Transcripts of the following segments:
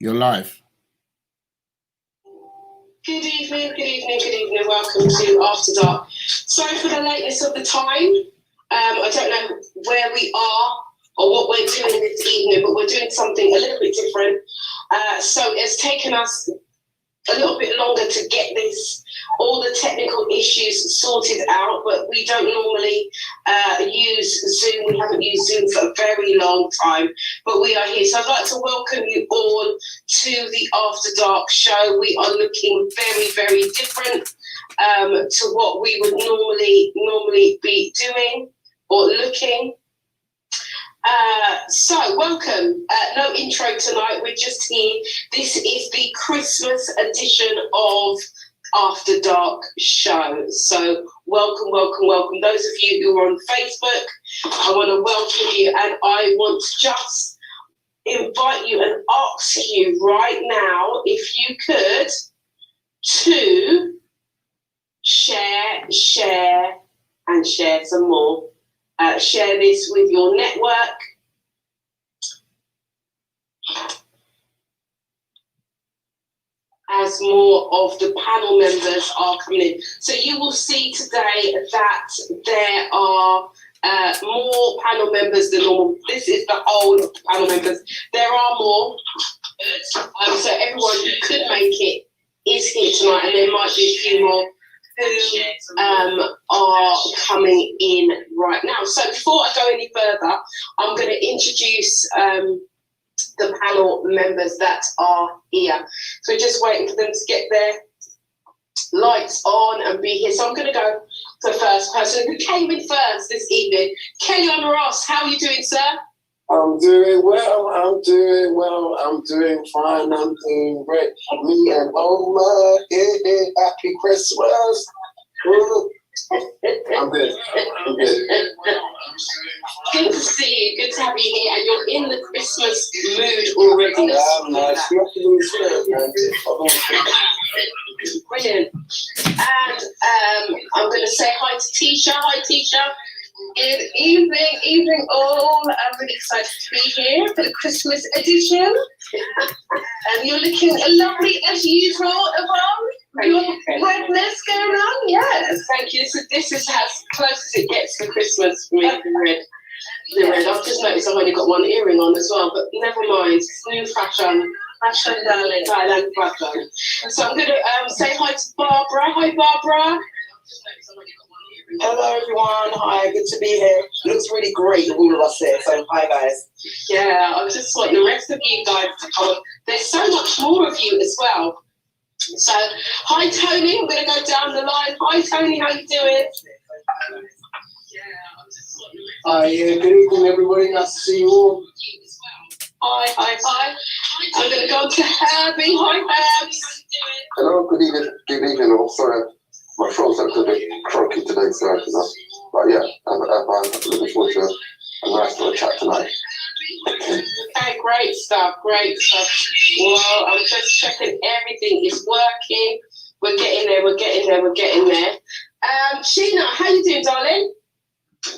You're live. Good evening, good evening, good evening. Welcome to After Dark. Sorry for the lateness of the time. I don't know where we are or what we're doing this evening, but we're doing something a little bit different. So it's taken us a little bit longer to get all the technical issues sorted out, but we don't normally use Zoom. We haven't used Zoom for a very long time, but we are here. So I'd like to welcome you all to the After Dark show. We are looking very, very different to what we would normally be doing or looking. So welcome. No intro tonight. We're just here. This is the Christmas edition of After Dark show. So welcome, welcome, welcome. Those of you who are on Facebook, I want to welcome you, and I want to just invite you and ask you right now if you could to share and share some more. Share this with your network. As more of the panel members are coming in. So you will see today that there are more panel members than normal. This is the whole of the panel members. There are more. So everyone who could make it is here tonight, and there might be a few more who are coming in right now. So before I go any further, I'm going to introduce the panel members that are here. So we're just waiting for them to get their lights on and be here. So I'm going to go to the first person who came in first this evening. Kellyanne Ross, how are you doing, sir? I'm doing well, I'm doing fine, I'm doing great. Me and Oma, happy Christmas. I'm good. Good to see you, good to have you here, and you're in the Christmas mood already. Brilliant. And I'm going to say hi to Tisha. Hi, Tisha. Good evening all. I'm really excited to be here for the Christmas edition. And you're looking lovely as usual, Yvonne. Your redness going on? Yes. Thank you. This is as close as it gets to Christmas for me, the red. I've just noticed I've only got one earring on as well, but never mind. It's new fashion. Fashion, darling. Thailand fashion. So I'm going to say hi to Barbara. Hi, Barbara. Hello everyone, hi, good to be here. Looks really great, all of us here, so hi guys. Yeah, I just want the rest of you guys to come. There's so much more of you as well. So, hi Tony, I'm going to go down the line. Hi Tony, how you doing? Hi, good evening everybody, nice to see you all. Hi. I'm going to go to Herbie. Hi Herbs. Hello, good evening all. Sorry, my throat's a bit croaky today, sorry for that. But yeah, I'm looking forward to a nice little chat tonight. Okay, great stuff. Well, I'm just checking everything is working. We're getting there. Sheena, how you doing, darling?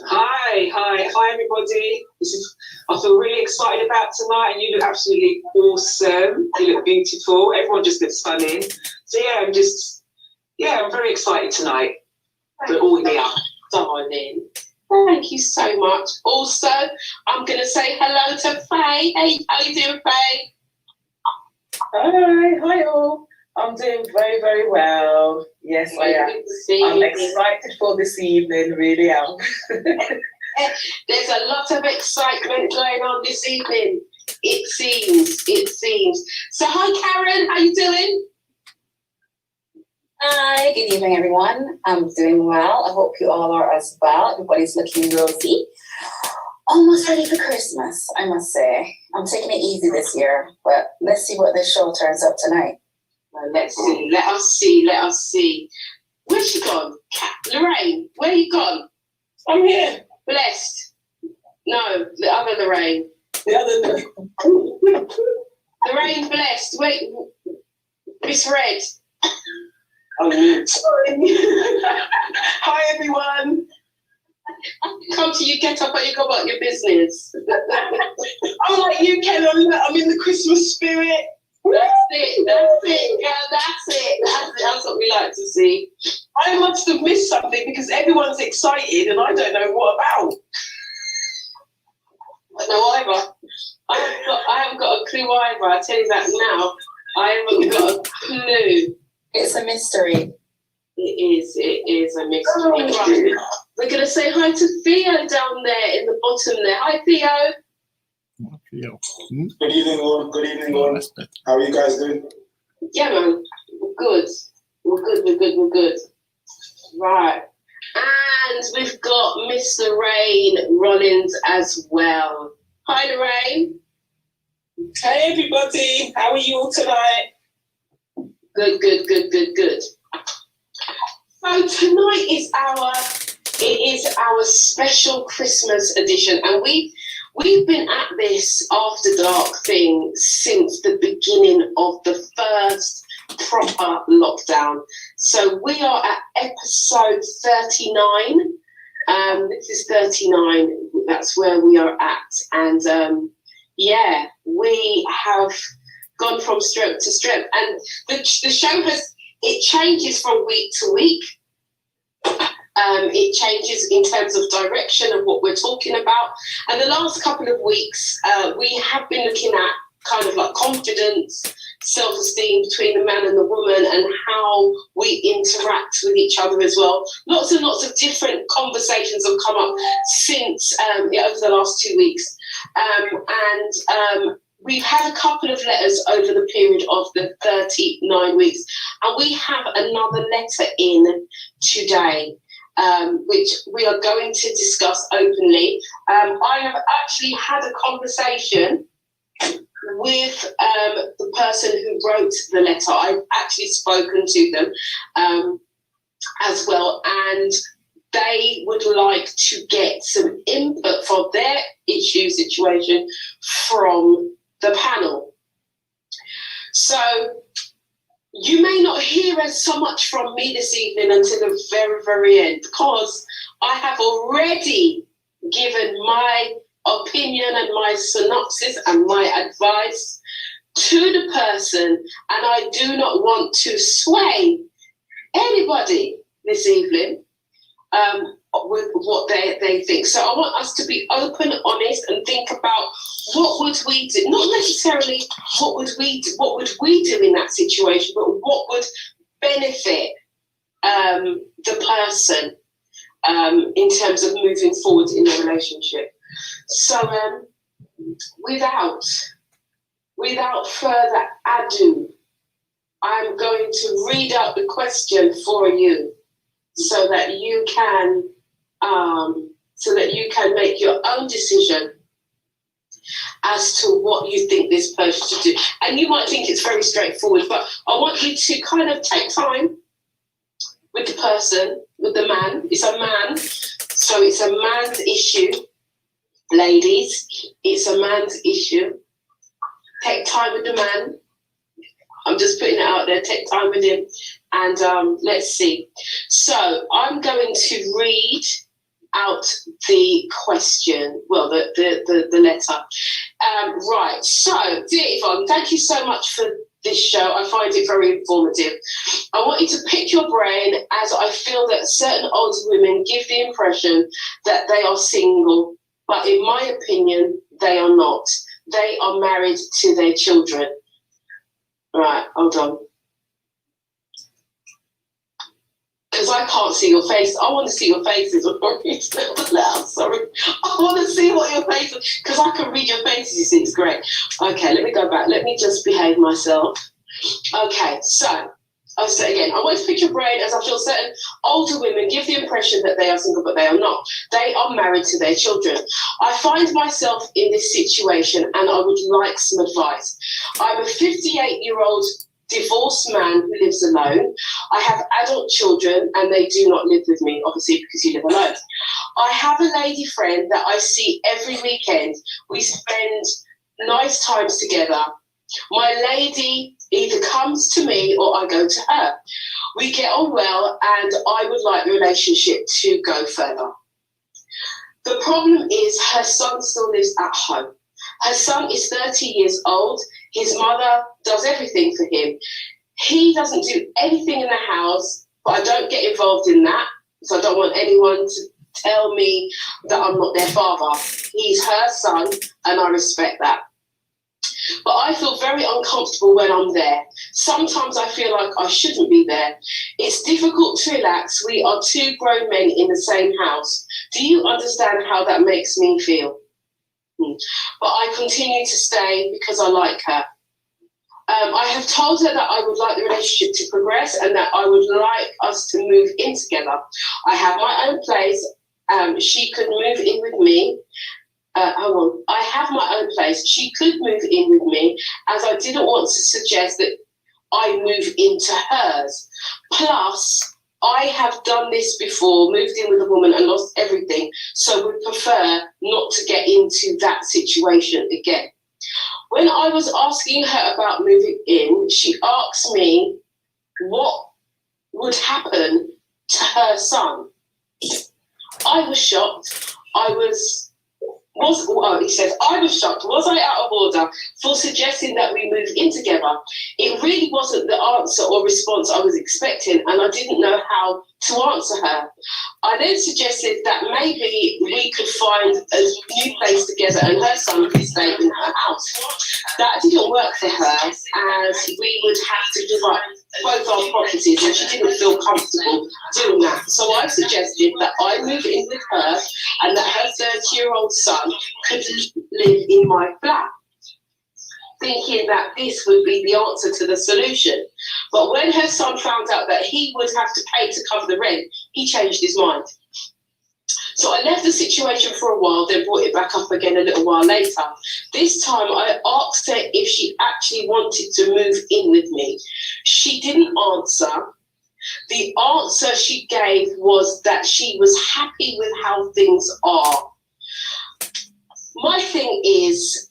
Hi, everybody. I feel really excited about tonight, and you look absolutely awesome. You look beautiful. Everyone just looks stunning. So yeah, I'm very excited tonight. We're all here. Darling. Thank you so much. Also, I'm going to say hello to Faye. Hey, how you doing, Faye? Hi all. I'm doing very, very well. Yes, I am. I'm excited for this evening, really am. There's a lot of excitement going on this evening. It seems. So hi, Karen. How you doing? Hi, good evening, everyone. I'm doing well. I hope you all are as well. Everybody's looking rosy. Almost ready for Christmas, I must say. I'm taking it easy this year, but let's see what this show turns up tonight. Well, let's see. Let us see. Where's she gone? Lorraine, where you gone? I'm here. Blessed. No, the other Lorraine. Lorraine Blessed. Wait, Miss Red. Sorry. Hi, everyone. Come to you, get up and you go about your business. I'm like you, Ken. I'm in the Christmas spirit. like to see? I must have missed something because everyone's excited and I don't know what about. No, either. I haven't got a clue either. I tell you that now. I haven't got a clue. It's a mystery. It is a mystery. Right. We're going to say hi to Theo down there in the bottom there. Hi, Theo. Good evening, all. Good evening, all. How are you guys doing? Yeah, man. We're good. We're good. Right. And we've got Miss Lorraine Rollins as well. Hi, Lorraine. Hey everybody, how are you all tonight? Good. So tonight is our special Christmas edition, and we've been at this After Dark thing since the beginning of the first proper lockdown. So we are at episode 39. This is 39. That's where we are at, and we have gone from strength to strength, and the show it changes from week to week. It changes in terms of direction of what we're talking about. And the last couple of weeks, we have been looking at kind of like confidence, self-esteem between the man and the woman, and how we interact with each other as well. Lots and lots of different conversations have come up since over the last 2 weeks. We've had a couple of letters over the period of the 39 weeks, and we have another letter in today, which we are going to discuss openly. I have actually had a conversation with the person who wrote the letter. I've actually spoken to them as well, and they would like to get some input for their issue situation from the panel. So you may not hear us so much from me this evening until the very, very end, because I have already given my opinion and my synopsis and my advice to the person, and I do not want to sway anybody this evening with what they think. So I want us to be open, honest, and think about what would we do. Not necessarily what would we do in that situation, but what would benefit the person in terms of moving forward in the relationship. So without further ado, I'm going to read out the question for you, so that you can make your own decision as to what you think this person should do. And you might think it's very straightforward, but I want you to kind of take time with the person, with the man. It's a man, so it's a man's issue. Ladies, it's a man's issue. Take time with the man. I'm just putting it out there. Take time with him, and let's see. So I'm going to read out the question. Well, the letter. Right. So, dear Yvonne, thank you so much for this show. I find it very informative. I want you to pick your brain, as I feel that certain older women give the impression that they are single, but in my opinion, they are not. They are married to their children. Right, hold on. Because I can't see your face. I want to see your faces. Sorry. I want to see what your face is, because I can read your faces, you see, it's great. Okay, let me go back. Let me just behave myself. Okay, so I'll say again, I want to pick your brain, as I feel certain older women give the impression that they are single, but they are not. They are married to their children. I find myself in this situation, and I would like some advice. I'm a 58-year-old divorced man who lives alone. I have adult children, and they do not live with me, obviously, because you live alone. I have a lady friend that I see every weekend. We spend nice times together. My lady either comes to me or I go to her. We get on well, and I would like the relationship to go further. The problem is her son still lives at home. Her son is 30 years old. His mother does everything for him. He doesn't do anything in the house, but I don't get involved in that. So I don't want anyone to tell me that I'm not their father. He's her son, and I respect that. But I feel very uncomfortable when I'm there. Sometimes I feel like I shouldn't be there. It's difficult to relax. We are two grown men in the same house. Do you understand how that makes me feel? But I continue to stay because I like her. I have told her that I would like the relationship to progress and that I would like us to move in together. I have my own place. She could move in with me. Hold on. I have my own place. She could move in with me, as I didn't want to suggest that I move into hers. Plus, I have done this before, moved in with a woman and lost everything, so would prefer not to get into that situation again. When I was asking her about moving in, she asked me what would happen to her son. I was shocked. He says, I was shocked. Was I out of order for suggesting that we move in together? It really wasn't the answer or response I was expecting, and I didn't know how to answer her. I then suggested that maybe we could find a new place together and her son could stay in her house. That didn't work for her, as we would have to give up both our properties, and she didn't feel comfortable doing that. So I suggested that I move in with her and that her 30-year-old son could live in my flat, thinking that this would be the answer to the solution. But when her son found out that he would have to pay to cover the rent, he changed his mind. So I left the situation for a while, then brought it back up again a little while later. This time I asked her if she actually wanted to move in with me. She didn't answer. The answer she gave was that she was happy with how things are. My thing is,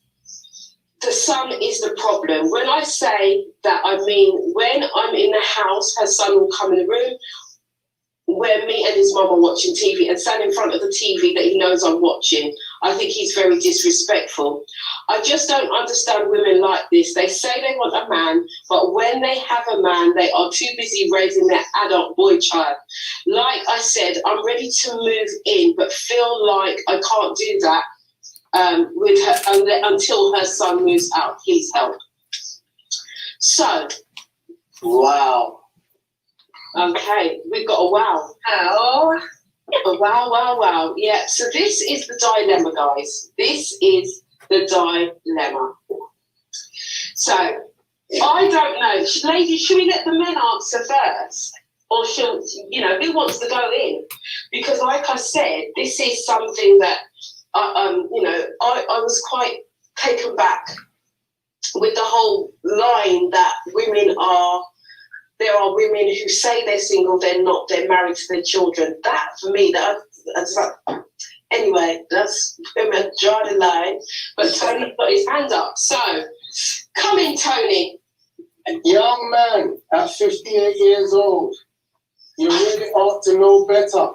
the son is the problem. When I say that, I mean when I'm in the house, her son will come in the room where me and his mum are watching TV and stand in front of the TV that he knows I'm watching. I think he's very disrespectful. I just don't understand women like this. They say they want a man, but when they have a man, they are too busy raising their adult boy child. Like I said, I'm ready to move in, but feel like I can't do that with her until her son moves out. Please help. So, Wow. okay, we've got a wow. How? A wow. Yeah, so this is the dilemma, guys. This is the dilemma. So, I don't know. Ladies, should we let the men answer first? Or should, who wants to go in? Because like I said, this is something that, I was quite taken back with the whole line that there are women who say they're single, they're not, they're married to their children. That, for me, that's like, anyway, that's a drawing line. But Tony got his hand up. So, come in, Tony. Young man at 58 years old, you really ought to know better.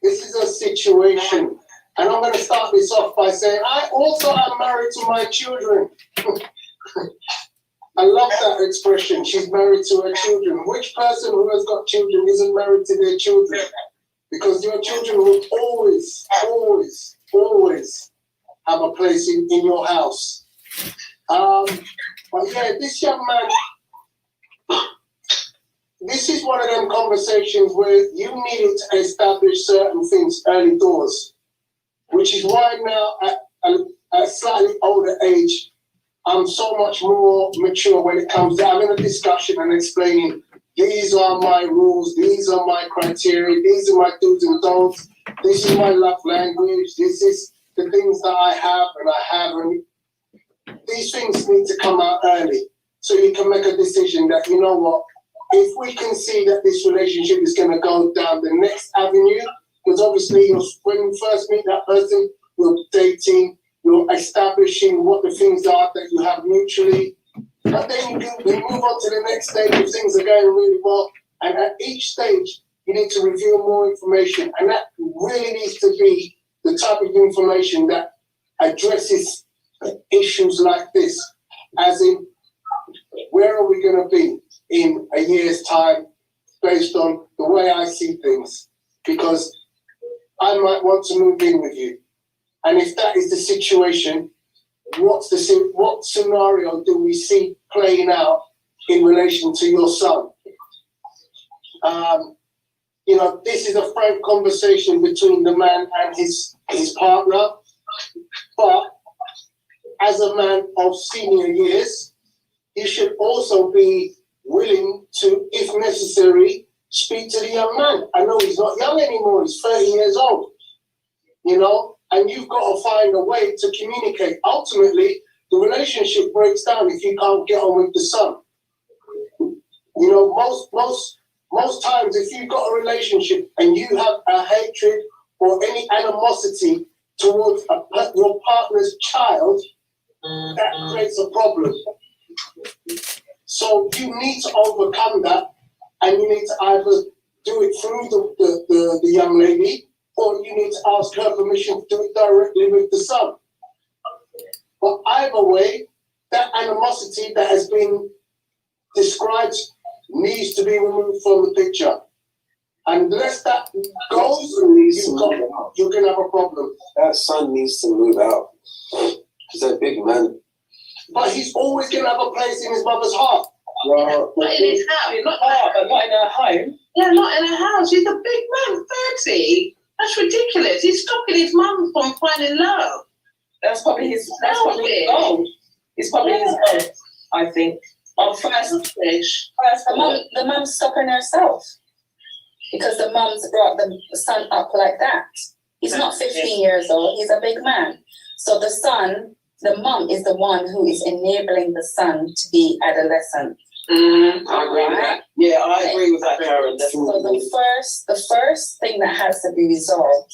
This is a situation, and I'm going to start this off by saying I also am married to my children. I love that expression. She's married to her children. Which person who has got children isn't married to their children? Because your children will always have a place in your house. But yeah, this young man, this is one of them conversations where you needed to establish certain things early doors, which is why now at a slightly older age, I'm so much more mature when it comes to having a discussion and explaining, these are my rules, these are my criteria, these are my do's and don'ts, this is my love language, this is the things that I have and I haven't. These things need to come out early so you can make a decision that, you know what, if we can see that this relationship is going to go down the next avenue, because obviously when you first meet that person, you're dating, you're establishing what the things are that you have mutually, and then we move on to the next stage if things are going really well. And at each stage, you need to reveal more information, and that really needs to be the type of information that addresses issues like this, as in, where are we going to be in a year's time based on the way I see things? Because I might want to move in with you. And if that is the situation, what scenario do we see playing out in relation to your son? You know, this is a frank conversation between the man and his partner. But as a man of senior years, you should also be willing to, if necessary, speak to the young man. I know he's not young anymore, he's 30 years old, you know, and you've got to find a way to communicate. Ultimately, the relationship breaks down if you can't get on with the son. You know, most times if you've got a relationship and you have a hatred or any animosity towards your partner's child, that creates a problem. So you need to overcome that, and you need to either do it through the young lady, or you need to ask her permission to do it directly with the son. But either way, that animosity that has been described needs to be removed from the picture. Unless that goes, you're going to have a problem. That son needs to move out. He's a big man. But he's always going to have a place in his mother's heart. Well, Not in his house. Not her, but not in her home. Yeah, not in a house. He's a big man, 30. That's ridiculous. He's stopping his mum from finding love. That's probably his goal. It's probably his goal, I think. First, the mum's stopping herself. Because the mum's brought the son up like that. He's not 15 years old, he's a big man. So the son, the mum is the one who is enabling the son to be adolescent. I agree with that. Yeah, I agree with that, Karen. So the first thing that has to be resolved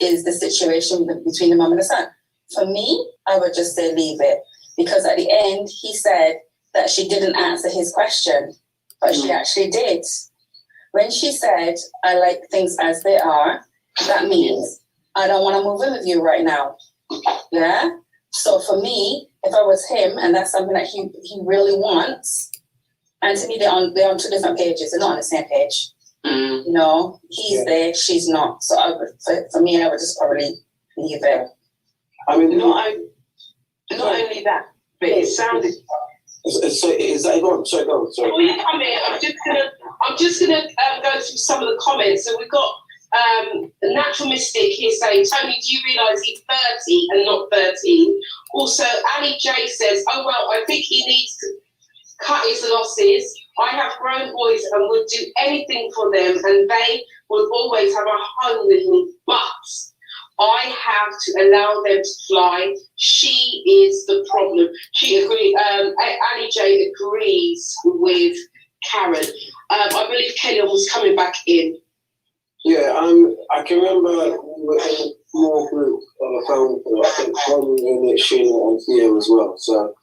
is the situation between the mum and the son. For me, I would just say leave it. Because at the end, he said that she didn't answer his question, but she actually did. When she said, I like things as they are, that means I don't want to move in with you right now. Yeah? So for me, if I was him and that's something that he really wants, and to me, they're on two different pages. They're not on the same page. You know, he's there, she's not. So for me, I would just probably leave it. I mean, Not only that, but it sounded. so is that go on? Sorry, go on. Sorry. Before you come in, I'm just gonna go through some of the comments. So we've got the Natural Mystic here saying, Tony, do you realise he's 30 and not 13? Also, Ali J says, oh well, I think he needs to cut his losses. I have grown boys and would do anything for them, and they would always have a home with me. But I have to allow them to fly. She is the problem. She agrees. Ali J agrees with Karen. I believe Kenyon was coming back in. Yeah, I can remember we were in a small group of a phone call. I think one was in it, Sheena and Theo as well. So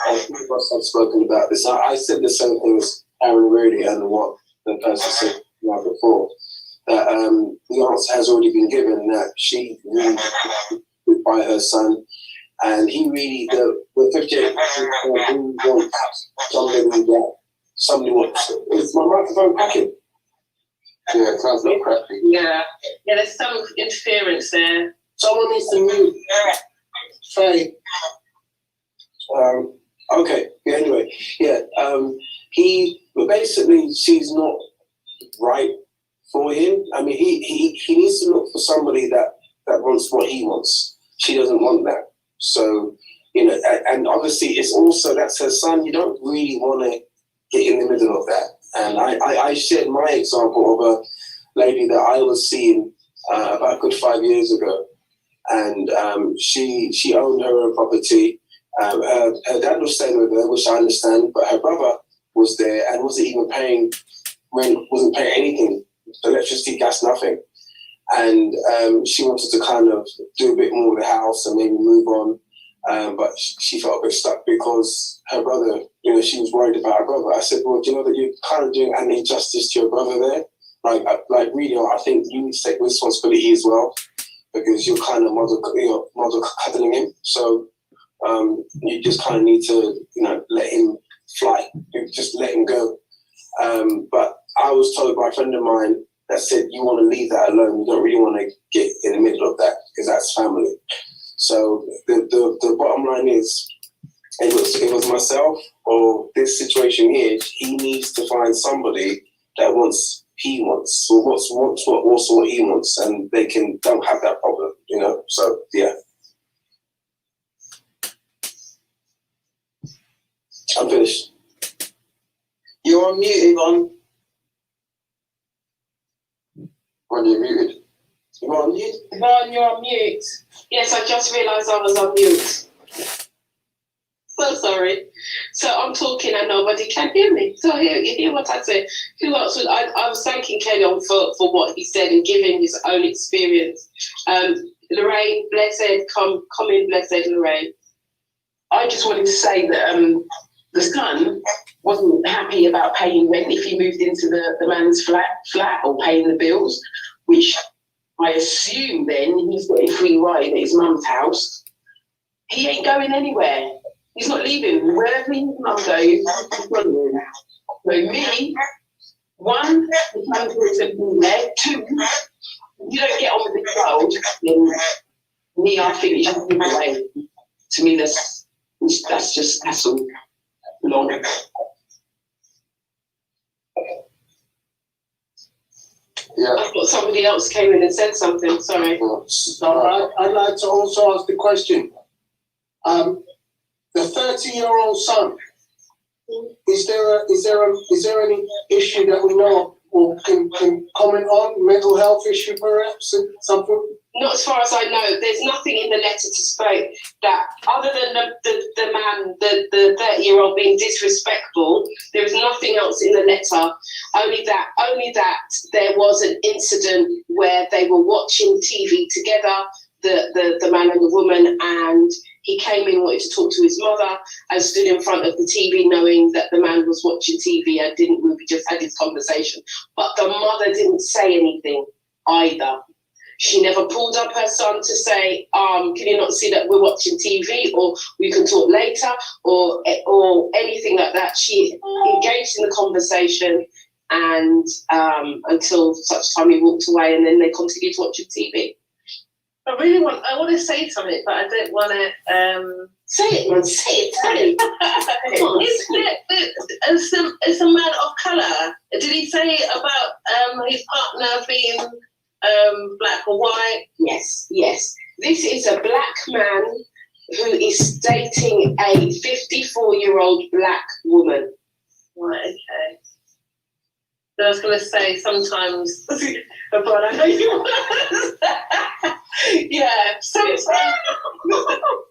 a few of us have spoken about this. I said the same thing as Aaron really and what the person said right before. That the answer has already been given, that she really would by her son, and he really, the 58 wants somebody wants. Is my microphone cracking? Yeah, it sounds like crappy. Yeah, there's some interference there. Someone needs to mute. Faye. Okay. Yeah, anyway, yeah. But basically, she's not right for him. I mean, he needs to look for somebody that wants what he wants. She doesn't want that. So, you know, and obviously it's also, that's her son. You don't really want to get in the middle of that. And I shared my example of a lady that I was seeing about a good 5 years ago. And she owned her own property. Her dad was staying with her, which I understand, but her brother was there and wasn't even paying rent, wasn't paying anything. Electricity, gas, nothing. And she wanted to kind of do a bit more with the house and maybe move on. But she felt a bit stuck because her brother, you know, she was worried about her brother. I said, well, do you know that you're kind of doing an injustice to your brother there? Like really, I think you need to take responsibility as well, because you're kind of mother cuddling him. So you just kind of need to, you know, let him fly. just let him go. But I was told by a friend of mine that said, you want to leave that alone. You don't really want to get in the middle of that because that's family. So the bottom line is, it was myself or this situation here. He needs to find somebody that wants he wants, or wants also what he wants, and they don't have that problem, you know. So yeah, I'm finished. You're on mute, Yvonne. When you're muted. You're on mute. Yvonne, you're on mute. Yes, I just realised I was on mute. So sorry. So I'm talking and nobody can hear me. So you hear what I said. Who else would I was thanking Kenyon for what he said and giving his own experience. Lorraine, blessed, come in, blessed Lorraine. I just wanted to say that the son wasn't happy about paying rent if he moved into the man's flat or paying the bills, which I assume then he's getting free ride at his mum's house. He ain't going anywhere. He's not leaving. Wherever his mum goes, he's going. So me, one, the man's going to be there. Two, you don't get on with the world, then me, I think you should give away. To me, that's just hassle. Long. Yeah. I thought somebody else came in and said something. Sorry. So I'd like to also ask the question. The 30-year-old son, is there any issue that we know of or can comment on, mental health issue perhaps, something? Not as far as I know. There's nothing in the letter to state that, other than the man, the 30-year-old being disrespectful. There is nothing else in the letter. Only that there was an incident where they were watching TV together, the man and the woman, and he came in, wanted to talk to his mother, and stood in front of the TV knowing that the man was watching TV and didn't move. He just had his conversation. But the mother didn't say anything either. She never pulled up her son to say, can you not see that we're watching TV, or we can talk later, or anything like that. She engaged in the conversation and until such time he walked away, and then they continued watching TV. I want to say something, but I don't want to. Say it, man. Say it. Say it. It's a man of colour. Did he say about his partner being black or white? Yes. This is a black man who is dating a 54-year-old black woman. Right, okay. So I was going to say sometimes, but I know you want to. Yeah, sometimes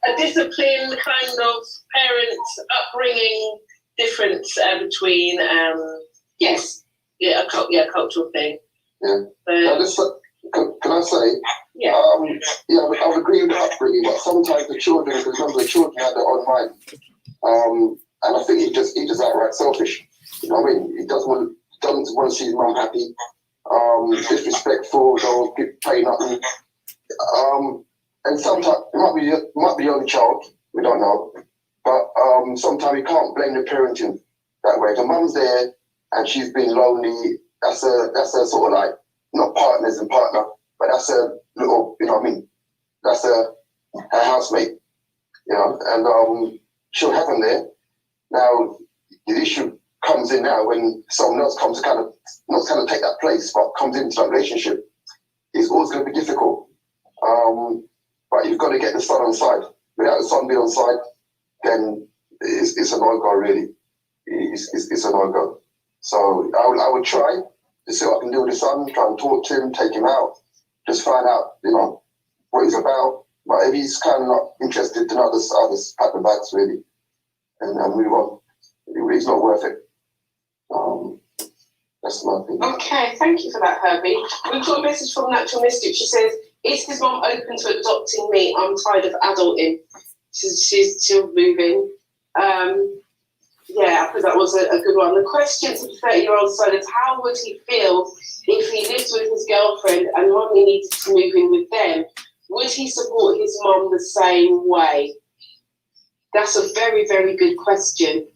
a disciplined kind of parents' upbringing difference between Yes. a cultural thing. Yeah. Can I say? Yeah. I would agree with the upbringing, but sometimes the children, remember the children have their own mind, and I think he's just outright selfish. You know what I mean? He doesn't want to see his mum happy. Disrespectful, don't pay nothing. And sometimes it might be the only child, we don't know. But sometimes you can't blame the parenting that way. The mum's there and she's been lonely. That's a sort of like, not partners and partner, but that's a little, you know what I mean? That's her housemate, you know, and she'll have him there. Now, the issue comes in now when someone else comes to kind of, not kind of take that place, but comes into that relationship. It's always going to be difficult. But you've got to get the son on side. Without the son being on side, then it's a no-go, really. It's a no-go. So I would try to see what I can do with the son, try and talk to him, take him out, just find out, you know, what he's about. But if he's kind of not interested, then I'll just pack the bags, really, and move on. It's not worth it. That's my opinion. Okay, thank you for that, Herbie. We've got a message from Natural Mystic. She says, is his mum open to adopting me? I'm tired of adulting. She's still moving. Yeah, I think that was a good one. The question to the 30-year-old son is, how would he feel if he lives with his girlfriend and mummy needed to move in with them? Would he support his mum the same way? That's a very, very good question.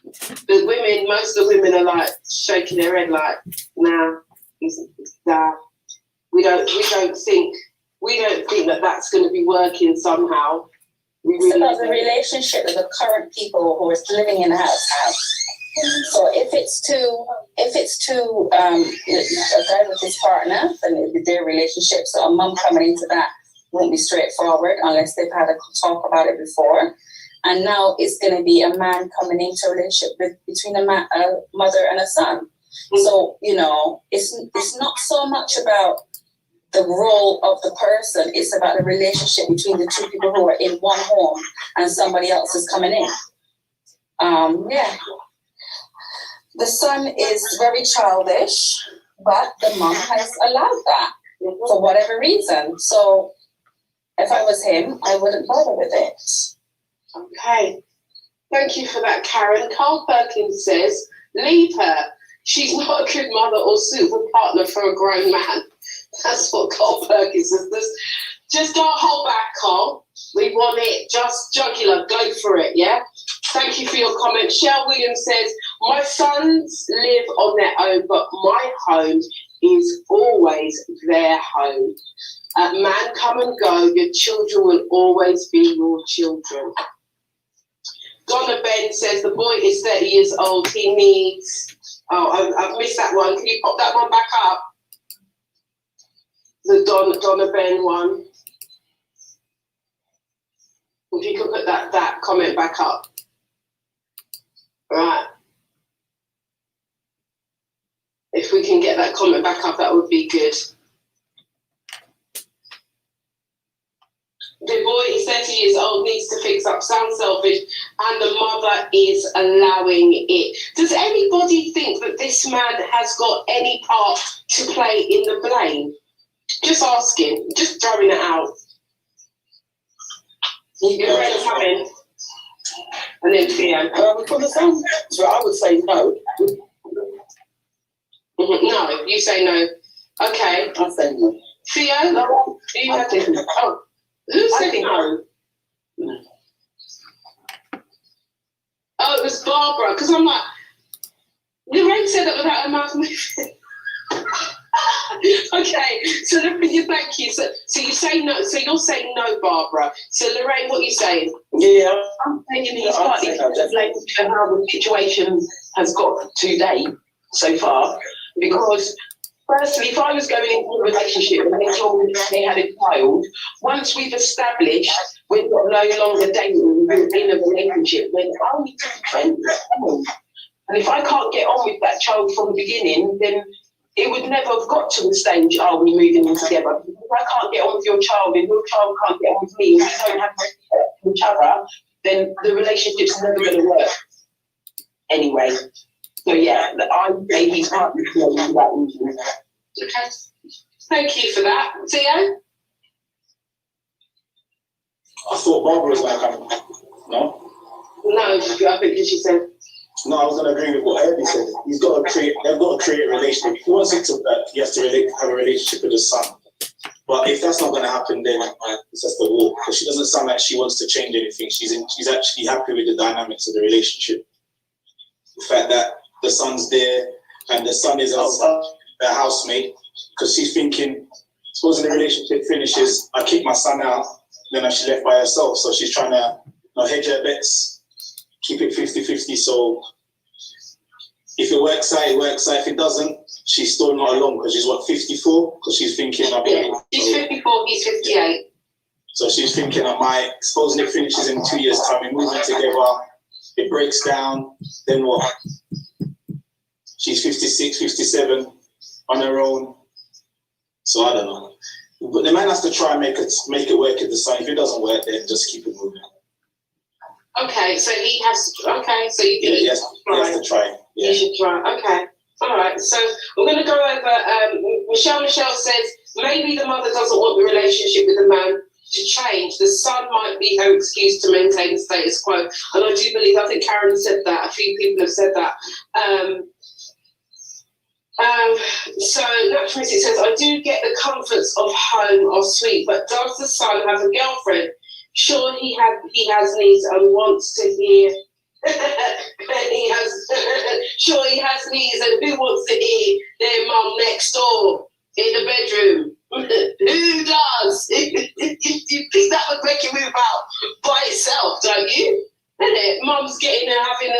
The women, most of the women are like shaking their head like, nah, we don't think that that's going to be working somehow. It's about the relationship with the current people who are living in the house. So if it's to a guy with his partner, then their relationship. So a mum coming into that won't be straightforward unless they've had a talk about it before. And now it's going to be a man coming into a relationship between a mother and a son. So, you know, it's not so much about the role of the person, it's about the relationship between the two people who are in one home and somebody else is coming in. Yeah. The son is very childish, but the mom has allowed that for whatever reason. So if I was him, I wouldn't bother with it. Okay. Thank you for that, Karen. Carl Perkins says, leave her. She's not a good mother or suitable partner for a grown man. That's what Carl Perkins says. Just don't hold back, Carl. We want it. Just jugular. Go for it, yeah? Thank you for your comment. Shell Williams says, my sons live on their own, but my home is always their home. Man, come and go. Your children will always be your children. Donna Ben says, the boy is 30 years old. He needs... Oh, I've missed that one. Can you pop that one back up? The Donna Ben one. If you could put that comment back up. Right. If we can get that comment back up, that would be good. The boy is 30 years old, needs to fix up, sounds selfish, and the mother is allowing it. Does anybody think that this man has got any part to play in the blame? Just asking, just throwing it out. You're ready to come in. And then Theo. From the sound, so I would say no. No, you say no. Okay. I say no. Theo, no. You have to. Oh, who said no? Oh, it was Barbara. Because I'm like, Lorraine said that without her mouth moving. Okay, so thank you. So you say no. So you're saying no, Barbara. So Lorraine, what are you saying? Yeah. I'm saying he's partly to blame for how the situation has got today so far. Because firstly, if I was going into a relationship and they told me they had a child, once we've established we're no longer dating, we're in a relationship, then I need to be friends. And if I can't get on with that child from the beginning, then it would never have got to the stage, we're moving in together. If I can't get on with your child and your child can't get on with me and we don't have respect for each other, then the relationship's never going to work anyway. So yeah, I would say he's partly to that reason. Okay. Thank you for that. Theo? I thought Barbara was going to come. No? No, I think she said. No, I was going to agree with what Herbie said. They've got to create a relationship. If he wants it to, he has to have a relationship with his son. But if that's not going to happen, then it's just the walk. Because she doesn't sound like she wants to change anything. She's actually happy with the dynamics of the relationship. The fact that the son's there and the son is a housemate, because she's thinking, supposing the relationship finishes, I kick my son out, then she's left by herself. So she's trying to hedge her bets, keep it 50-50. So if it works out, it works out. If it doesn't, she's still not alone because she's 54? Because she's thinking she's 54, he's 58. So she's thinking supposing it finishes in 2 years' time, we're moving together, it breaks down, then what? She's 56, 57 on her own. So I don't know. But the man has to try and make it work with the son. If it doesn't work, then just keep it moving. Okay, so he has to. Okay, so you he has to try. Yeah. You should try. Okay, all right. So I'm going to go over. Michelle says maybe the mother doesn't want the relationship with the man to change. The son might be her excuse to maintain the status quo. And I do believe, I think Karen said that. A few people have said that. So Naturally says, I do get the comforts of home are sweet, but does the son have a girlfriend? Sure, he has needs and wants to hear when he has, sure he has needs, and who wants to hear their mum next door in the bedroom? Who does? You think that would make you move out by itself, don't you? Isn't it? Mum's getting and having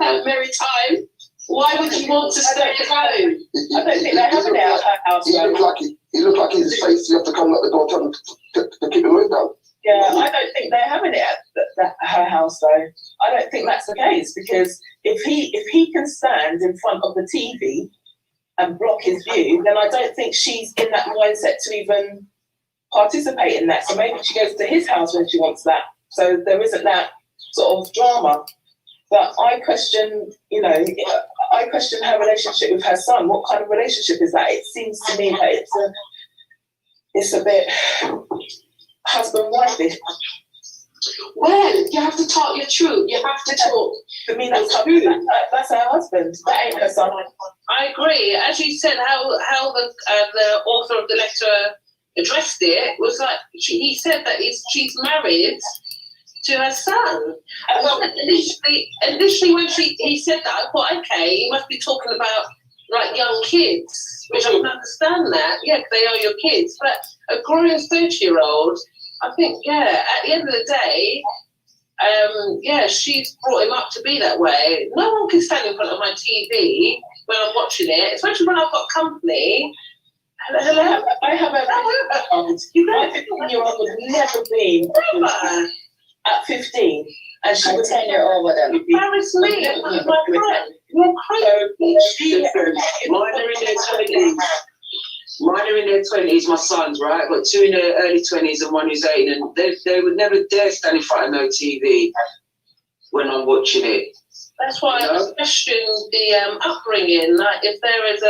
a merry time. Why would you want to stay at home? I don't think they're having it at her house. He looked like his face. You have to come at the door to keep him moved down. Yeah, I don't think they're having it at her house though. I don't think that's the case, because if he can stand in front of the TV and block his view, then I don't think she's in that mindset to even participate in that. So maybe she goes to his house when she wants that. So there isn't that sort of drama. But I question her relationship with her son. What kind of relationship is that? It seems to me that it's a bit husband-wifey. Well, you have to talk your truth. You have to talk. To me, that's her husband. That ain't her son. I agree. As you said, how the author of the letter addressed it was like he said that she's married to her son. Initially when he said that, I thought, okay, he must be talking about like young kids, which I can understand that. Yeah, 'cause they are your kids. But a grown 30-year-old, I think, yeah, at the end of the day, she's brought him up to be that way. No one can stand in front of my TV when I'm watching it, especially when I've got company. Hello. I have a 15-year-old would never be at 15, and she was 10-year-old with him. Embarrass me in front of my friend. You're crazy. Mine are in their 20s. Mine are in their 20s, my sons, right? I've got two in their early 20s and one who's 8, and they would never dare stand in front of no TV when I'm watching it. That's why I question the upbringing. Like, if there is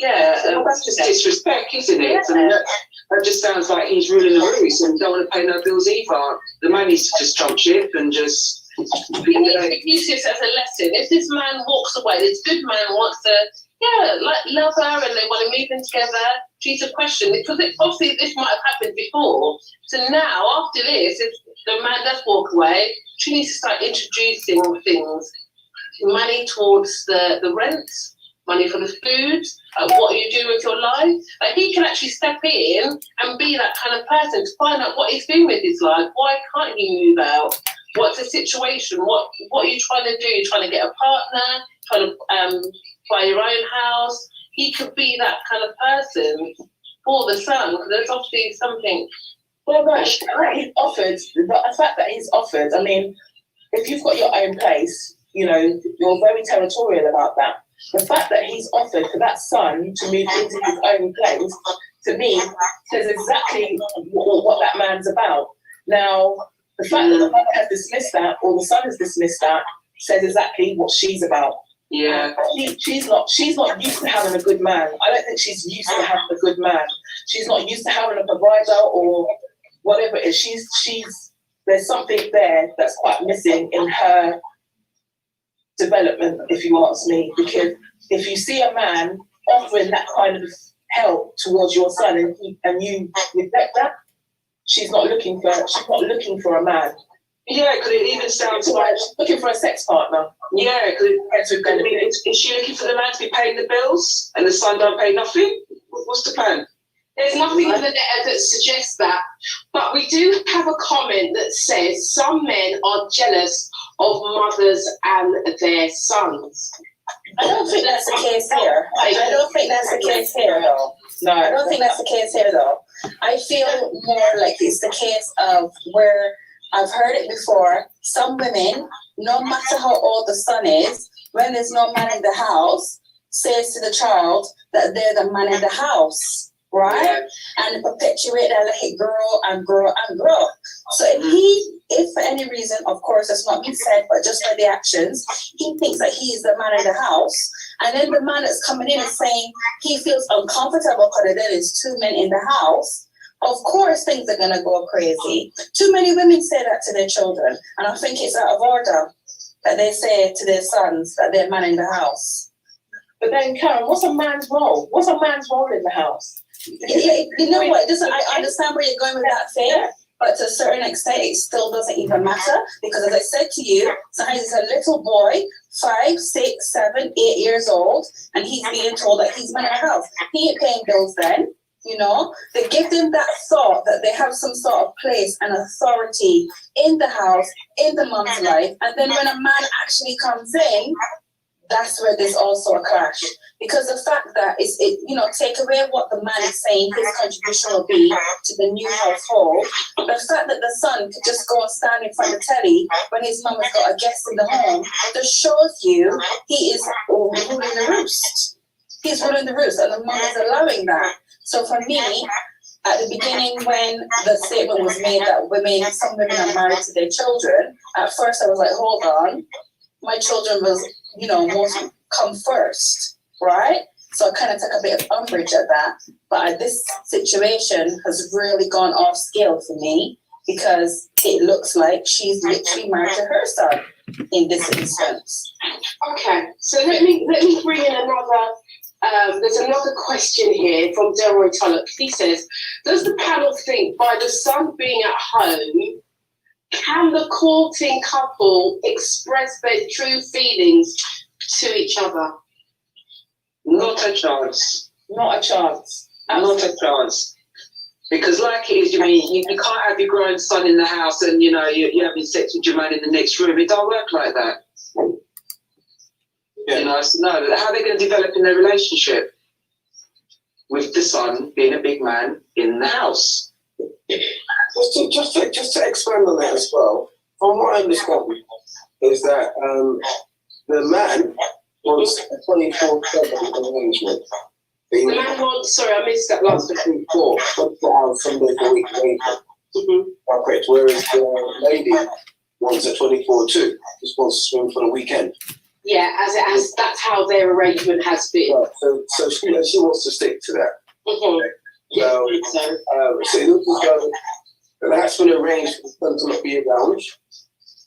well, that's just disrespect, isn't it? I mean, that just sounds like he's ruling the roost and don't want to pay no bills either. The man needs to just jump ship and just. We need to use this as a lesson. If this man walks away, this good man wants to, love her and they want to move in together, she's a question. Because obviously this might have happened before. So now, after this, if the man does walk away, she needs to start introducing things. Money towards the rent, money for the food, what you do with your life. Like, he can actually step in and be that kind of person to find out what he's doing with his life. Why can't he move out? What's the situation? What are you trying to do? You're trying to get a partner, trying to buy your own house. He could be that kind of person for the son, because there's obviously something. Well, no, he's offered, but the fact that he's offered, I mean, if you've got your own place, you're very territorial about that. The fact that he's offered for that son to move into his own place, to me, says exactly what that man's about. Now, the fact that the mother has dismissed that, or the son has dismissed that, says exactly what she's about. Yeah. She's not used to having a good man. I don't think she's used to having a good man. She's not used to having a provider or whatever it is. There's something there that's quite missing in her development, if you ask me. Because if you see a man offering that kind of help towards your son and you neglect that, she's not looking for a man. Yeah, because it even sounds like looking for a sex partner. Yeah, because is she looking for the man to be paying the bills and the son don't pay nothing? What's the plan? There's nothing in the letter that suggests that, but we do have a comment that says some men are jealous of mothers and their sons. I don't think that's the case here. I don't think that's the case here, though. No, I don't think that's the case here, though. I feel more like it's the case of where I've heard it before. Some women, no matter how old the son is, when there's no man in the house, says to the child that they're the man in the house. Right? Yeah. And perpetuate that, let it grow and grow and grow. So if for any reason, of course, that's not been said, but just by the actions, he thinks that he is the man in the house, and then the man that's coming in is saying he feels uncomfortable because there is two men in the house, of course things are going to go crazy. Too many women say that to their children, and I think it's out of order that they say to their sons that they're man in the house. But then, Karen, what's a man's role? What's a man's role in the house? You know what? I understand where you're going with that thing, but to a certain extent, it still doesn't even matter, because as I said to you, sometimes it's a little boy 5, 6, 7, 8 years old, and he's being told that he's mental health. He ain't paying bills then, you know. They give them that thought that they have some sort of place and authority in the house, in the mum's life, and then when a man actually comes in, that's where there's also a clash. Because the fact that take away what the man is saying his contribution will be to the new household, the fact that the son could just go and stand in front of the telly when his mum has got a guest in the home, just shows you he is ruling the roost. He's ruling the roost, and the mum is allowing that. So for me, at the beginning when the statement was made that some women are married to their children, at first I was like, hold on, my children was, most come first, right? So I kind of took a bit of umbrage at that. But this situation has really gone off scale for me because it looks like she's literally married to her son in this instance. Okay, so let me bring in another. There's another question here from Delroy Tullock. He says, does the panel think by the son being at home, can the courting couple express their true feelings to each other? Not a chance. Not a chance. Not a chance. Because like it is, you can't have your grown son in the house and, you're having sex with your man in the next room. It don't work like that. Yeah. So no, how are they going to develop in their relationship? With the son being a big man in the house. Just to expand on that as well, from what I understand, is that the man wants a 24/7 arrangement. The man wants, sorry, I missed that last bit. 24 hours, Sunday per week arrangement. Correct. Whereas the lady wants a 24/2, just wants to swim for the weekend. Yeah, that's how their arrangement has been. Right. So she wants to stick to that. Mm-hmm. So it looks as though that's been arranged for them to not be around,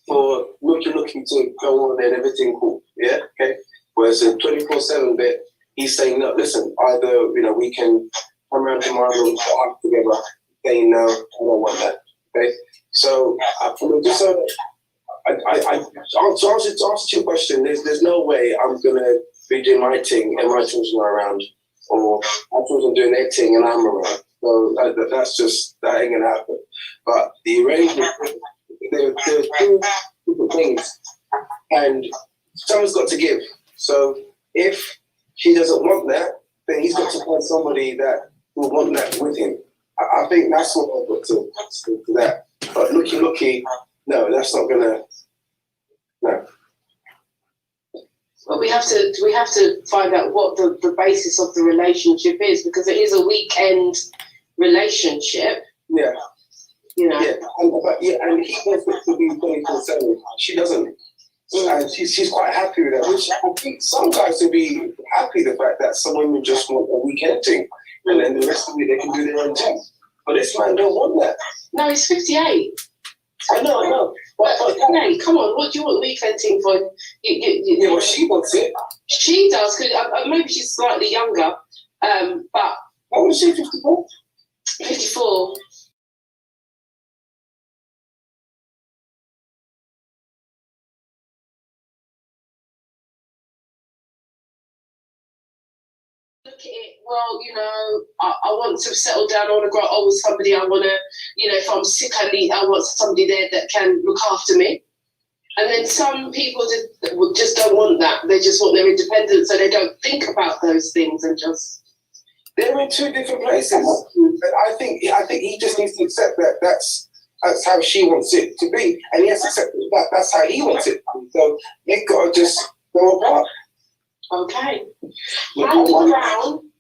for looking to go on and everything cool. Yeah, okay. Whereas the 24/7 bit, he's saying, no, listen, either we can come around tomorrow and talk together, saying no, I don't want that. Okay. So to answer your question, there's no way I'm gonna be doing my thing and my children are around, or my children doing their thing and I'm around. So that ain't gonna happen. But the arrangement, there are two different things, and someone's got to give. So if she doesn't want that, then he's got to find somebody that will want that with him. I think that's what I've got to that. But looky, no, that's not gonna. No. Well, we have to find out what the basis of the relationship is, because it is a weekend relationship. Yeah. Yeah, and he wants it to be 24/7. She doesn't. And she's quite happy with that, which I think some guys would be happy the fact that some women just want a weekend thing, and then the rest of it they can do their own thing. But this man don't want that. No, he's 58. I know. But hey, come on, what do you want weekend thing for? Yeah, well, she wants it. She does, because maybe she's slightly younger, but... How old is she, 54? 54. Look at it, well, I want to settle down, I want to grow old with somebody, I want to, if I'm sick, I want somebody there that can look after me. And then some people just don't want that. They just want their independence, so they don't think about those things and just... They're in two different places. I think he just needs to accept that that's how she wants it to be, and he has to accept that that's how he wants it. So they've got to just go apart. Okay. Mandy Brown,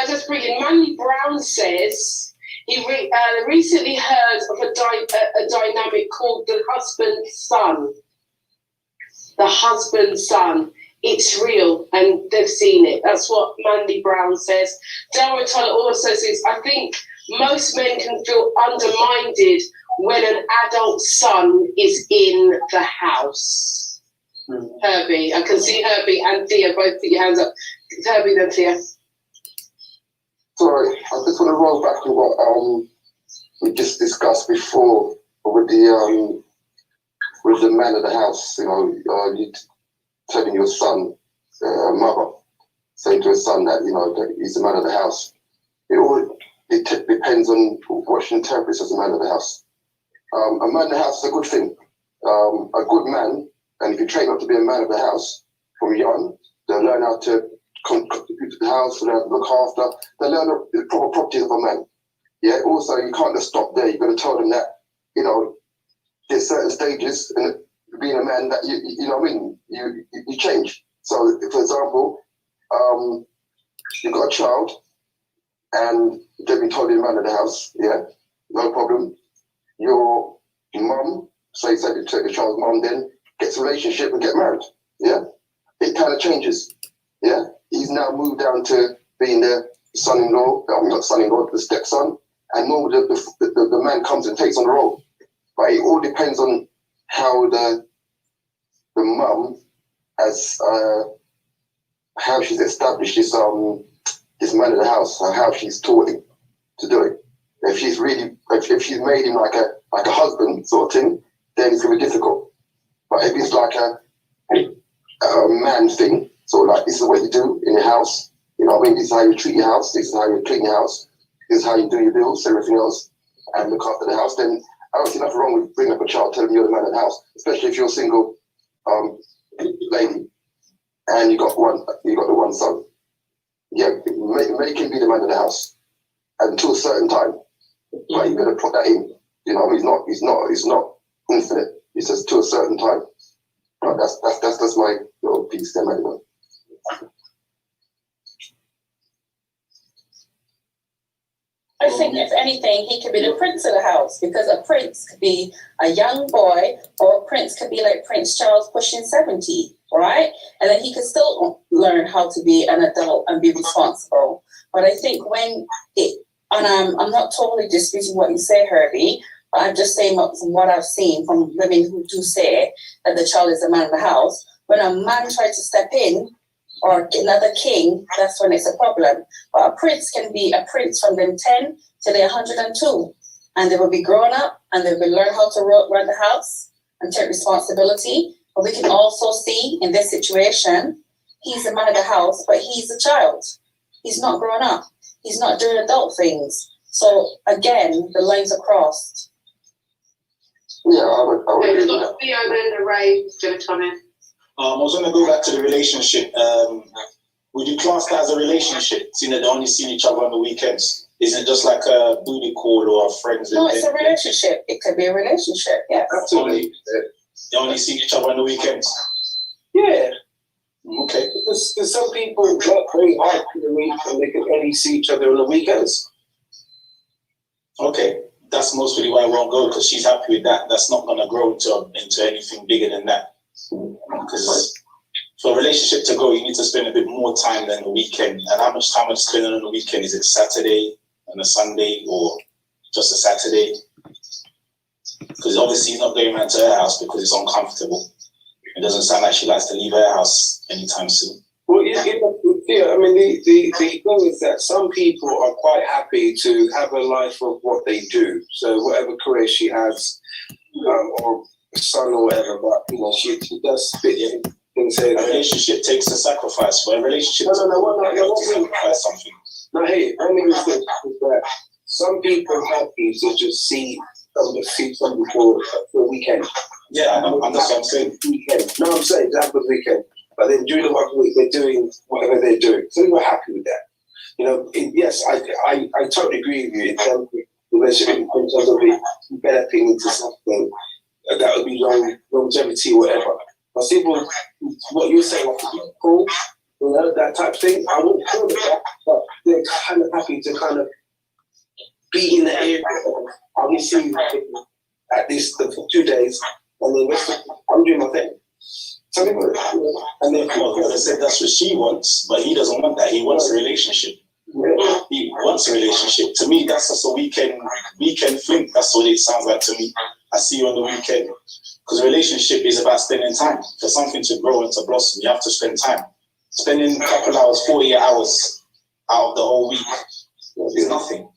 just bring in. Mandy Brown says he recently heard of a dynamic called the husband son. The husband son. It's real, and they've seen it. That's what Mandy Brown says. Delroy Tullock also says, I think most men can feel undermined when an adult son is in the house. Herbie, I can see Herbie and Thea both put your hands up. Herbie, then Thea. Sorry, I just want to roll back to what we just discussed before with the man of the house. telling your son, mother, saying to his son that, you know, that he's the man of the house. It depends on what she interprets as a man of the house. A man of the house is a good thing. A good man, and if you train up to be a man of the house from young, they'll learn how to contribute to the house, they'll learn to look after, they'll learn the proper properties of a man. Yeah, also, you can't just stop there. You've got to tell them that, you know, there's certain stages in being a man that, you know what I mean, you change. So, for example, you've got a child, and they've been told you're the man of the house, yeah, no problem. Your mum, say to the child's mum, then gets a relationship and get married, yeah? It kind of changes, yeah? He's now moved down to being the son-in-law, not son-in-law, the stepson, and normally the man comes and takes on the role. But it all depends on how the mum has, how she's established this man of the house, and how she's taught him to do it. If she's really, if she's made him like a husband sort of thing, then it's gonna be difficult. But if it's like a man thing, sort of like this is what you do in your house, you know what I mean? This is how you treat your house, this is how you clean your house, this is how you do your bills, everything else, and look after the house, then I don't see nothing wrong with bringing up a child, telling them you're the man of the house, especially if you're a single lady and you got the one son. Yeah, make him be the man of the house until a certain time. But you gotta put that in. You know, it's not infinite. It's just to a certain time. But that's my little piece there, anyway. I think if anything, he could be the prince of the house, because a prince could be a young boy, or a prince could be like Prince Charles pushing 70, right? And then he could still learn how to be an adult and be responsible. But I think when it, and I'm not totally disputing what you say, Herbie, but I'm just saying from what I've seen from women who do say that the child is the man of the house, when a man tries to step in, or another king, that's when it's a problem. But a prince can be a prince from them 10 to their 102. And they will be grown up and they will learn how to run the house and take responsibility. But we can also see in this situation, he's the man of the house, but he's a child. He's not grown up. He's not doing adult things. So again, the lines are crossed. Yeah, I would There's agree with got that. Theo, then Ray, going to come in. I was going to go back to the relationship. Would you class that as a relationship, seeing that they only see each other on the weekends? Isn't it just like a booty call or a friends? No, it's a relationship. It could be a relationship, yes. Absolutely. They only see each other on the weekends. Yeah. Okay. Because some people work very hard for the week and they can only see each other on the weekends. Okay. That's mostly why I won't go, because she's happy with that. That's not going to grow into anything bigger than that. Because for a relationship to go, you need to spend a bit more time than the weekend. And how much time are you spending on the weekend? Is it Saturday and a Sunday, or just a Saturday? Because obviously he's not going around to her house because it's uncomfortable. It doesn't sound like she likes to leave her house anytime soon. Well, yeah, I mean, the thing is that some people are quite happy to have a life of what they do. So whatever career she has, or son or whatever, but you know, she does fit in. A relationship takes a sacrifice. For a relationship you have to sacrifice something. No, hey, I mean, is that some people are happy to just see somebody for a weekend. Yeah, that's what I'm saying. Weekend. No, I'm saying to have the weekend. But then during the working week, they're doing whatever they're doing. So we're happy with that. You know, yes, I totally agree with you in terms of the relationship, in terms of it developing into something that would be longevity or whatever. But see, what you're saying, like, cool, you know, that type of thing, I wouldn't call it that, but they're kind of happy to kind of be in the area. I will see you at least for 2 days, and then I'm doing my thing. Some people, and then, well, as I said, that's what she wants, but he doesn't want that. He wants a relationship. Yeah. He wants a relationship. To me, that's just a weekend fling. That's what it sounds like to me. I see you on the weekend. Because a relationship is about spending time. For something to grow and to blossom, you have to spend time. Spending a couple hours, 48 hours out of the whole week is nothing.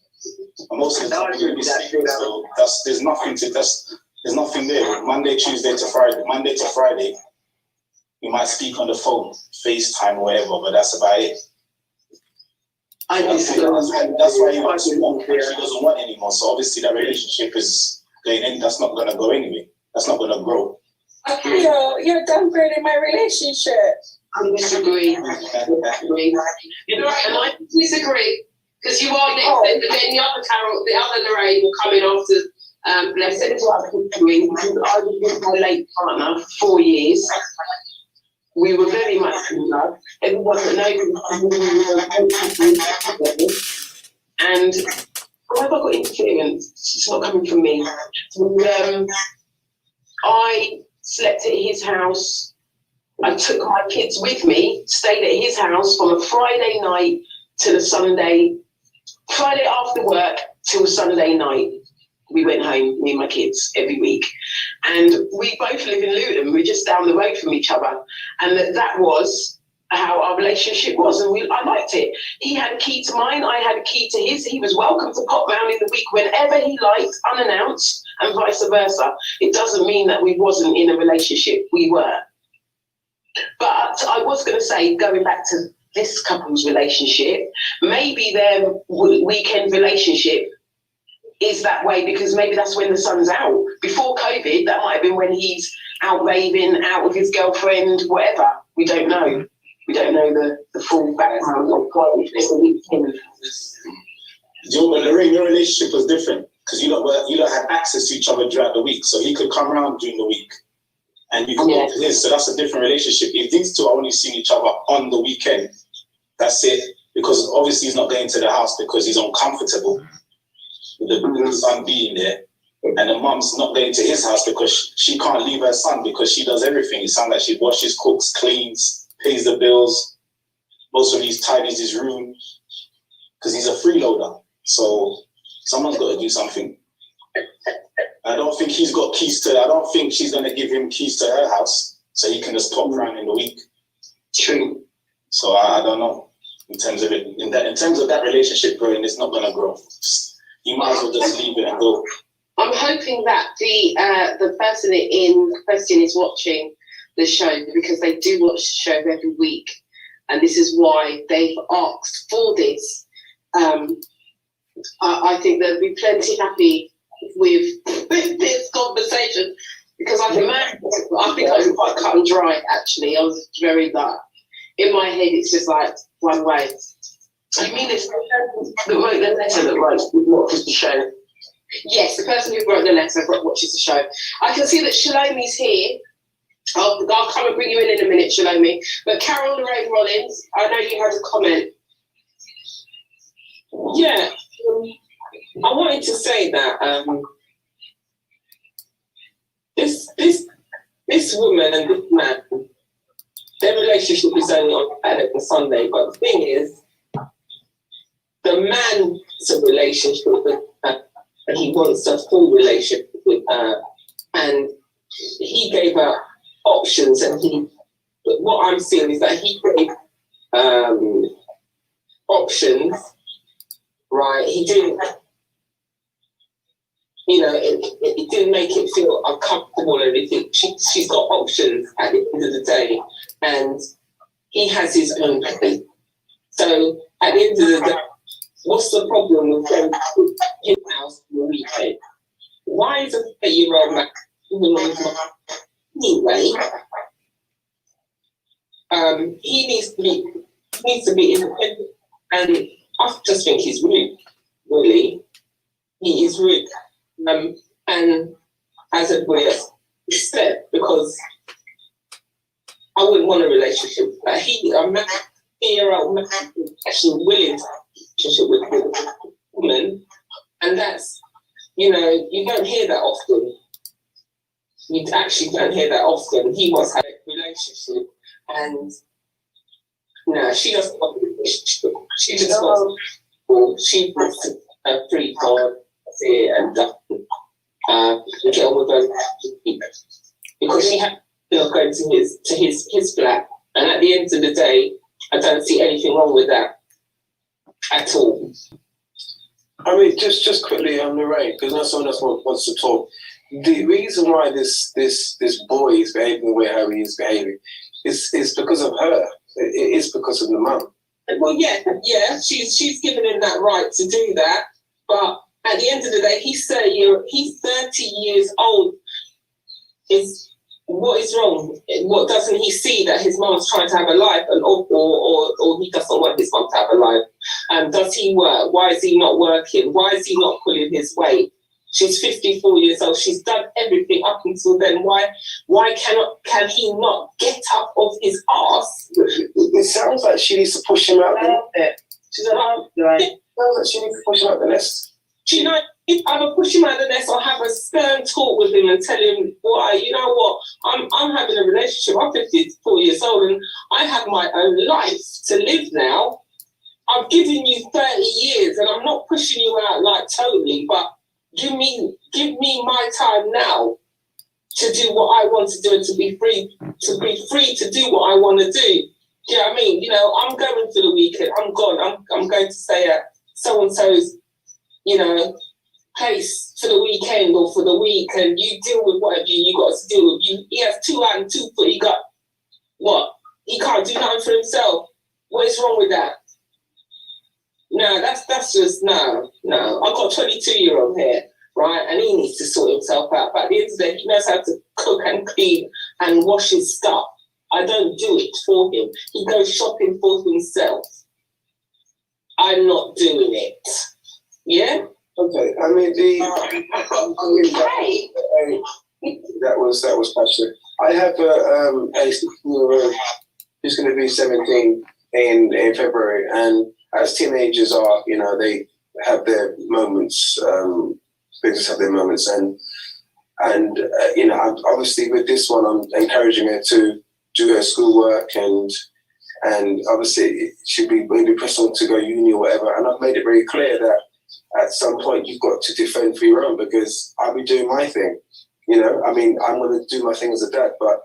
And most of the time you're going to be sleeping, so there's nothing there. Monday, Tuesday to Friday, we might speak on the phone, FaceTime or whatever, but that's about it. That's why he wants to walk, she doesn't want anymore. So obviously that relationship is going in, that's not gonna go anyway. That's not gonna grow. Okay, you're downgrading my relationship. I disagree. You know, and I disagree because you are next, and then the other Carol, the other Lorraine will come in after Blessing. That's what I'm doing because I was with my late partner for 4 years. We were very much in love. Everyone that knows us, and why have I got interference? It's not coming from me. I slept at his house. I took my kids with me, stayed at his house from a Friday night to the Sunday, Friday after work till Sunday night. We went home, me and my kids, every week. And we both live in Luton. We're just down the road from each other. And that was how our relationship was. And I liked it. He had a key to mine. I had a key to his. He was welcome to pop round in the week whenever he liked, unannounced, and vice versa. It doesn't mean that we wasn't in a relationship. We were. But I was going to say, going back to this couple's relationship, maybe their weekend relationship is that way because maybe that's when the sun's out. Before COVID, that might have been when he's out raving, out with his girlfriend, whatever. We don't know. We don't know the full background of why it's the weekend. Lorraine, your relationship was different because you don't had access to each other throughout the week, so he could come around during the week. And you can go to his, so that's a different relationship. If these two are only seeing each other on the weekend, that's it. Because obviously he's not going to the house because he's uncomfortable with the son being there. And the mum's not going to his house because she can't leave her son because she does everything. It sounds like she washes, cooks, cleans, pays the bills. Most of these tidies his room because he's a freeloader. So someone's got to do something. I don't think he's got keys to. I don't think she's going to give him keys to her house so he can just pop around in the week. True. So I don't know in terms of it. In terms of that relationship growing, it's not going to grow. You might as well just leave it and go. I'm hoping that the person in question is watching the show because they do watch the show every week, and this is why they've asked for this. I think they'll be plenty happy with this conversation because I think I was quite cut and dry. Actually, I was very in my head. It's just like one way. You mean it's the wrote the letter that watches the show? Yes, the person who wrote the letter watches the show. I can see that Shalomi's here. I'll come and bring you in a minute, Shalomi. But Carol Lorraine Rollins, I know you had a comment. Yeah, I wanted to say that this woman and this man, their relationship is only on Saturday and Sunday. But the thing is, the man's a relationship with her, and he wants a full relationship with her, and he gave her options. And but what I'm seeing is that he gave options. Right, he didn't, it didn't make it feel uncomfortable or anything. She's got options at the end of the day, and he has his own place. So at the end of the day, what's the problem with going to his house on the weekend? Why is a 8-year-old man anyway? He needs to be independent, and I just think he's rude, really. He is rude. And as everybody else said, because I wouldn't want a relationship. A 8-year-old man actually willing to have a relationship with a woman, and that's, you don't hear that often. You actually don't hear that often. He wants to have a relationship, and no, she doesn't want a relationship. She just wants to have free time and get on with her because she had to go to his flat, and at the end of the day, I don't see anything wrong with that at all. I mean, just quickly on Lorraine, because not someone else wants to talk. The reason why this boy is behaving the way how he is behaving it's because of her. It is because of the mum. Well, yeah, she's given him that right to do that. But at the end of the day, he's 30 years old. What is wrong? What doesn't he see that his mom's trying to have a life, and or he doesn't want his mom to have a life? Does he work? Why is he not working? Why is he not pulling his weight? She's 54 years old. She's done everything up until then. Why can he not get up off his ass? It sounds like she needs to push him out. She's sounds like she needs to push him out the nest. You know, either push him out the nest or have a stern talk with him and tell him, "Boy, you know what? I'm having a relationship. I'm 54 years old and I have my own life to live now. I've given you 30 years and I'm not pushing you out like totally, but give me my time now to do what I want to do and to be free to do what I want to do. Do you know what I mean? You know, I'm going for the weekend. I'm gone. I'm going to stay at so and so's, you know, place for the weekend or for the week, and you deal with whatever you got to deal with. He has 2 hands, 2 foot. He got what? He can't do nothing for himself. What is wrong with that? No, that's just no. I've got a 22-year-old here, right? And he needs to sort himself out. But at the end of the day, he knows how to cook and clean and wash his stuff. I don't do it for him. He goes shopping for himself. I'm not doing it. Yeah? Okay. I mean that was passionate. I have a 16-year-old who's going to be 17 in February, and as teenagers are, you know, they have their moments. They just have their moments, and you know, obviously with this one, I'm encouraging her to do her schoolwork, and obviously it should be maybe pressed on to go uni or whatever. And I've made it very clear that at some point you've got to defend for your own, because I'll be doing my thing. You know, I mean, I'm going to do my thing as a dad, but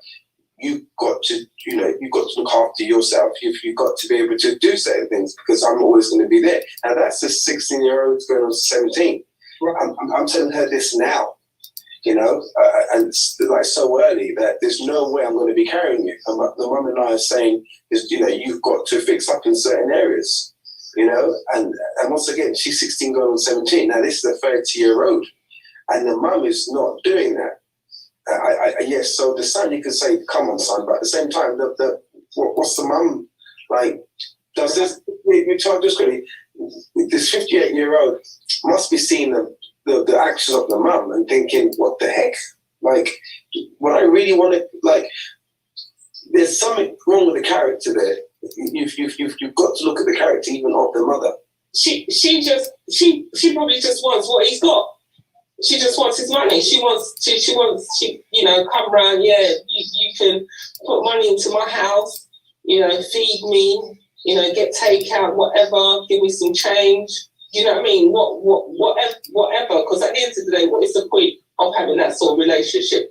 you've got to look after yourself. You've got to be able to do certain things, because I'm always going to be there. Now that's a 16-year-old going on 17. I'm telling her this now, you know, and it's like so early that there's no way I'm going to be carrying you. And the mum and I are saying is, you know, you've got to fix up in certain areas, you know, and once again, she's 16 going on 17. Now this is a 30-year-old, and the mum is not doing that. Yes, so the son, you can say, come on, son, but at the same time, what's the mum like? Does this, we talk this really, this 58-year-old must be seeing the actions of the mum and thinking, what the heck? Like, what I really want to, like, there's something wrong with the character there. You've got to look at the character even of the mother. She probably just wants what he's got. She just wants his money. She wants, you know, come around, yeah, you can put money into my house, you know, feed me, you know, get takeout, whatever, give me some change. You know what I mean? Whatever. Because at the end of the day, what is the point of having that sort of relationship?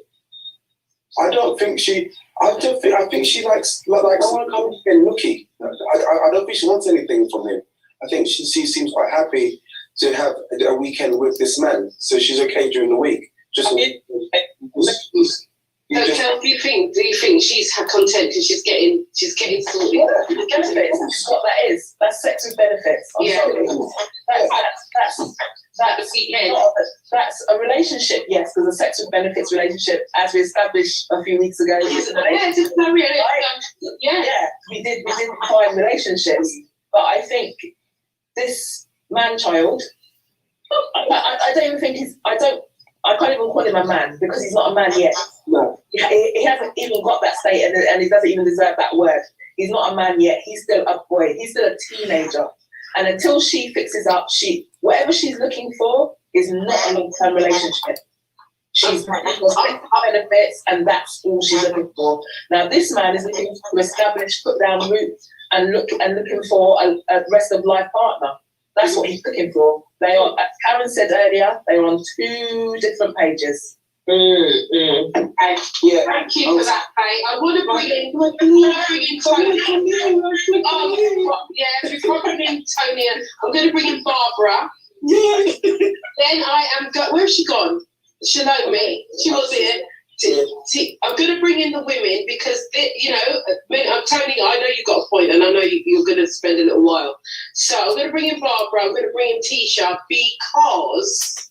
I think she likes someone coming and looky. I don't think she wants anything from him. I think she seems quite happy to have a weekend with this man, so she's okay during the week. So do you think she's content because she's getting sorted? Yeah, benefits. That's what that is. That's sex with benefits. I'm sorry. That's a relationship, yes, because a sex with benefits relationship, as we established a few weeks ago, is a relationship. Yeah, we did define relationships, but I think this man-child, I don't even think I can't even call him a man, because he's not a man yet. No. He hasn't even got that state, and he doesn't even deserve that word. He's not a man yet. He's still a boy. He's still a teenager. And until she fixes up, whatever she's looking for is not a long-term relationship. She's looking for benefits, and that's all she's looking for. Now, this man is looking to establish, put down roots, and looking for a rest of life partner. That's what he's looking for. They are, as Karen said earlier, they are on 2 different pages. Okay. Yeah. Thank you for that, Faye. I want to bring in Tony. Before I bring in Tony, I'm going to bring in Barbara. Then I am where has she gone? Shalomi. She was here. I'm going to bring in the women because, Tony, I know you've got a point and I know you're going to spend a little while. So I'm going to bring in Barbara, I'm going to bring in Tisha because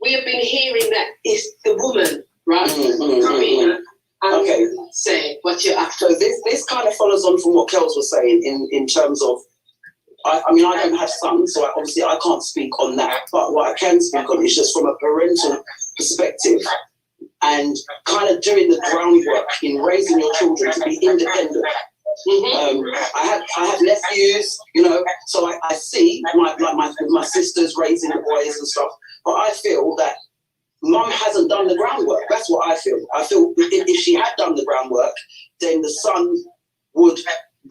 we have been hearing that it's the woman, right? Come in and say what you're after. So this kind of follows on from what Kels was saying in terms of, I don't have sons, so obviously I can't speak on that, but what I can speak on is just from a parental perspective and kind of doing the groundwork in raising your children to be independent. I have nephews, so I see my sisters raising the boys and stuff, but I feel that Mum hasn't done the groundwork. That's what I feel. I feel if she had done the groundwork, then the son would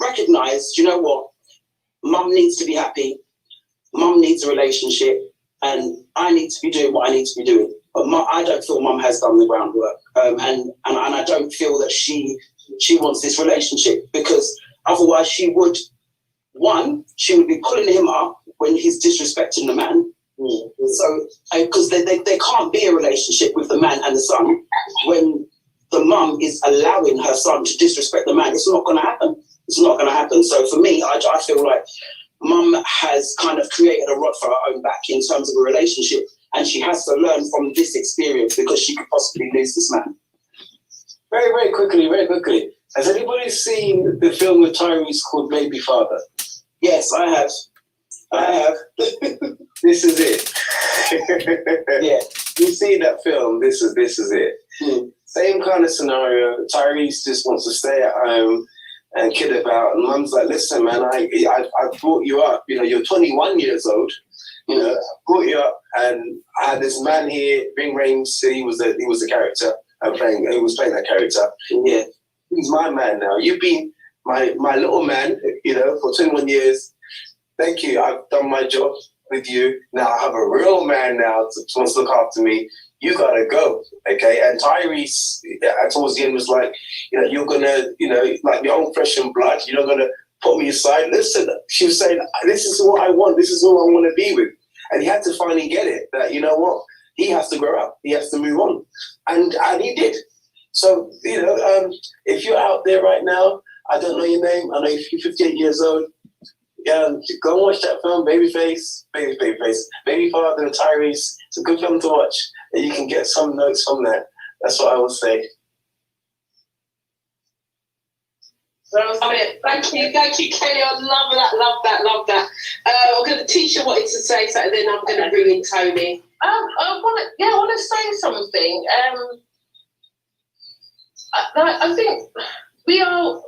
recognise, you know what, Mum needs to be happy, Mum needs a relationship, and I need to be doing what I need to be doing. But I don't feel Mum has done the groundwork, and I don't feel that she wants this relationship, because otherwise she would be pulling him up when he's disrespecting the man. So because they can't be a relationship with the man and the son when the mum is allowing her son to disrespect the man. It's not going to happen. It's not going to happen. So for me, I feel like Mum has kind of created a rod for her own back in terms of a relationship, and she has to learn from this experience because she could possibly lose this man. Very, very quickly. Has anybody seen the film with Tyrese called Baby Father? Yes, I have. This is it. Yeah, you see that film, this is it. Same kind of scenario. Tyrese just wants to stay at home and kid about, and Mum's like, listen man, I brought you up, you're 21 years old, I brought you up, and I had this man here, Ving Rhames, he was the character he was playing that character. Yeah, he's my man now. You've been my little man, for 21 years. Thank you, I've done my job with you. Now I have a real man now to wants to look after me. You gotta go, okay? And Tyrese, towards the end, was like, you're gonna, like your own flesh and blood, you're not gonna put me aside. Listen, she was saying, this is what I want, this is who I want to be with. And he had to finally get it, that, you know what, he has to grow up, he has to move on. And he did. So, if you're out there right now, I don't know your name, I know you're 58 years old, go and watch that film, Baby Father and Tyrese. It's a good film to watch, and you can get some notes from that. That's what I would say. Thank you, Kelly. I love that. I'm going to teach you what to say, so then I'm going to bring in Tony. I want to say something. I think we are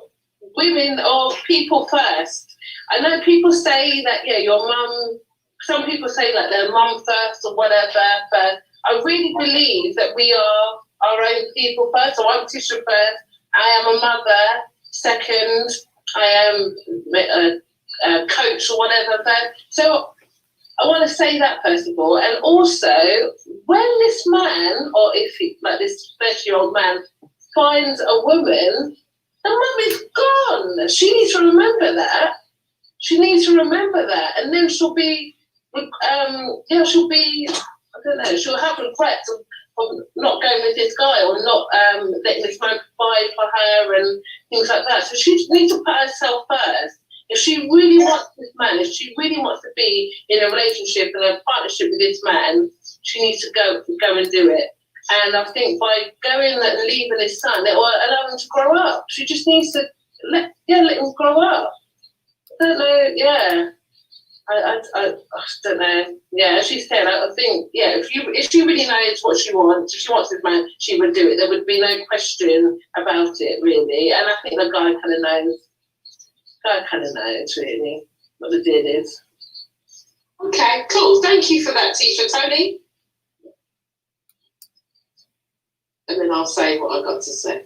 women or people first. I know people say that, your mum, some people say that their mum first or whatever, but I really believe that we are our own people first. So I'm Tisha first, I am a mother second, I am a coach or whatever first. So I want to say that first of all. And also, when this man, or if he, like this 30-year-old man, finds a woman, the mum is gone. She needs to remember that. And then she'll be, she'll have regrets of not going with this guy or not letting this man provide for her and things like that. So she needs to put herself first. If she really wants this man, if she really wants to be in a relationship and a partnership with this man, she needs to go and do it. And I think by going and leaving his son, it will allow him to grow up. She just needs to let him grow up. I don't know, I don't know. Yeah, as she said, I think, if she really knows what she wants, if she wants this man, she would do it. There would be no question about it, really. And I think the guy kind of knows. Really, what the deal is. Okay, cool. Thank you for that, Tisha. Tony? And then I'll say what I've got to say.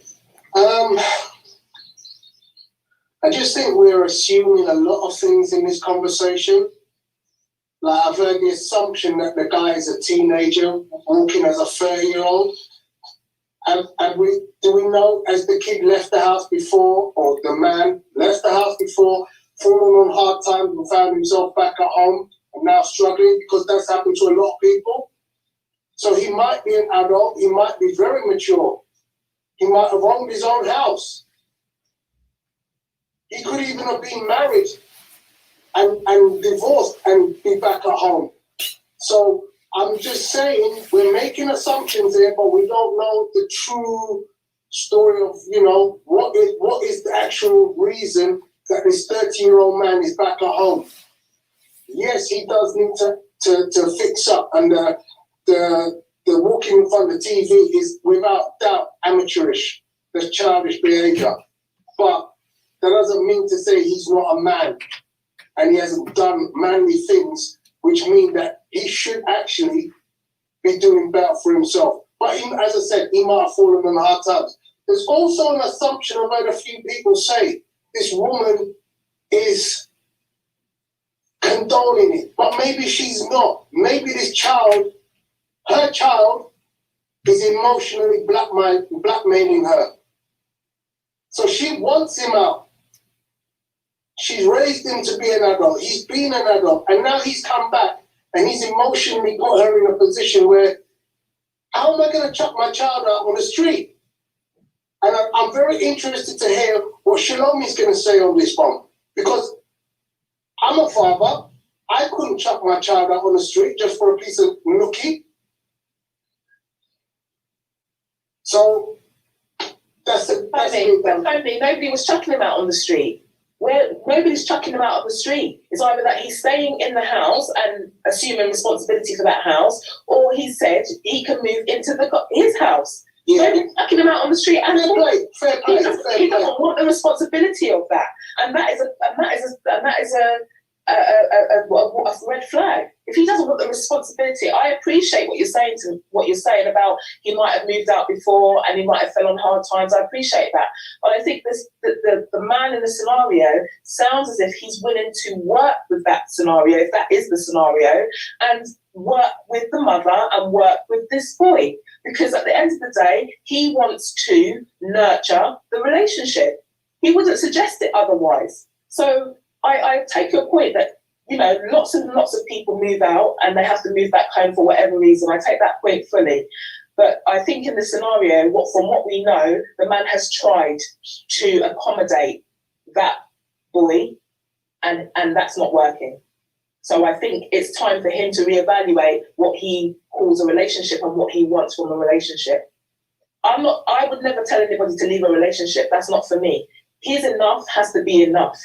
I just think we're assuming a lot of things in this conversation. Like, I've heard the assumption that the guy is a teenager walking as a 30-year-old. And do we know, has the kid left the house before, or the man left the house before, fallen on hard times and found himself back at home and now struggling? Because that's happened to a lot of people. So he might be an adult, he might be very mature, He might have owned his own house. He could even have been married and divorced and be back at home. So I'm just saying, we're making assumptions here, but we don't know the true story of, what is the actual reason that this 30-year-old man is back at home. Yes, he does need to fix up, and the walking in front of the TV is without doubt amateurish, the childish behavior. But that doesn't mean to say he's not a man and he hasn't done manly things, which mean that he should actually be doing better for himself. But as I said, he might have fallen on hard times. There's also an assumption I've heard a few people say this woman is condoning it, but maybe she's not. Maybe this child, her child, is emotionally blackmailing her. So she wants him out. She's raised him to be an adult. He's been an adult, and now he's come back, and he's emotionally put her in a position where, how am I going to chuck my child out on the street? And I'm very interested to hear what Shalomi's going to say on this one, because I'm a father. I couldn't chuck my child out on the street just for a piece of nookie. So that's nobody was chucking him out on the street. Nobody's chucking him out on the street. It's either that he's staying in the house and assuming responsibility for that house, or he said he can move into his house. Yeah. Nobody's chucking him out on the street, and fair play. He doesn't want the responsibility of that, and that is a red flag. If he doesn't want the responsibility, I appreciate what you're saying about he might have moved out before and he might have fell on hard times. I appreciate that, but I think the man in the scenario sounds as if he's willing to work with that scenario, if that is the scenario, and work with the mother and work with this boy, because at the end of the day, he wants to nurture the relationship. He wouldn't suggest it otherwise. So I take your point that, lots and lots of people move out and they have to move back home for whatever reason. I take that point fully. But I think in the scenario, from what we know, the man has tried to accommodate that boy, and that's not working. So I think it's time for him to reevaluate what he calls a relationship and what he wants from a relationship. I would never tell anybody to leave a relationship. That's not for me. His enough has to be enough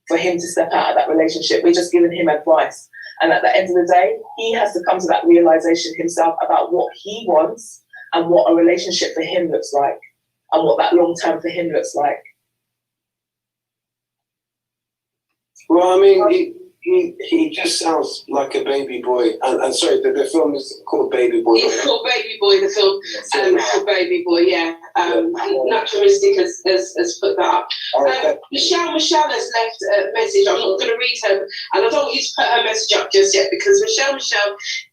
for him to step out of that relationship. We're just giving him advice. And at the end of the day, he has to come to that realization himself about what he wants and what a relationship for him looks like and what that long term for him looks like. Well, I mean, he just sounds like a baby boy. And sorry, the film is called Baby Boy. It's called Baby Boy, the film. Called Baby Boy, yeah. Naturalistic has put that up. Michelle has left a message. I'm not going to read her, and I don't want you to put her message up just yet, because Michelle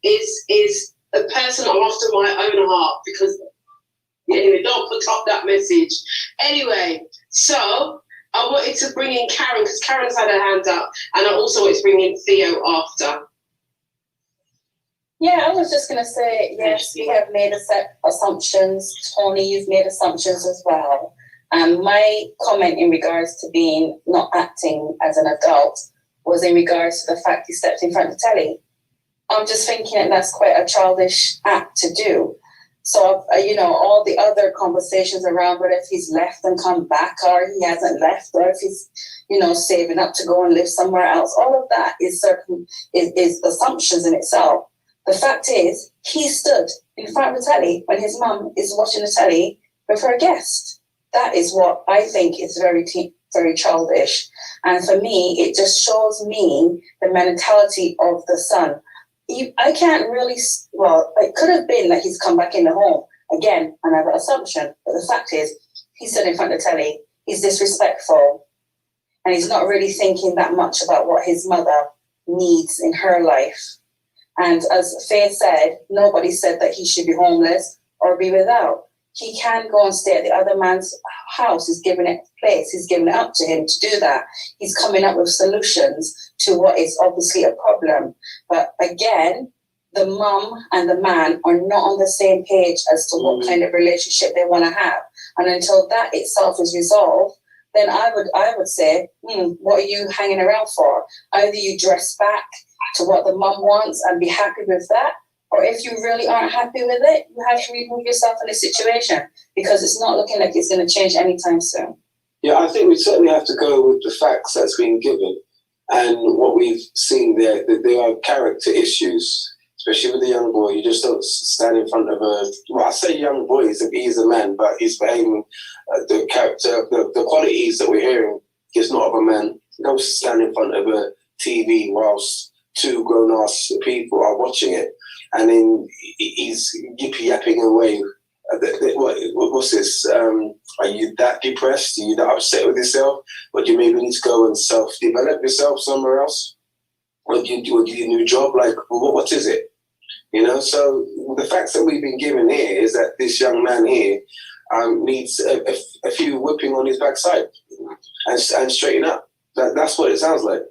is a person after my own heart, because anyway, don't put up that message. Anyway, so I wanted to bring in Karen, because Karen's had her hand up, and I also wanted to bring in Theo after. Yeah, I was just going to say, yes, we have made assumptions. Tony, you've made assumptions as well. And my comment in regards to being not acting as an adult was in regards to the fact he stepped in front of the telly. I'm just thinking that that's quite a childish act to do. So, all the other conversations around whether if he's left and come back or he hasn't left, or if he's, saving up to go and live somewhere else, all of that is assumptions in itself. The fact is, he stood in front of the telly when his mum is watching the telly with her guest. That is what I think is very childish. And for me, it just shows me the mentality of the son. I can't really, it could have been that he's come back in the home. Again, another assumption. But the fact is, he stood in front of the telly, he's disrespectful, and he's not really thinking that much about what his mother needs in her life. And as Faith said, nobody said that he should be homeless or be without. He can go and stay at the other man's house. He's giving it place. He's giving it up to him to do that. He's coming up with solutions to what is obviously a problem. But again, the mum and the man are not on the same page as to what kind of relationship they want to have. And until that itself is resolved, then I would say, what are you hanging around for? Either you dress back to what the mum wants and be happy with that, or if you really aren't happy with it, you have to remove yourself from the situation, because it's not looking like it's going to change anytime soon. Yeah, I think we certainly have to go with the facts that's been given and what we've seen there. That there are character issues, especially with the young boy. You just don't stand in front of I say young boy, he's a man, but he's behaving the character, the qualities that we're hearing is not of a man. You don't stand in front of a TV whilst two grown-ass people are watching it, and then he's yippee-yapping away. What's this? Are you that depressed? Are you that upset with yourself? But you maybe need to go and self-develop yourself somewhere else? Or do you do a new job? Like, what is it? You know, so the facts that we've been given here is that this young man here needs a few whipping on his backside and straighten up. That's what it sounds like.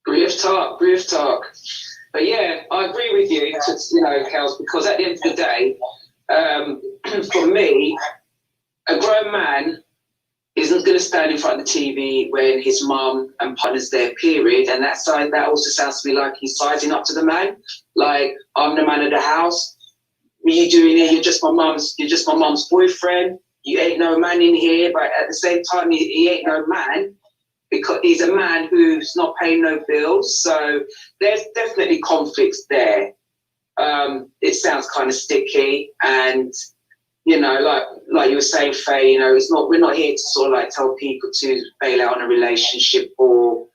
Brief talk. But yeah, I agree with you, Kels, because at the end of the day, for me, a grown man isn't going to stand in front of the TV when his mum and partner's there, period. And that also sounds to me like he's sizing up to the man. Like, I'm the man of the house. What are you doing here? You're just my mum's boyfriend. You ain't no man in here. But at the same time, he ain't no man, because he's a man who's not paying no bills. So there's definitely conflicts there. It sounds kind of sticky, and like you were saying, Faye, we're not here to sort of like tell people to bail out on a relationship or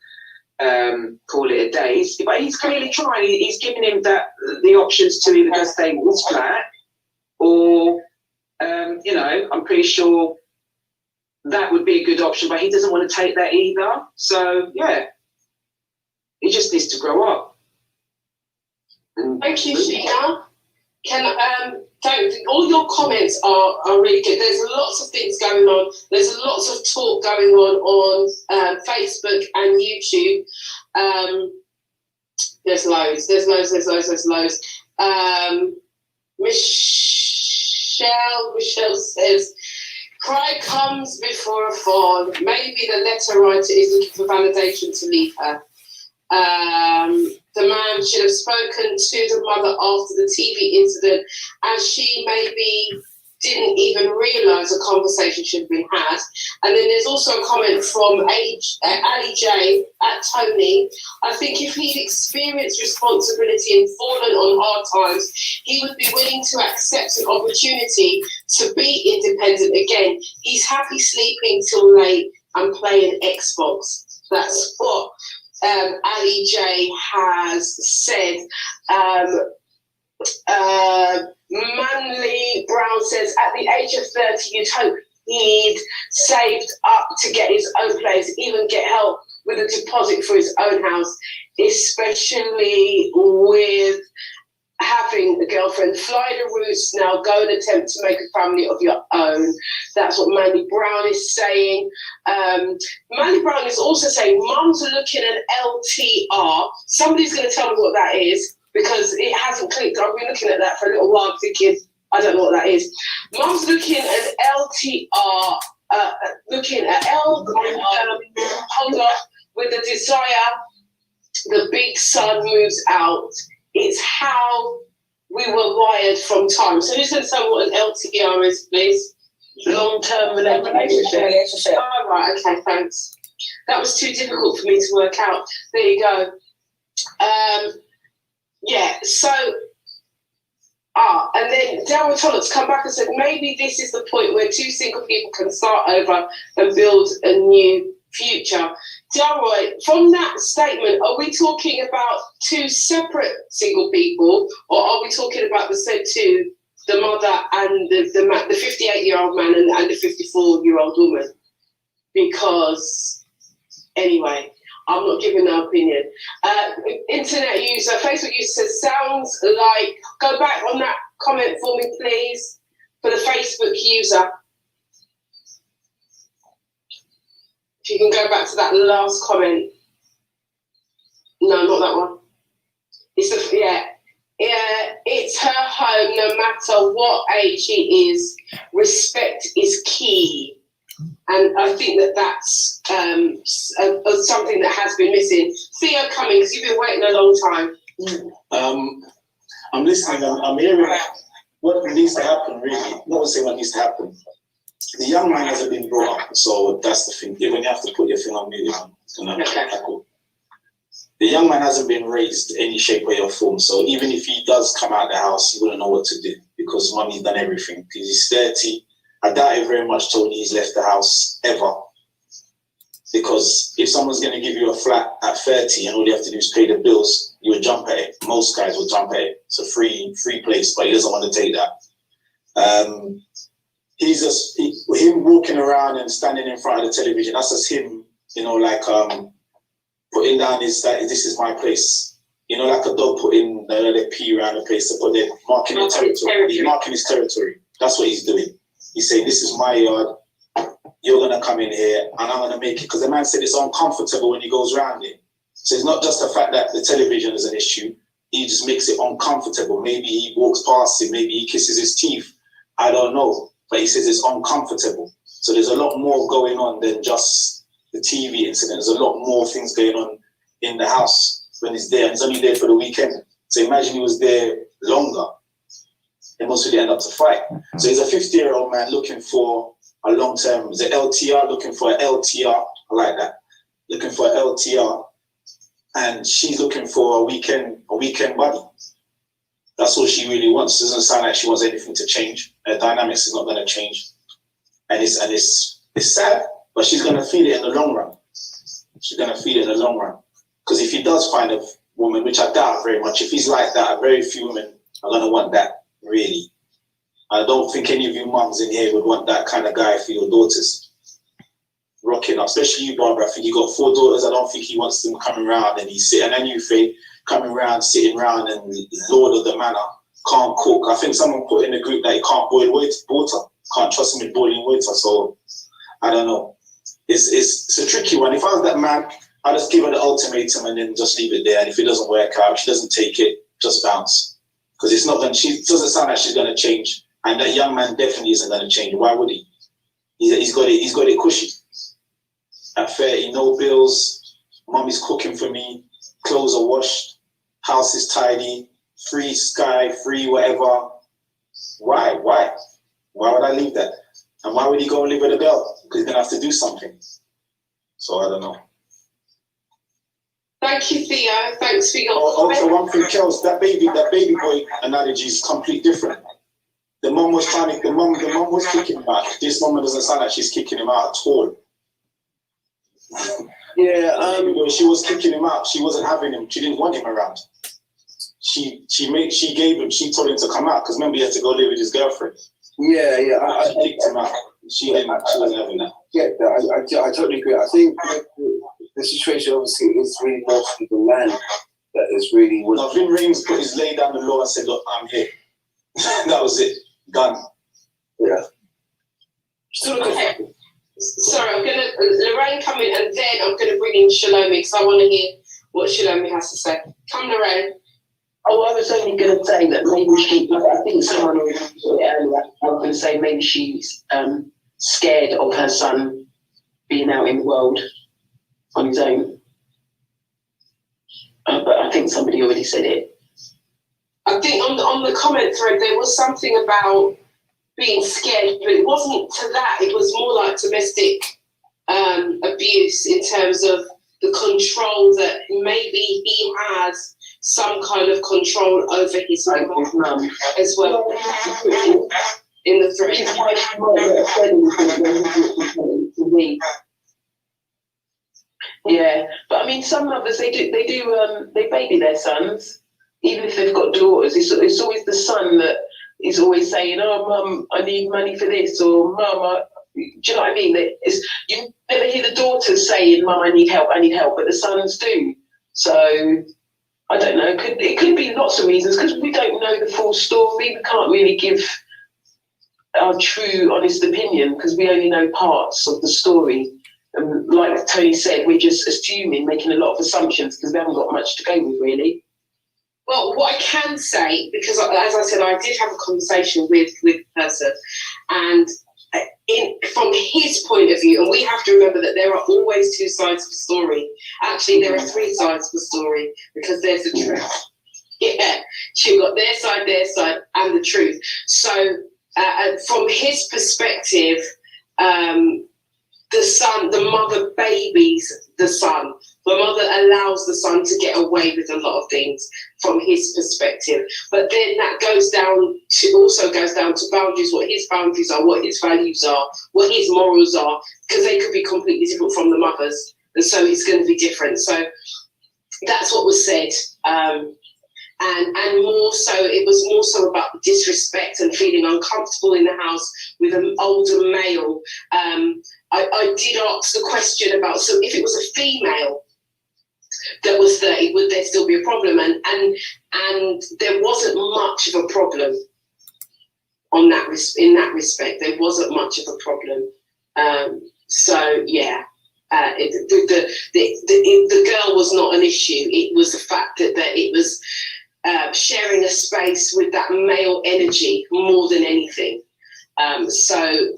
call it a day. But he's clearly trying. He's giving him the options to either go stay in his flat or, I'm pretty sure that would be a good option, but he doesn't want to take that either. So yeah, he just needs to grow up. Thank you, Sheena. All your comments are really good. There's lots of things going on. There's lots of talk going on Facebook and YouTube. There's loads. Michelle says, cry comes before a fall. Maybe the letter writer is looking for validation to leave her. The man should have spoken to the mother after the TV incident, and she maybe didn't even realise a conversation should have been had. And then there's also a comment from Ali J at Tony. I think if he'd experienced responsibility and fallen on hard times, he would be willing to accept an opportunity to be independent again. He's happy sleeping till late and playing Xbox. That's what Ali J has said. Manly Brown says, at the age of 30, you'd hope he'd saved up to get his own place, even get help with a deposit for his own house, especially with having a girlfriend. Fly the roots now, go and attempt to make a family of your own. That's what Manly Brown is saying. Manly Brown is also saying, mums are looking at LTR. Somebody's going to tell me what that is, because it hasn't clicked. I've been looking at that for a little while, thinking, I don't know what that is. Mum's looking at LTR, hold on, with the desire the big son moves out. It's how we were wired from time. So who's going to tell me what an LTR is, please? Long-term relationship. Oh, right, okay, thanks. That was too difficult for me to work out. There you go. And then Darryl Tollett's come back and said, maybe this is the point where two single people can start over and build a new future. Darroy, from that statement, are we talking about two separate single people, or are we talking about the two, the mother and the 58-year-old man and the 54-year-old woman? Because, anyway, I'm not giving an opinion. Internet user, Facebook user says, sounds like, go back on that comment for me, please, for the Facebook user. If you can go back to that last comment. No, not that one. It's Yeah, it's her home, no matter what age she is. Respect is key. And I think that's something that has been missing. Theo coming, because you've been waiting a long time. I'm listening, I'm hearing what needs to happen, really. Not to say what needs to happen. The young man hasn't been brought up, so that's the thing. Even you have to put your thing on mute, the young man hasn't been raised any shape, way, or form. So even if he does come out of the house, he wouldn't know what to do because mommy's done everything. Because he's 30. I doubt it very much, Tony, he's left the house ever. Because if someone's going to give you a flat at 30 and all you have to do is pay the bills, you would jump at it. Most guys would jump at it. It's a free place, but he doesn't want to take that. He's just, him walking around and standing in front of the television, that's just him, putting down his, this is my place. Like a dog putting the pee around the place, marking his territory. He's marking his territory. That's what he's doing. He's saying, this is my yard. You're going to come in here and I'm going to make it. Because the man said it's uncomfortable when he goes around it. So it's not just the fact that the television is an issue. He just makes it uncomfortable. Maybe he walks past it. Maybe he kisses his teeth. I don't know. But he says it's uncomfortable. So there's a lot more going on than just the TV incident. There's a lot more things going on in the house when he's there. And he's only there for the weekend. So imagine he was there longer. They must really end up to fight. So he's a 50-year-old man looking for a long-term, is it LTR? Looking for an LTR. I like that. Looking for an LTR. And she's looking for a weekend buddy. That's all she really wants. It doesn't sound like she wants anything to change. Her dynamics is not going to change. And it's sad, but she's going to feel it in the long run. She's going to feel it in the long run. Because if he does find a woman, which I doubt very much, if he's like that, very few women are going to want that, really. I don't think any of you mums in here would want that kind of guy for your daughters. Rocking up, especially you, Barbara. I think you got 4 daughters. I don't think he wants them coming around and he's sitting, and then you think coming around, sitting around and Lord of the Manor, can't cook. I think someone put in the group that he can't boil water, can't trust him with boiling water. So I don't know. It's a tricky one. If I was that man, I'd just give her the ultimatum and then just leave it there. And if it doesn't work out, if she doesn't take it, just bounce. Because it's not going. She doesn't sound like she's going to change, and that young man definitely isn't going to change. Why would he? He's got it cushy. At 30, no bills. Mommy's cooking for me. Clothes are washed. House is tidy. Free Sky, free whatever. Why? Why would I leave that? And why would he go and live with a girl? Because he's gonna have to do something. So I don't know. Thank you, Theo. Thanks for your Also, one thing, Kels, that baby boy analogy is completely different. The mum was kicking him out. This woman doesn't sound like she's kicking him out at all. Yeah, she was kicking him out. She wasn't having him. She didn't want him around. She told him to come out because remember he had to go live with his girlfriend. Yeah. She kicked him out. She wasn't having that. Yeah, I totally agree. I think the situation obviously is really mostly the land that is really. No, Vin Rames put his lay down the law and said, "Look, I'm here." That was it. Done. Yeah. Okay. Sorry, I'm gonna Lorraine come in and then I'm gonna bring in Shalomi because I want to hear what Shalomi has to say. Come, Lorraine. Oh, I was only going to say that maybe I think someone already said it earlier. I was going to say maybe she's scared of her son being out in the world on his own. But I think somebody already said it. I think on the comment thread there was something about being scared, but it wasn't to that. It was more like domestic abuse in terms of the control that maybe he has some kind of control over his mum as well in the thread. Yeah, but I mean, some mothers they baby their sons, even if they've got daughters. It's always the son that is always saying, "Oh, mum, I need money for this," or "Mum, do you know what I mean?" You never hear the daughters saying, "Mum, I need help," but the sons do. So I don't know. It could be lots of reasons because we don't know the full story. We can't really give our true, honest opinion because we only know parts of the story. And like Tony said, we're just assuming, making a lot of assumptions because we haven't got much to go with, really. Well, what I can say, because as I said, I did have a conversation with the person, and from his point of view, and we have to remember that there are always two sides of the story. Actually, there are three sides of the story, because there's the truth. Yeah, you've got their side, and the truth. So, from his perspective, the son, the mother babies the son. The mother allows the son to get away with a lot of things from his perspective. But then that goes down to boundaries, what his boundaries are, what his values are, what his morals are, because they could be completely different from the mother's. And so it's going to be different. So that's what was said. And more so, it was more so about the disrespect and feeling uncomfortable in the house with an older male. I did ask the question about, so if it was a female that was 30, would there still be a problem? And there wasn't much of a problem in that respect. There wasn't much of a problem. So yeah. The girl was not an issue. It was the fact that it was sharing a space with that male energy more than anything. So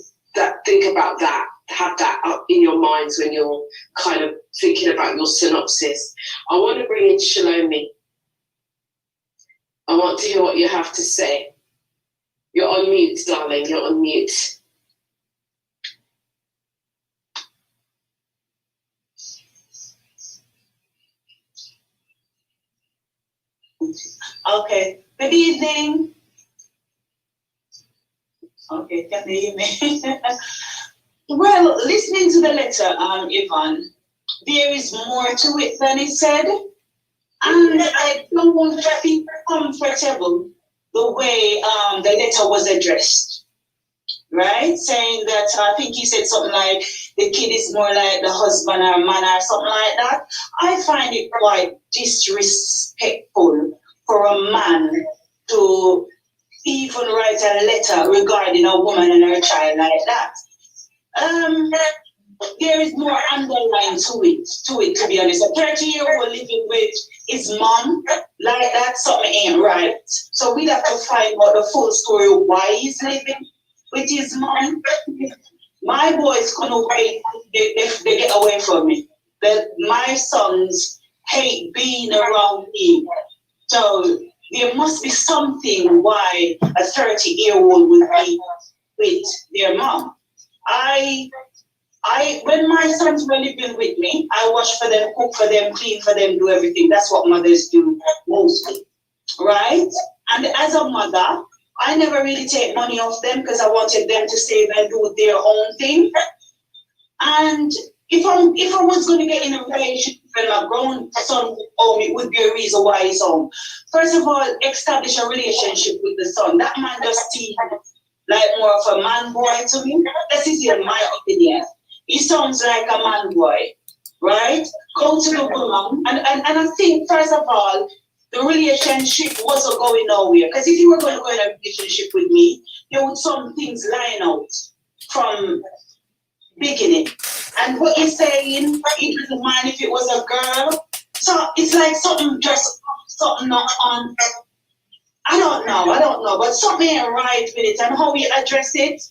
think about that. Have that up in your minds when you're kind of thinking about your synopsis. I want to bring in Shalomi. I want to hear what you have to say. You're on mute, darling. You're on mute. Okay. Good evening. Okay, can you hear me? Well, listening to the letter, Yvonne, there is more to it than it said. And I don't want to be comfortable the way the letter was addressed. Right? Saying that, I think he said something like, the kid is more like the husband or man or something like that. I find it quite disrespectful for a man to even write a letter regarding a woman and her child like that. There is more underlying to it, to be honest. A 30-year-old living with his mom like that, something ain't right. So we'd have to find out the full story of why he's living with his mom. My boys couldn't wait, they get away from me. My sons hate being around me. So there must be something why a 30-year-old would be with their mom. When my sons were living with me, I wash for them, cook for them, clean for them, do everything. That's what mothers do mostly, right? And as a mother, I never really take money off them because I wanted them to save and do their own thing. And if I was going to get in a relationship and my grown son would home, it would be a reason why he's home. First of all, establish a relationship with the son. That man just seems like more of a man boy to me. This is in my opinion. He sounds like a man boy, right? Go to the woman. And I think, first of all, the relationship wasn't going nowhere. Because if you were going to go in a relationship with me, there would some things line out from beginning. And what you're saying, it doesn't mind if it was a girl. So it's like something not on. I don't know, but something ain't right with it. And how we address it,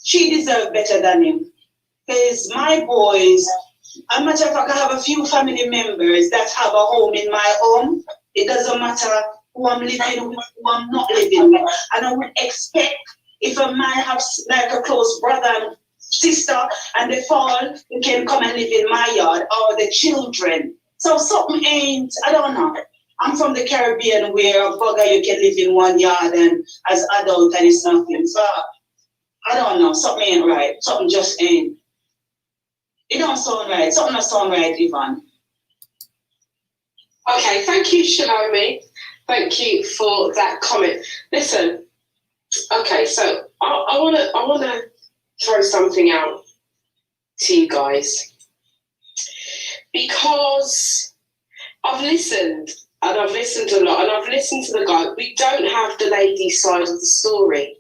she deserves better than him. Because my boys, as a matter of fact, I have a few family members that have a home in my home. It doesn't matter who I'm living with, who I'm not living with. And I would expect if a man has like a close brother and sister and they fall, they can come and live in my yard, or the children. So something ain't, I don't know. I'm from the Caribbean where a bugger you can live in one yard and as adult and it's nothing. So I don't know, something ain't right. Something just ain't. It don't sound right. Something don't sound right, Yvonne. Okay, thank you, Shalomi. Thank you for that comment. Listen, okay, so I wanna throw something out to you guys, because I've listened and I've listened a lot and I've listened to the guy. We don't have the lady's side of the story,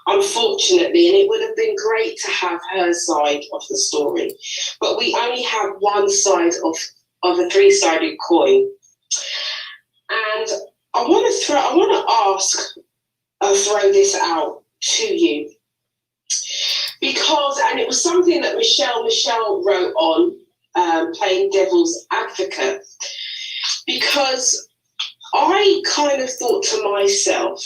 unfortunately, and it would have been great to have her side of the story, but we only have one side of a three-sided coin. And I want to ask and throw this out to you because, and it was something that Michelle wrote on, playing devil's advocate, because I kind of thought to myself,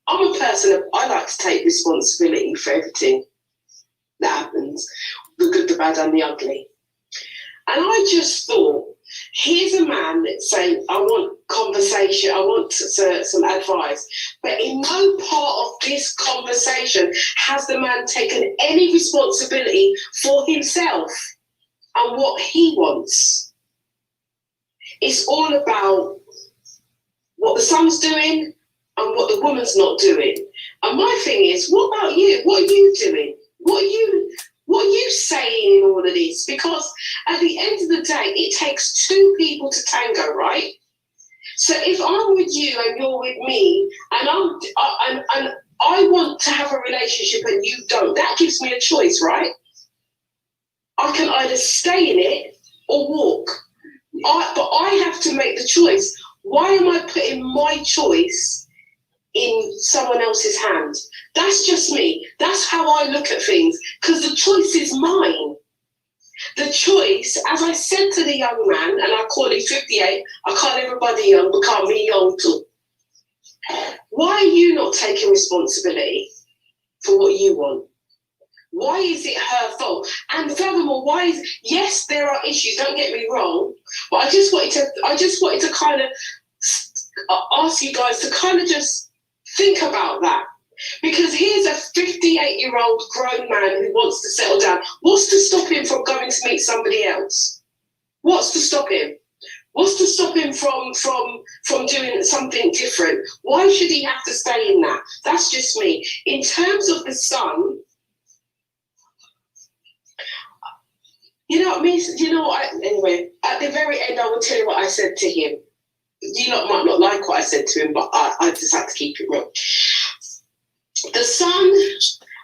I'm a person, I like to take responsibility for everything that happens, the good, the bad and the ugly. And I just thought, here's a man that's saying, I want conversation, I want some advice. But in no part of this conversation has the man taken any responsibility for himself and what he wants. It's all about what the son's doing and what the woman's not doing. And my thing is, what about you? What are you doing? What are you saying in all of this? Because at the end of the day, it takes two people to tango, right? So if I'm with you and you're with me, and I want to have a relationship and you don't, that gives me a choice, right? I can either stay in it or walk. But I have to make the choice. Why am I putting my choice in someone else's hand? That's just me. That's how I look at things, because the choice is mine. The choice, as I said to the young man, and I call him 58, I call everybody young, because me young too. Why are you not taking responsibility for what you want? Why is it her fault? And furthermore, yes, there are issues, don't get me wrong, but I just wanted to kind of ask you guys to kind of just think about that. Because here's a 58-year-old grown man who wants to settle down. What's to stop him from going to meet somebody else? What's to stop him? What's to stop him from doing something different? Why should he have to stay in that? That's just me. In terms of the son, you know what I mean? Anyway, at the very end, I will tell you what I said to him. You lot might not like what I said to him, but I just had to keep it real. The son,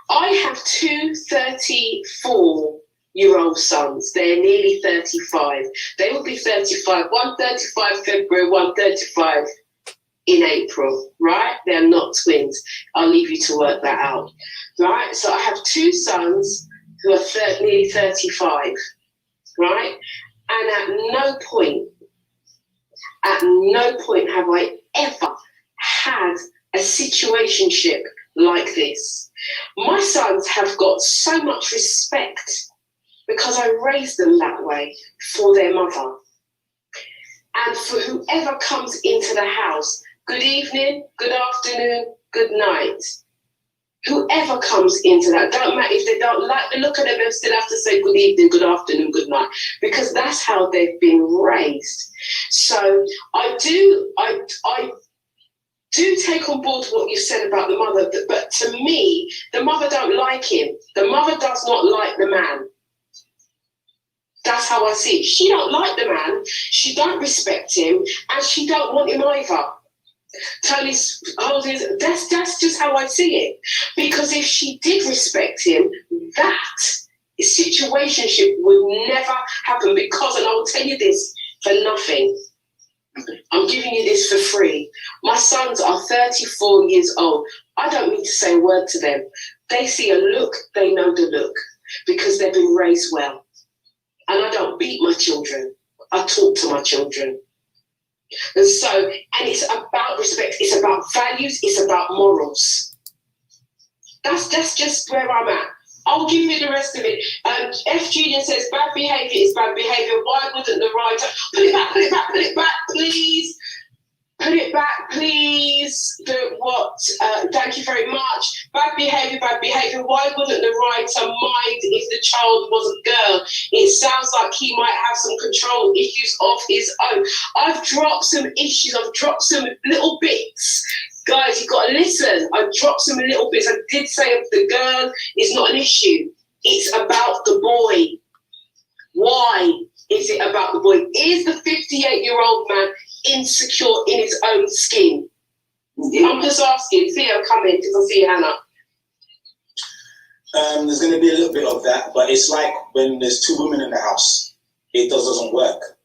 I have two 34-year-old sons. They're nearly 35. They will be 35. One 35 February, one 35 in April, right? They're not twins. I'll leave you to work that out, right? So I have two sons who are nearly 35, right? And at no point have I ever had a situationship like this. My sons have got so much respect because I raised them that way for their mother. And for whoever comes into the house, good evening, good afternoon, good night. Whoever comes into that, don't matter if they don't like the look of them, they still have to say good evening, good afternoon, good night, because that's how they've been raised. So I do take on board what you said about the mother, but to me, the mother don't like him. The mother does not like the man. That's how I see it. She don't like the man, she don't respect him, and she don't want him either. Tony's holding, that's just how I see it. Because if she did respect him, that situationship would never happen. Because, and I will tell you this for nothing, I'm giving you this for free. My sons are 34 years old. I don't need to say a word to them. They see a look, they know the look, because they've been raised well. And I don't beat my children. I talk to my children. And it's about respect, it's about values, it's about morals. That's just where I'm at. I'll give you the rest of it. F. Junior says, bad behaviour is bad behaviour. Why wouldn't the writer... Put it back, please. Put it back, please. Thank you very much. Bad behaviour. Why wouldn't the writer mind if the child was a girl? It sounds like he might have some control issues of his own. I've dropped some issues. I've dropped some little bits. Guys, you've got to listen. I dropped some little bits. I did say the girl is not an issue. It's about the boy. Why is it about the boy? Is the 58-year-old man insecure in his own skin? I'm just asking. Theo, come in, because I see Hannah. There's going to be a little bit of that, but it's like when there's two women in the house, it doesn't work.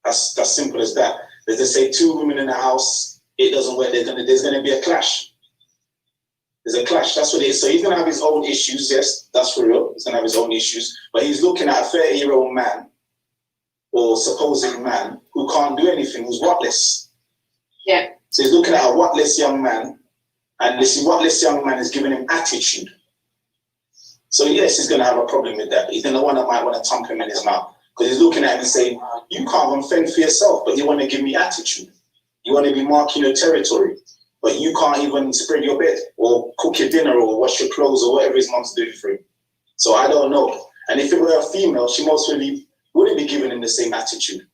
That's simple as that. Let's just say 2 women in the house, it doesn't work. There's gonna be a clash. There's a clash. That's what it is. So he's gonna have his own issues. Yes, that's for real. He's gonna have his own issues. But he's looking at a 30-year-old man or supposed man who can't do anything, who's whatless. Yeah. So he's looking at a whatless young man, and this whatless young man is giving him attitude. So yes, he's gonna have a problem with that. He's gonna might want to thump him in his mouth. Because he's looking at him and saying, you can't even fend for yourself, but you want to give me attitude. You want to be marking your territory, but you can't even spread your bed or cook your dinner or wash your clothes or whatever his mom's doing for him. So I don't know. And if it were a female, she most really wouldn't be giving him the same attitude.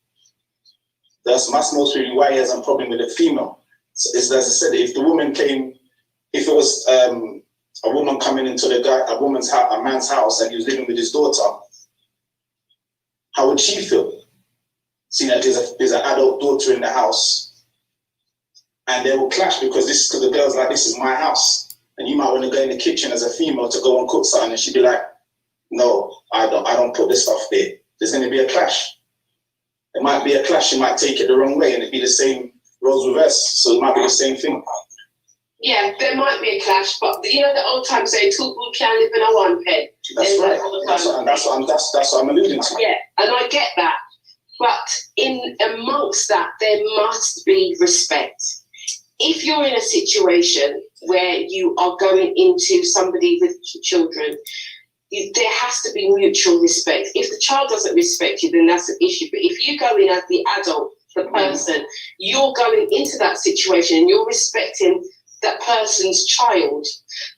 That's most really why he has a problem with a female. So as I said, if the woman came, if it was a woman coming into a man's house and he was living with his daughter, how would she feel? Seeing that there's an adult daughter in the house, and they will clash because the girl's like, this is my house, and you might want to go in the kitchen as a female to go and cook something, and she'd be like, no, I don't put this stuff there. There's going to be a clash. There might be a clash. You might take it the wrong way, and it'd be the same roles reversed. So it might be the same thing. Yeah, there might be a clash, but you know the old time saying, two people can't live in a one pen. That's right. That's what I'm alluding to. Yeah, and I get that. But in amongst that, there must be respect. If you're in a situation where you are going into somebody with children, there has to be mutual respect. If the child doesn't respect you, then that's an issue. But if you go in as the adult, the person, you're going into that situation and you're respecting that person's child,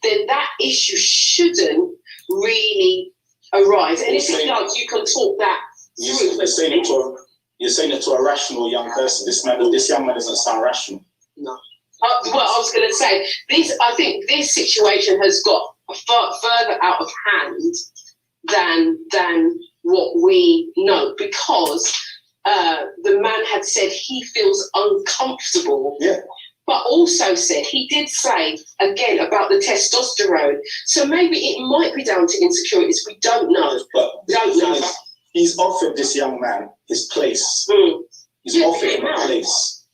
then that issue shouldn't really arise. And if it does, you can talk that through. You're saying it to a rational young person. This young man doesn't sound rational. No. Well, I was going to say, I think this situation has got further out of hand than what we know, because the man had said he feels uncomfortable. Yeah. But also said, he did say, again, about the testosterone. So maybe it might be down to insecurities. We don't know. But he's offered this young man his place. He's offered him a place.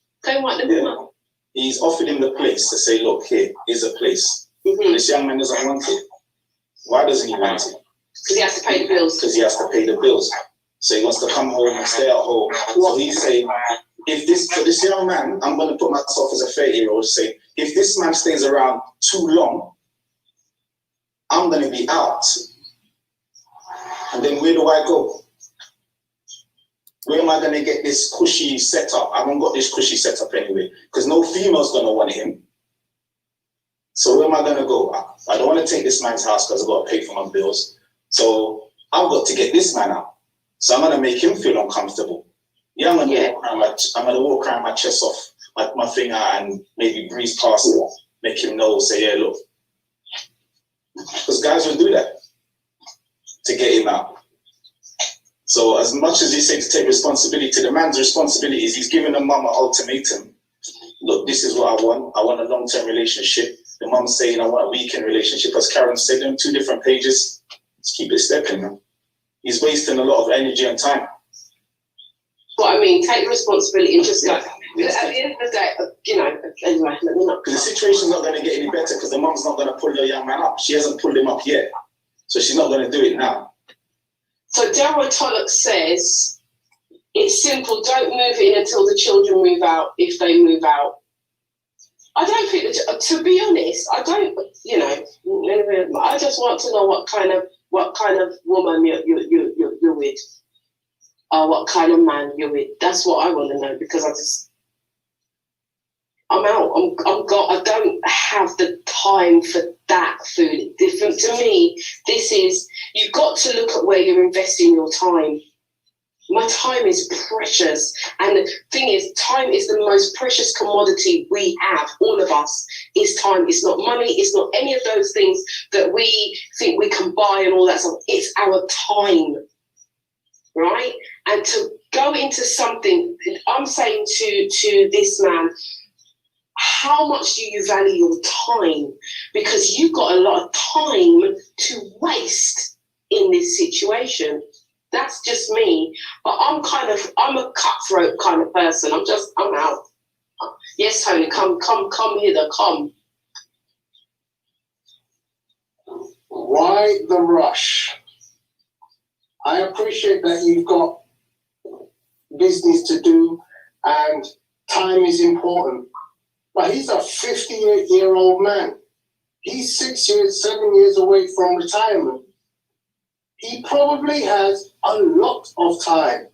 He's offered him the place to say, look, here's a place. This young man doesn't want it. Why doesn't he want it? Because he has to pay the bills. Because he has to pay the bills. So he wants to come home and stay at home. So he's saying, for this young man, I'm going to put myself as a 30-year-old, say, if this man stays around too long, I'm going to be out. And then where do I go? Where am I going to get this cushy setup? I haven't got this cushy setup anyway, because no female's going to want him. So where am I going to go? I don't want to take this man's house because I've got to pay for my bills. So I've got to get this man out. So I'm going to make him feel uncomfortable. Yeah, I'm going to walk around my chest off, my finger, and maybe breeze past it, make him know, say, yeah, look. Because guys will do that to get him out. So as much as you say to take responsibility, the man's responsibility is he's giving the mum an ultimatum. Look, this is what I want. I want a long-term relationship. The mum's saying I want a weekend relationship. As Karen said, on 2 different pages, let's keep it stepping, man. He's wasting a lot of energy and time. But I mean, take responsibility and just go. At the end of the day, anyway, let me know. Because the situation's not going to get any better because the mum's not going to pull the young man up. She hasn't pulled him up yet. So she's not going to do it now. So Deborah Tulloch says, it's simple, don't move in until the children move out, if they move out. I don't think, to be honest, I don't, I just want to know what kind of woman you're with. Or what kind of man you're with. That's what I want to know, because I'm out. I don't have the time for that food. Different to me, this is, you've got to look at where you're investing your time. My time is precious. And the thing is, time is the most precious commodity we have, all of us, is time. It's not money. It's not any of those things that we think we can buy and all that stuff. It's our time, right? And to go into something, I'm saying to this man, how much do you value your time? Because you've got a lot of time to waste in this situation. That's just me. But I'm a cutthroat kind of person. I'm out. Yes, Tony, come hither, come. Why the rush? I appreciate that you've got business to do and time is important. But he's a 58-year-old man. He's 7 years away from retirement. He probably has a lot of time.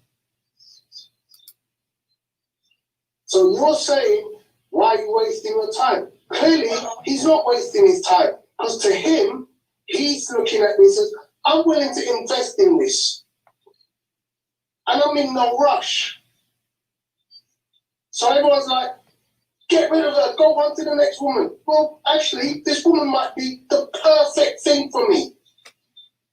So you're saying, why are you wasting your time? Clearly, he's not wasting his time. Because to him, he's looking at this as, I'm willing to invest in this. And I'm in no rush. So everyone's like, get rid of her, go on to the next woman. Well, actually, this woman might be the perfect thing for me.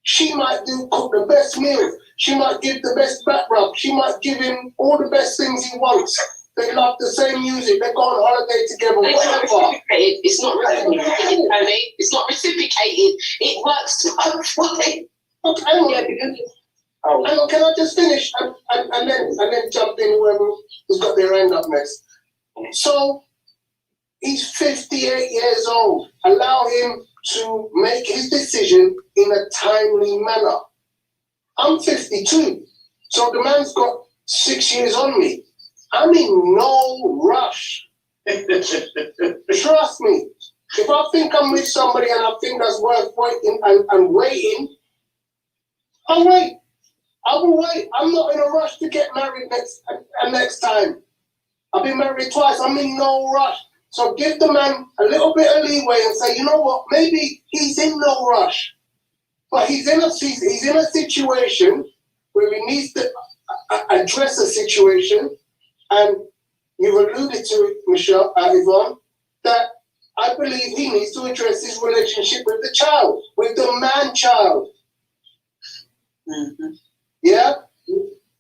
She might cook the best meal. She might give the best back rub. She might give him all the best things he wants. They love the same music. They go on holiday together, whatever. It's not reciprocated, Tony. It's not reciprocated. It works both ways. Okay, hang on. Hang on, can I just finish and then jump in who's got their hand up next? So he's 58 years old. Allow him to make his decision in a timely manner. I'm 52, so the man's got 6 years on me. I'm in no rush. Trust me. If I think I'm with somebody and I think that's worth waiting and waiting, I'll wait. I will wait. I'm not in a rush to get married next time. I've been married twice. I'm in no rush. So give the man a little bit of leeway and say, you know what? Maybe he's in no rush, but he's in a situation where he needs to address a situation. And you've alluded to it, Michelle, Yvonne, that I believe he needs to address his relationship with the child, with the man-child. Mm-hmm. Yeah?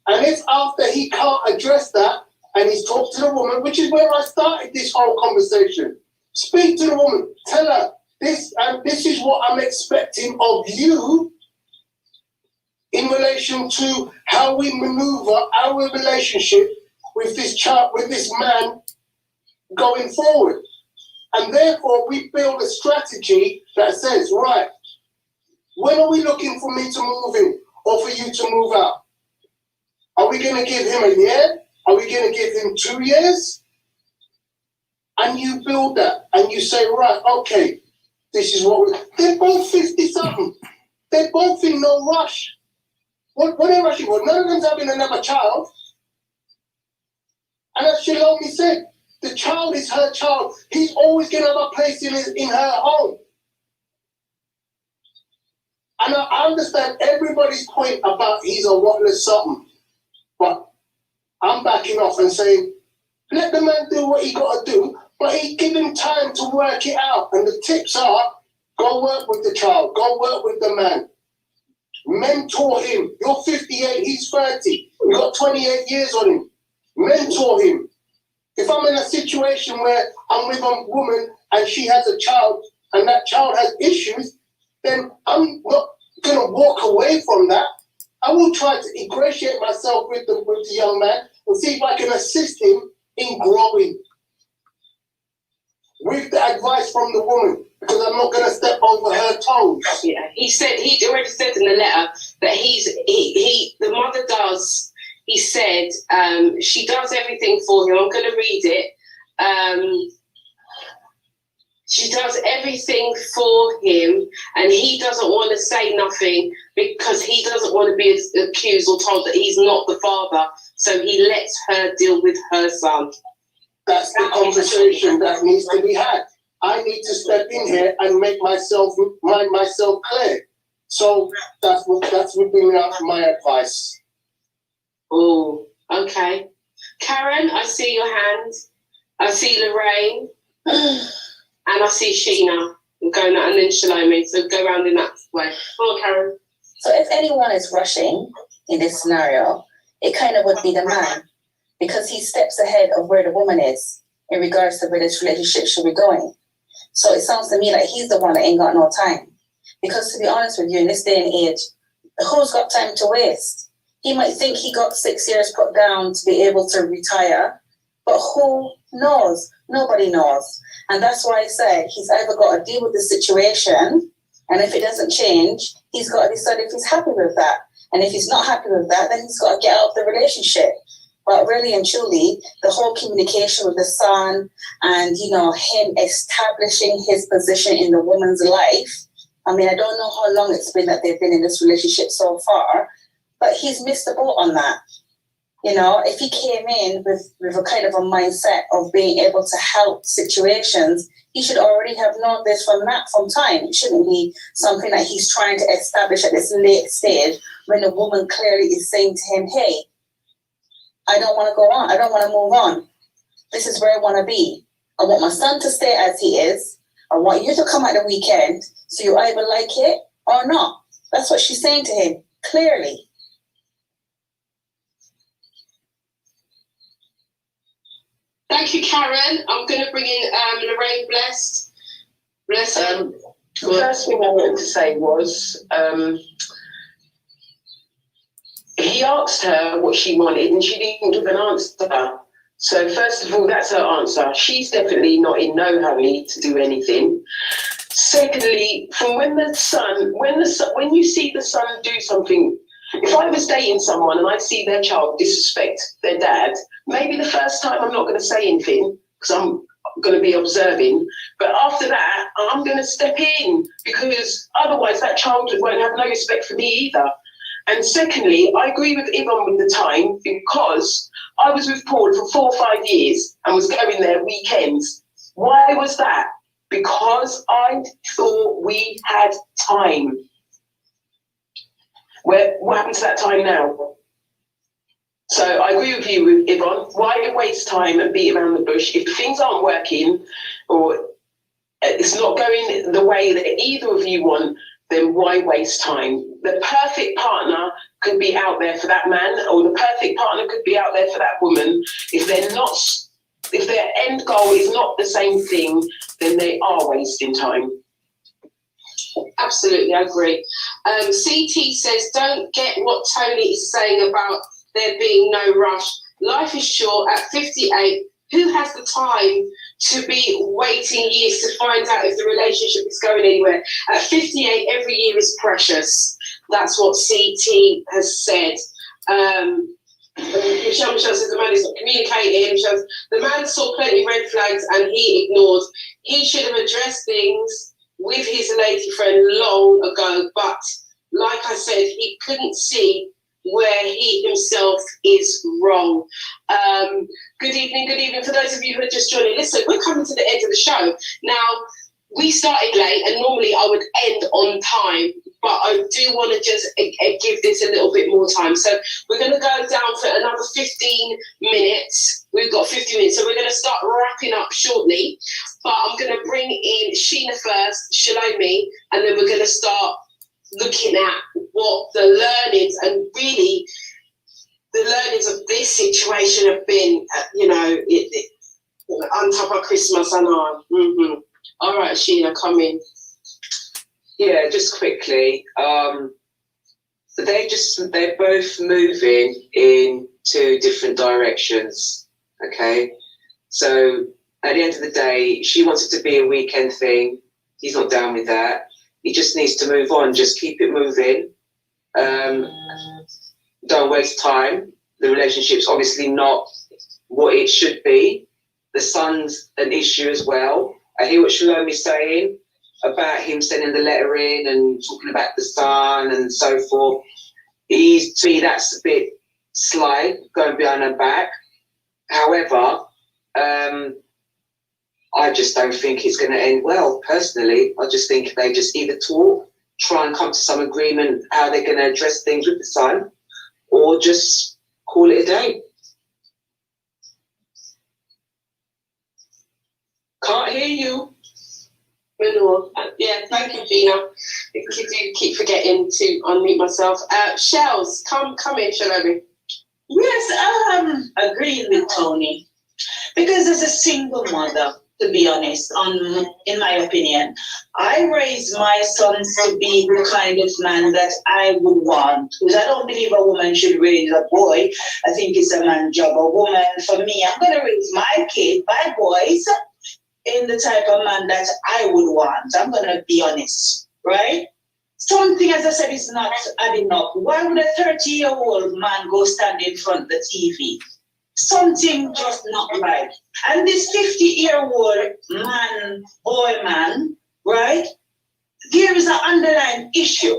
And if after he can't address that, and he's talked to the woman, which is where I started this whole conversation, speak to the woman, tell her, this is what I'm expecting of you in relation to how we maneuver our relationship with this child, with this man going forward. And therefore we build a strategy that says, right, when are we looking for me to move in or for you to move out? Are we going to give him a year? Are we going to give him 2 years? And you build that and you say, right, okay, this is what they're both 50-something. They're both in no rush. What are they rushing for? None of them's having another child. And as Shalomi said, the child is her child. He's always going to have a place in her home. And I understand everybody's point about he's a whatless something. But I'm backing off and saying, let the man do what he got to do, but he give him time to work it out. And the tips are, go work with the child, go work with the man. Mentor him. You're 58, he's 30. You've got 28 years on him. Mentor him. If I'm in a situation where I'm with a woman and she has a child and that child has issues, then I'm not going to walk away from that. I will try to ingratiate myself with the young man and see if I can assist him in growing with the advice from the woman, because I'm not going to step over her toes. Yeah, he already said in the letter that the mother does. He said she does everything for him. I'm going to read it. She does everything for him, and he doesn't want to say nothing because he doesn't want to be accused or told that he's not the father. So he lets her deal with her son. That's the conversation that needs to be had. I need to step in here and make myself clear. So that would be my advice. Oh, okay. Karen, I see your hand. I see Lorraine. And I see Sheena going out, and then Shalomi. So go around in that way. Come on, Karen. So if anyone is rushing in this scenario, it kind of would be the man, because he steps ahead of where the woman is in regards to where this relationship should be going. So it sounds to me like he's the one that ain't got no time. Because to be honest with you, in this day and age, who's got time to waste? He might think he got 6 years put down to be able to retire, but who knows? Nobody knows. And that's why I said he's either got to deal with the situation, and if it doesn't change, he's got to decide if he's happy with that. And if he's not happy with that, then he's got to get out of the relationship. But really and truly, the whole communication with the son and, you know, him establishing his position in the woman's life, I mean, I don't know how long it's been that they've been in this relationship so far, but he's missed the boat on that. You know, if he came in with a kind of a mindset of being able to help situations, he should already have known this from time. It shouldn't be something that he's trying to establish at this late stage when the woman clearly is saying to him, hey, I don't want to go on. I don't want to move on. This is where I want to be. I want my son to stay as he is. I want you to come at the weekend, so you either like it or not. That's what she's saying to him, clearly. Thank you, Karen. I'm going to bring in Lorraine Blessed. Bless her. The first thing I wanted to say was he asked her what she wanted and she didn't give an answer. So first of all, that's her answer. She's definitely not in no hurry to do anything. Secondly, from when you see the son do something, if I was dating someone and I see their child disrespect their dad, maybe the first time I'm not going to say anything because I'm going to be observing, but after that, I'm going to step in because otherwise that child won't have no respect for me either. And secondly, I agree with Yvonne with the time because I was with Paul for 4 or 5 years and was going there weekends. Why was that? Because I thought we had time. What happened to that time now? So I agree with you, with Yvonne. Why waste time and beat around the bush? If things aren't working or it's not going the way that either of you want, then why waste time? The perfect partner could be out there for that man, or the perfect partner could be out there for that woman. If their end goal is not the same thing, then they are wasting time. Absolutely, I agree. CT says, don't get what Tony is saying about there being no rush. Life is short. At 58, who has the time to be waiting years to find out if the relationship is going anywhere? At 58, every year is precious. That's what CT has said. Michelle says the man is not communicating. Michelle, the man saw plenty of red flags and he ignored. He should have addressed things with his lady friend long ago, but like I said, he couldn't see where he himself is wrong. Good evening. For those of you who are just joining, listen, we're coming to the end of the show. Now, we started late and normally I would end on time, but I do want to just give this a little bit more time. So we're going to go down for another 15 minutes. We've got 50 minutes, so we're going to start wrapping up shortly. But I'm going to bring in Sheena first, Shalomi, and then we're going to start looking at what the learnings and really the learnings of this situation have been, on top of Christmas and on. Mm-hmm. All right, Sheena, come in. Yeah, just quickly. They're both moving in 2 different directions. Okay, so at the end of the day, she wants it to be a weekend thing. He's not down with that. He just needs to move on. Just keep it moving. Don't waste time. The relationship's obviously not what it should be. The son's an issue as well. I hear what Shalomi's saying about him sending the letter in and talking about the son and so forth. To me, that's a bit sly, going behind her back. However, I just don't think it's going to end well, personally. I just think they just either talk, try and come to some agreement how they're going to address things with the son, or just call it a day. Can't hear you. Yeah, thank you, Gina. I do keep forgetting to unmute myself. Shells, come in, Shalomi. Yes, I am agreeing with Tony because as a single mother, to be honest, in my opinion. I raised my sons to be the kind of man that I would want. Because I don't believe a woman should raise a boy. I think it's a man's job. A woman, for me, I'm going to raise my kid, my boys, in the type of man that I would want. I'm going to be honest, right? Something, as I said, is not adding up. Why would a 30-year-old man go stand in front of the TV? Something just not right. And this 50-year-old man, boy man, right? There is an underlying issue.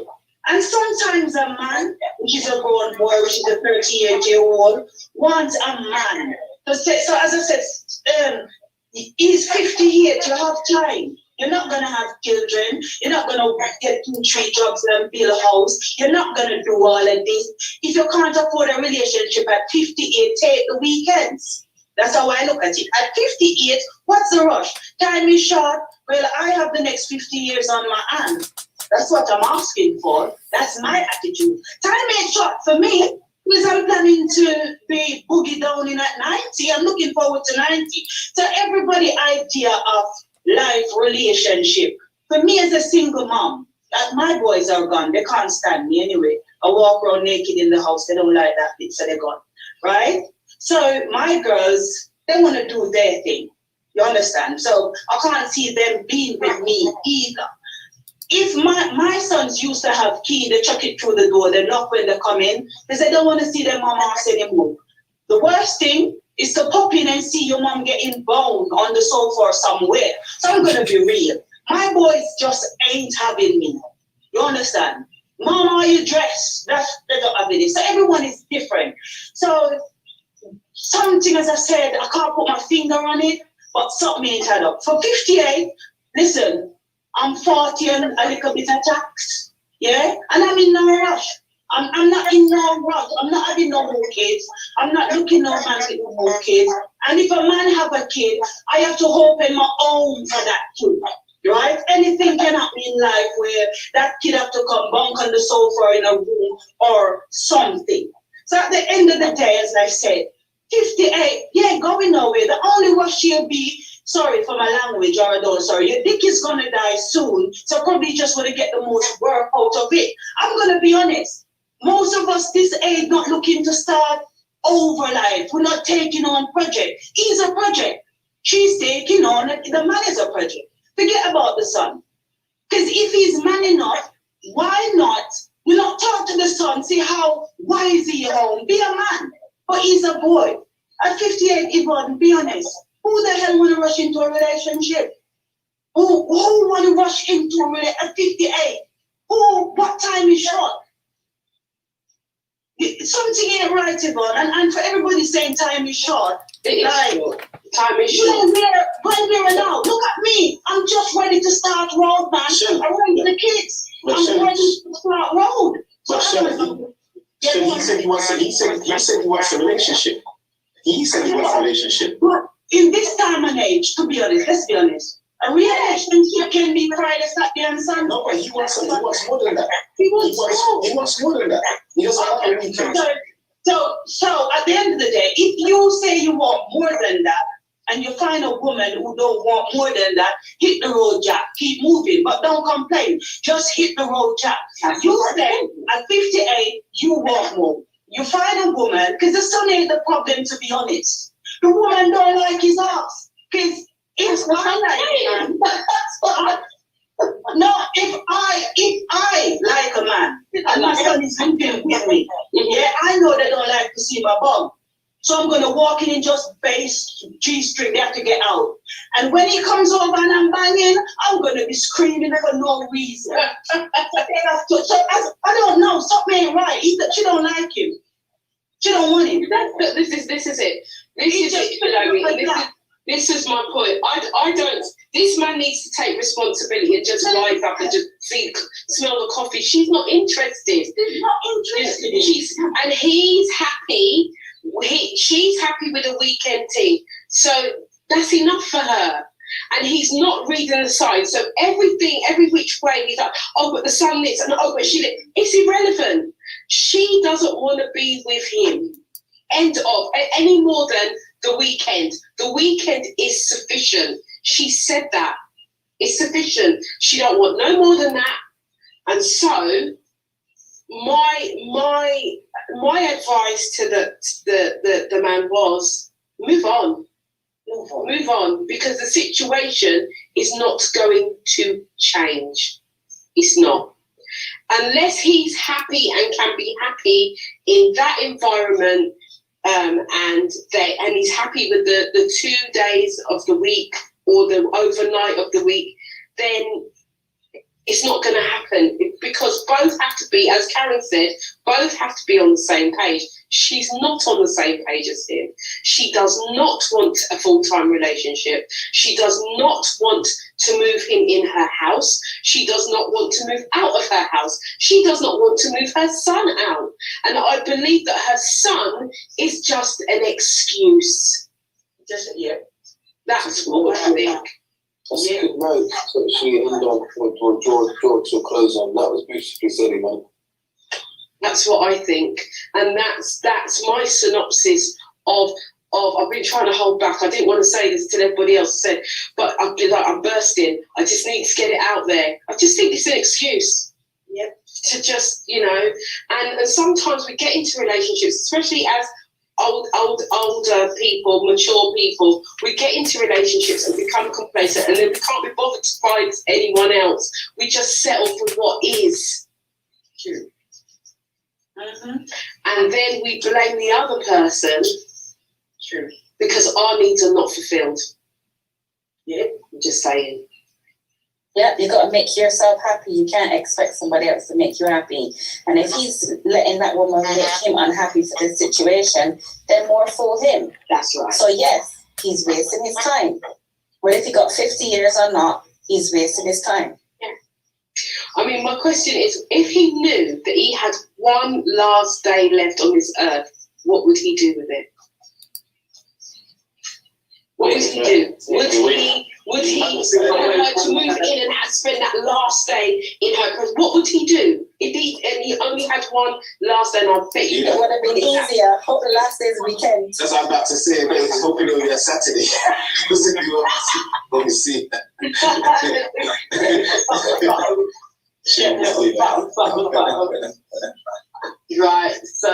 And sometimes a man, which is a grown boy, which is a 38-year-old, wants a man. So as I said, he's 58, you have time. You're not going to have children. You're not going to get 2-3 jobs and build a house. You're not going to do all of this. If you can't afford a relationship at 58, take the weekends. That's how I look at it. At 58, what's the rush? Time is short. Well, I have the next 50 years on my hand. That's what I'm asking for. That's my attitude. Time is short for me because I'm planning to be boogie down in at 90. I'm looking forward to 90. So everybody's idea of life, relationship. For me as a single mom, my boys are gone. They can't stand me anyway. I walk around naked in the house. They don't like that bit, so they're gone. Right? So my girls, they want to do their thing. You understand? So I can't see them being with me either. If my sons used to have key, they chuck it through the door, they knock when they come in, because they don't want to see their mamas anymore. The worst thing is to pop in and see your mom getting bound on the sofa or somewhere. So I'm going to be real. My boys just ain't having me. You understand? Mama, you dress. They don't have it. So everyone is different. So something, as I said, I can't put my finger on it, but something ain't add up. For 58, listen, I'm 40 and a little bit of tax. Yeah? And I'm in no rush. I'm not in no rush. I'm not having no more kids. I'm not looking no man with no more kids. And if a man have a kid, I have to open my own for that too. Right? Anything can happen in life where that kid have to come bunk on the sofa or in a room or something. So at the end of the day, as I said, 58, yeah, going nowhere. The only rush she'll be, sorry for my language, or I don't, sorry, your dick is gonna die soon, so probably just want to get the most work out of it. I'm gonna be honest. Most of us this age not looking to start over life. We're not taking on project. He's a project. She's taking on, the man is a project. Forget about the son. Because if he's man enough, why not? You know, talk to the son, see why is he home? Be a man. But he's a boy. At 58, Yvonne, be honest. Who the hell want to rush into a relationship? Who want to rush into a relationship at 58? What time is short? Something ain't right, Yvonne. And for everybody saying time is short, it is short. Time is short. When we're now, look at me. I'm just ready to start road, man. I'm ready the kids. I'm ready to start road. He said he wants a relationship. He said he wants a relationship. But in this time and age, to be honest, let's be honest, a relationship can be Friday, Saturday, and Sunday. No, but he wants more than that. He wants more than that. He doesn't want a weekend. So at the end of the day, if you say you want more than that, and you find a woman who don't want more than that, hit the road, Jack. Keep moving, but don't complain. Just hit the road, Jack. You say at 58, you want more. You find a woman, because the son ain't the problem, to be honest. The woman don't like his ass. Because it's not like him. No, if I like a man, and my son is living with me, yeah, I know they don't like to see my bum. So I'm going to walk in and just base G-string. They have to get out. And when he comes over and I'm banging, I'm going to be screaming for no reason. I don't know. Something ain't right. She don't like him. She don't want him. This is it. This is my point. I don't. This man needs to take responsibility and just rise up and just smell the coffee. She's not interested. She's not interested. And he's happy. She's happy with a weekend tea. So that's enough for her. And he's not reading the signs. So everything, every which way, he's like, oh, but the sun lit, and oh, but she lit. It's irrelevant. She doesn't want to be with him. End of. Any more than the weekend. The weekend is sufficient. She said that. It's sufficient. She don't want no more than that. And so my advice to the man was move on. Move on, because the situation is not going to change. It's not. Unless he's happy and can be happy in that environment, and he's happy with the 2 days of the week or the overnight of the week, then it's not going to happen, because both have to be, as Karen said, both have to be on the same page. She's not on the same page as him. She does not want a full-time relationship. She does not want to move him in her house. She does not want to move out of her house. She does not want to move her son out. And I believe that her son is just an excuse. That's what I think. That's a good note to actually end on or draw to a close on. That was beautifully said, man. That's what I think, and that's my synopsis of. I've been trying to hold back. I didn't want to say this till everybody else said, but I'm bursting. I just need to get it out there. I just think it's an excuse. Yeah. To just, and sometimes we get into relationships, especially as older people, mature people, we get into relationships and become complacent, and then we can't be bothered to find anyone else. We just settle for what is. True. Mm-hmm. And then we blame the other person. True. Because our needs are not fulfilled. Yeah, I'm just saying. Yeah, you got to make yourself happy. You can't expect somebody else to make you happy. And if he's letting that woman make him unhappy for this situation, then more for him. That's right. So yes, he's wasting his time. Whether if he got 50 years or not, he's wasting his time. Yeah. I mean, my question is, if he knew that he had one last day left on this earth, what would he do with it? What would he do? Would he want her to move in and spend that last day in her presence? What would he do? If he only had one last day, and I'll bet you it would have been easier. Hope the last day's weekend. That's what I'm about to say, but he's hoping it'll be a Saturday. Let me see. Right, so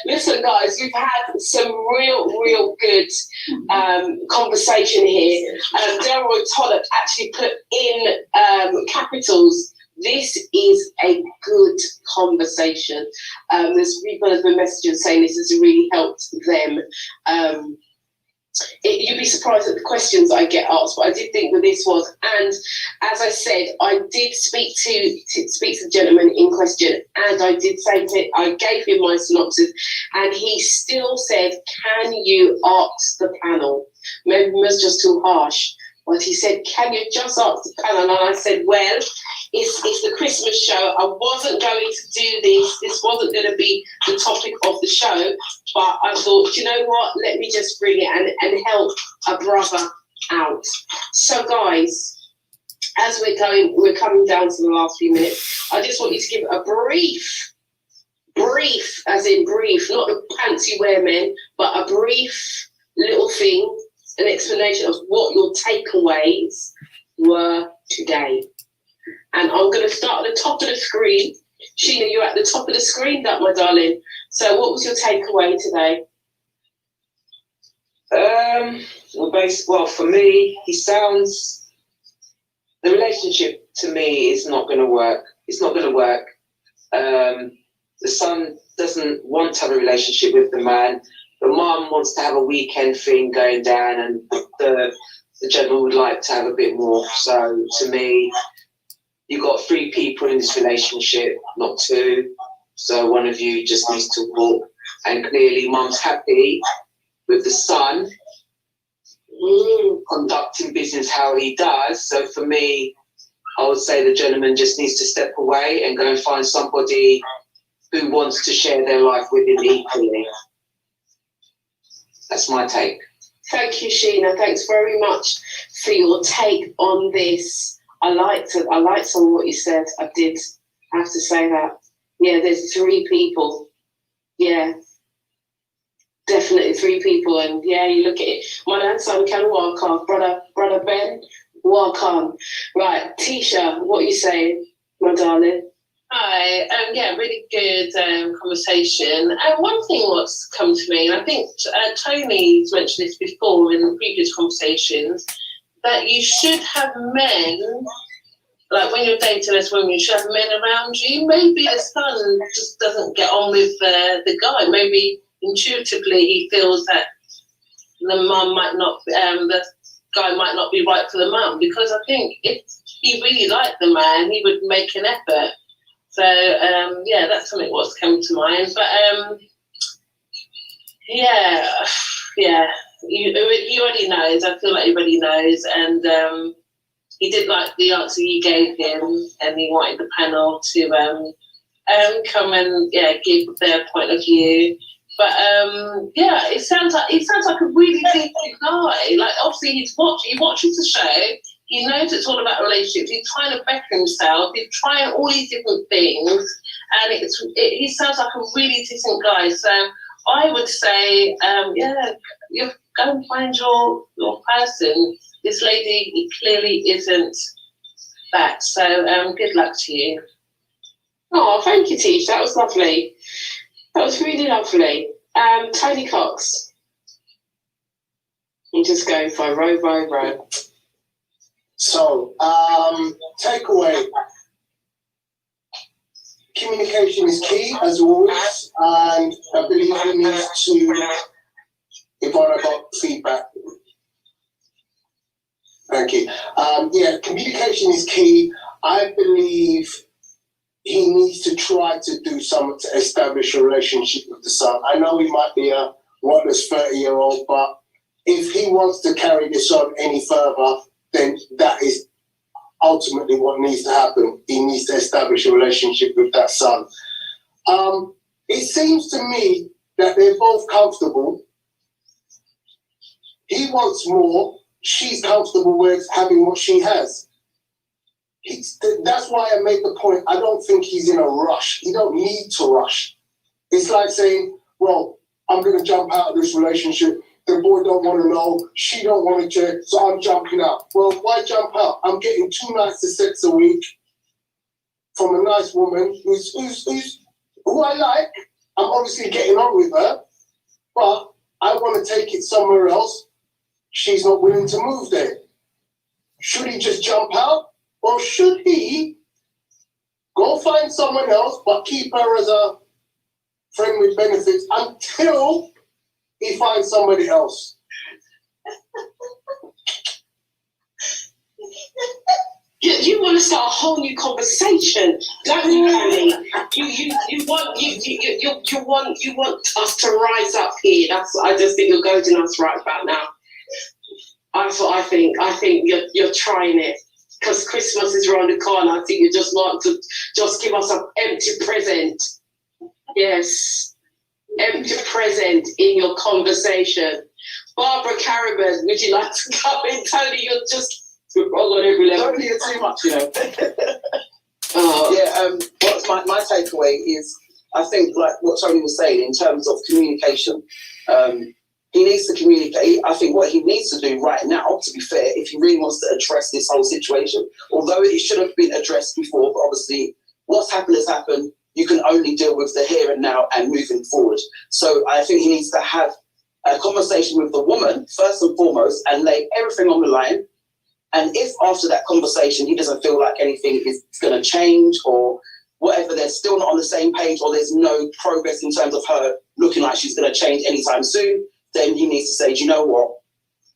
listen, guys, we've had some real good conversation here. Delroy Tollett actually put in capitals. This is a good conversation. There's people have been messaging saying this has really helped them. You'd be surprised at the questions I get asked, but I did think that this was, and as I said, I did speak to the gentleman in question, and I did say I gave him my synopsis, and he still said, "Can you ask the panel?" Maybe it was just too harsh, but he said, "Can you just ask the panel?" And I said, "Well, it's the Christmas show. I wasn't going to do this. This wasn't going to be the topic of the show, but I thought, you know what? Let me just bring it and help a brother out." So, guys, as we're coming down to the last few minutes, I just want you to give a brief, as in brief, not a fancy wear men, but a brief little thing, an explanation of what your takeaways were today. And I'm going to start at the top of the screen. Sheena, you're at the top of the screen, my darling. So what was your takeaway today? Well, for me, the relationship to me is not going to work. It's not going to work. The son doesn't want to have a relationship with the man. The mum wants to have a weekend thing going down, and the gentleman would like to have a bit more. So to me, you've got 3 people in this relationship, not 2. So one of you just needs to walk. And clearly mum's happy with the son conducting business how he does. So for me, I would say the gentleman just needs to step away and go and find somebody who wants to share their life with him equally. That's my take. Thank you, Sheena. Thanks very much for your take on this. I liked some of what you said. I did have to say that. Yeah, there's 3 people. Yeah. Definitely 3 people, and yeah, you look at it. Mother and son can walk on. Brother Ben, walk on. Right, Tisha, what are you saying, my darling? Hi, yeah, really good conversation. And one thing what's come to me, and I think Tony's mentioned this before in previous conversations, that you should have men, like when you're dating as women, you should have men around you. Maybe the son just doesn't get on with the guy. Maybe intuitively he feels that the mum might not, the guy might not be right for the mum, because I think if he really liked the man, he would make an effort. So yeah, that's something what's come to mind. But yeah, he already knows. I feel like everybody knows, and he did like the answer you gave him, and he wanted the panel to come and give their point of view. But yeah, it sounds like a really decent guy. Like obviously he watches the show. He knows it's all about relationships. He's trying to better himself. He's trying all these different things, and he sounds like a really decent guy. So I would say, you go and find your person. This lady clearly isn't that. So good luck to you. Oh, thank you, Tish. That was lovely. That was really lovely. Tony Cox. You just go for row. So, takeaway. Communication is key, as always, and I believe we need to, Ivana got feedback. Thank you. Communication is key. I believe he needs to try to do something to establish a relationship with the son. I know he might be a wondrous 30-year-old, but if he wants to carry this on any further, then that is ultimately what needs to happen. He needs to establish a relationship with that son. It seems to me that they're both comfortable. He wants more. She's comfortable with having what she has. That's why I made the point. I don't think he's in a rush. He don't need to rush. It's like saying, well, I'm going to jump out of this relationship. The boy don't want to know. She don't want to check, so I'm jumping out. Well, why jump out? I'm getting 2 nights of sex a week from a nice woman who I like. I'm obviously getting on with her, but I want to take it somewhere else. She's not willing to move there. Should he just jump out? Or should he go find someone else but keep her as a friend with benefits until he finds somebody else? You want to start a whole new conversation, don't you, Annie? You want us to rise up here. I just think you're goading us right about now. That's what I think. I think you're trying it because Christmas is around the corner. I think you just want to just give us an empty present. Yes, empty present in your conversation. Barbara Caravan, would you like to come in? Tony, you're just wrong on every level. Don't hear too much, you know. What's my takeaway is, I think, like what Tony was saying in terms of communication. He needs to communicate. I think what he needs to do right now, to be fair, if he really wants to address this whole situation, although it should have been addressed before, but obviously what's happened has happened. You can only deal with the here and now and moving forward. So I think he needs to have a conversation with the woman, first and foremost, and lay everything on the line. And if after that conversation he doesn't feel like anything is going to change or whatever, they're still not on the same page or there's no progress in terms of her looking like she's going to change anytime soon, then he needs to say, do you know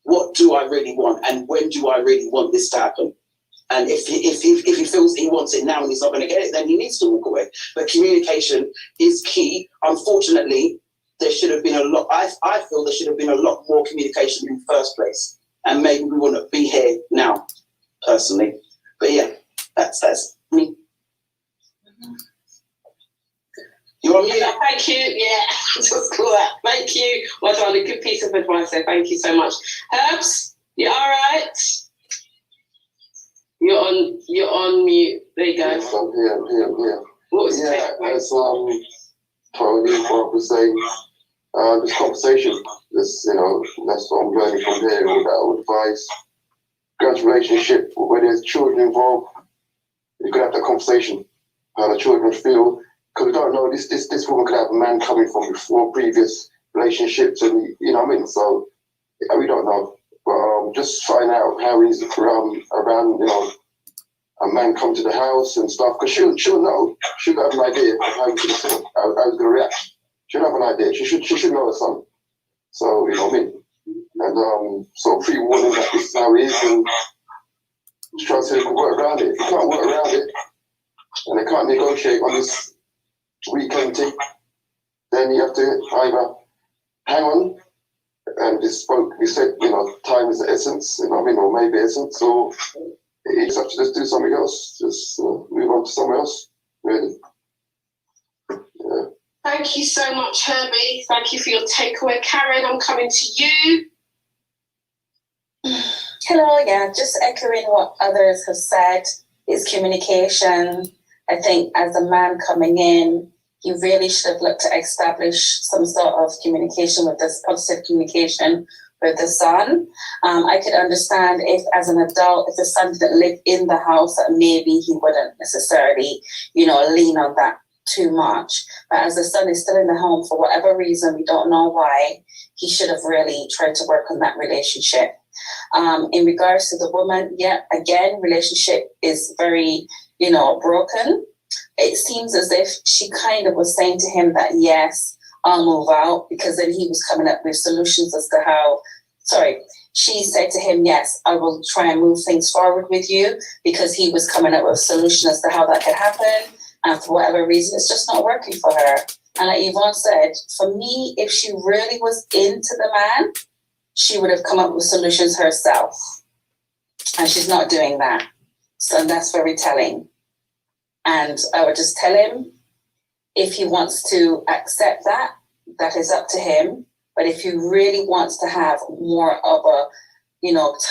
what do I really want? And when do I really want this to happen? And if he feels he wants it now and he's not going to get it, then he needs to walk away. But communication is key. Unfortunately, there should have been a lot, I feel there should have been a lot more communication in the first place. And maybe we wouldn't be here now, personally. But yeah, that's me. You want me? Yeah, thank you. Yeah, just cool that. Thank you. Well done. A good piece of advice there. Thank you so much. Herbs, you all right? You're on mute. There you go. Yes, I'm here. What was the takeaway? As Tony Barbara saying, this conversation, this, that's what I'm learning from there, all that, all advice. Girls' relationship, where there's children involved, you could have that conversation, how the children feel, because we don't know, this woman could have a man coming from before previous relationships, and you know what I mean, so we don't know, but just find out how he's around, a man come to the house and stuff, because she'll know, she'll have an idea of how he's going to feel, how he's going to react. She'll have an idea. She should know her son. So, you know what I mean? And so pre-warning that this is how he is, and just try to see if we can work around it. If you can't work around it, and they can't negotiate on this weekend thing, then you have to either hang on and we said, time is the essence, you know what I mean, or maybe essence, or you just have to just do something else, just move on to somewhere else, really. Yeah. Thank you so much, Herbie. Thank you for your takeaway. Karen, I'm coming to you. Hello, yeah, just echoing what others have said. It's communication. I think as a man coming in, he really should have looked to establish some sort of communication with this, positive communication with the son. I could understand if as an adult, if the son didn't live in the house, that maybe he wouldn't necessarily, lean on that too much. But as the son is still in the home for whatever reason, we don't know why, he should have really tried to work on that relationship. In regards to the woman, again, relationship is very, broken. It seems as if she kind of was saying to him that, yes, I'll move out, because then he was coming up with solutions as to how, she said to him, yes, I will try and move things forward with you, because he was coming up with a solution as to how that could happen. And for whatever reason, it's just not working for her. And like Yvonne said, for me, if she really was into the man, she would have come up with solutions herself. And she's not doing that. So that's very telling. And I would just tell him, if he wants to accept that, that is up to him. But if he really wants to have more of a,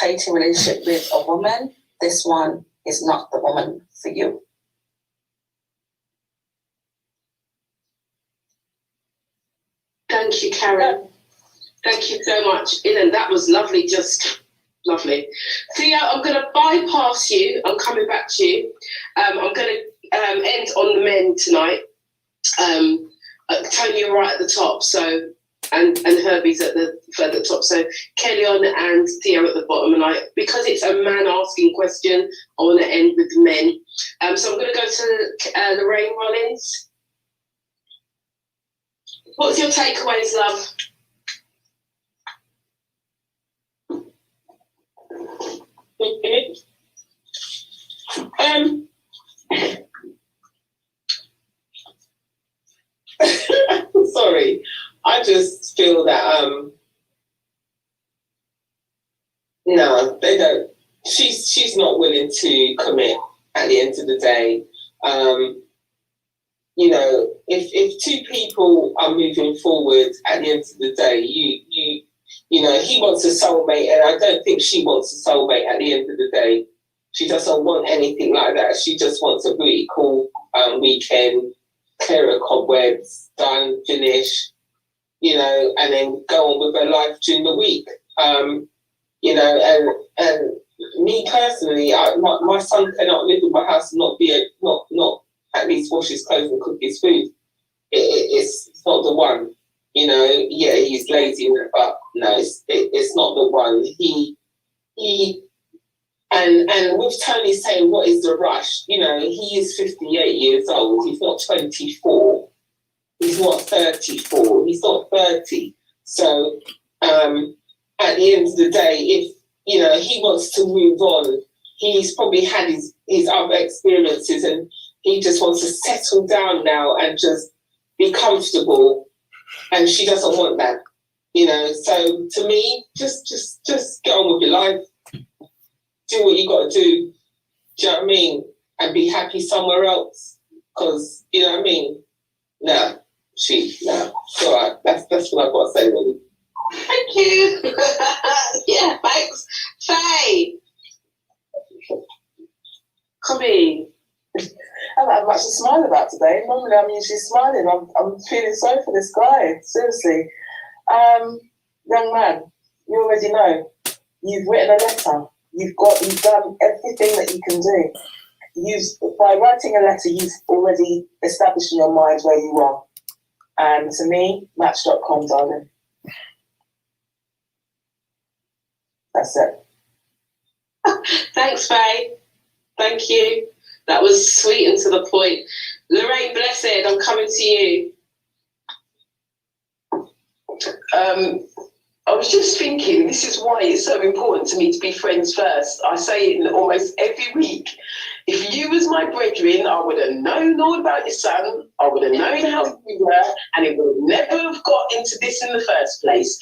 tighter relationship with a woman, this one is not the woman for you. Thank you, Karen. Thank you so much. Ian, that was lovely, just lovely. Theo, I'm going to bypass you. I'm coming back to you. I'm going to end on the men tonight. Tony, you're right at the top, so and Herbie's at the further top. So Kellyon and Theo at the bottom, and because it's a man asking question, I want to end with the men. So I'm going to go to Lorraine Rollins. What's your takeaways, love? Sorry, I just feel that no, they don't. She's not willing to commit at the end of the day. If two people are moving forward at the end of the day, he wants a soulmate, and I don't think she wants a soulmate at the end of the day. She doesn't want anything like that. She just wants a really cool weekend, clear her cobwebs, done, finish, and then go on with her life during the week. And me personally, my son cannot live in my house and not at least wash his clothes and cook his food. It's not the one. He's lazy, but no, it's not the one. And with Tony saying, what is the rush? He is 58 years old. He's not 24. He's not 34. He's not 30. So at the end of the day, if, he wants to move on, he's probably had his other experiences, and he just wants to settle down now and just be comfortable. And she doesn't want that, So to me, just get on with your life. Do what you got to do. Do you know what I mean? And be happy somewhere else. Because, you know what I mean? No. It's all right. That's what I've got to say, really. Thank you. Yeah, thanks. Faye. Come in. I don't have much to smile about today. Normally I'm usually smiling. I'm feeling sorry for this guy, seriously. Young man, you already know. You've written a letter. You've done everything that you can do. By writing a letter, you've already established in your mind where you are. And to me, Match.com, darling. That's it. Thanks, Faye. Thank you. That was sweet and to the point. Lorraine Blessed, I'm coming to you. I was just thinking, this is why it's so important to me to be friends first. I say it almost every week. If you was my brethren, I would have known all about your son, I would have known how you were, and it would never have got into this in the first place.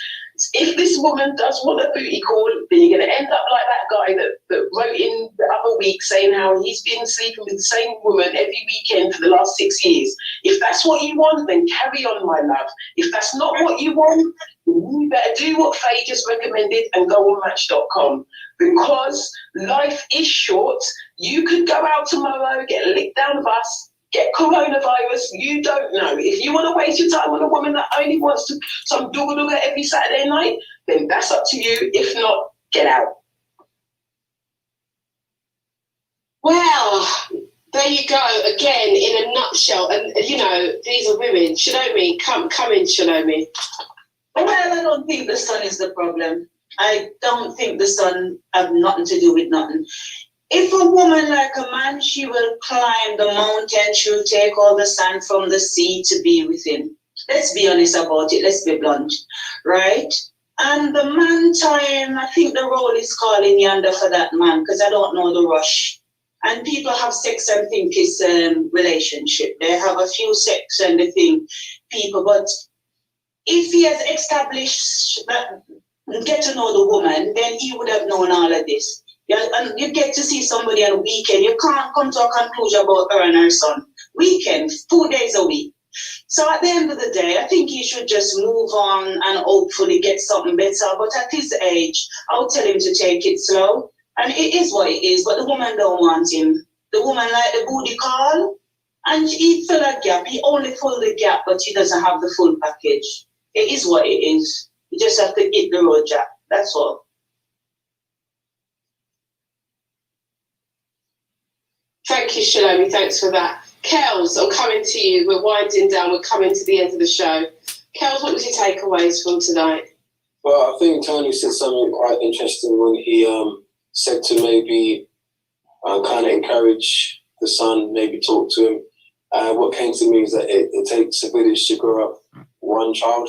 If this woman does want a booty call, then you're going to end up like that guy that wrote in the other week saying how he's been sleeping with the same woman every weekend for the last 6 years. If that's what you want, then carry on, my love. If that's not what you want, you better do what Faye just recommended and go on Match.com, because life is short. You could go out tomorrow, get licked down the bus, get coronavirus. You don't know. If you want to waste your time on a woman that only wants to some dooga every Saturday night, then that's up to you. If not, get out. Well, there you go. Again, in a nutshell. And, you know, these are women. Shalomi, come in, Shalomi. Well, I don't think the son is the problem. I don't think the son have nothing to do with nothing. If a woman like a man, she will climb the mountain, she'll take all the sand from the sea to be with him. Let's be honest about it. Let's be blunt, right? And the man time, I think the role is calling yonder for that man, because I don't know the rush. And people have sex and think it's a relationship. They have a few sex and they think people, but if he has established that, get to know the woman, then he would have known all of this. Yeah, and you get to see somebody on a weekend. You can't come to a conclusion about her and her son. Weekend, 2 days a week. So at the end of the day, I think he should just move on and hopefully get something better. But at his age, I would tell him to take it slow. And it is what it is, but the woman don't want him. The woman like the booty call, and he fill a gap. He only fill the gap, but he doesn't have the full package. It is what it is. You just have to hit the road, Jack. That's all. Thank you, Shalomi. Thanks for that. Kels, I'm coming to you. We're winding down. We're coming to the end of the show. Kels, what was your takeaways from tonight? Well, I think Tony said something quite interesting when he said to maybe kind of encourage the son, maybe talk to him. What came to me is that it takes a village to grow up one child,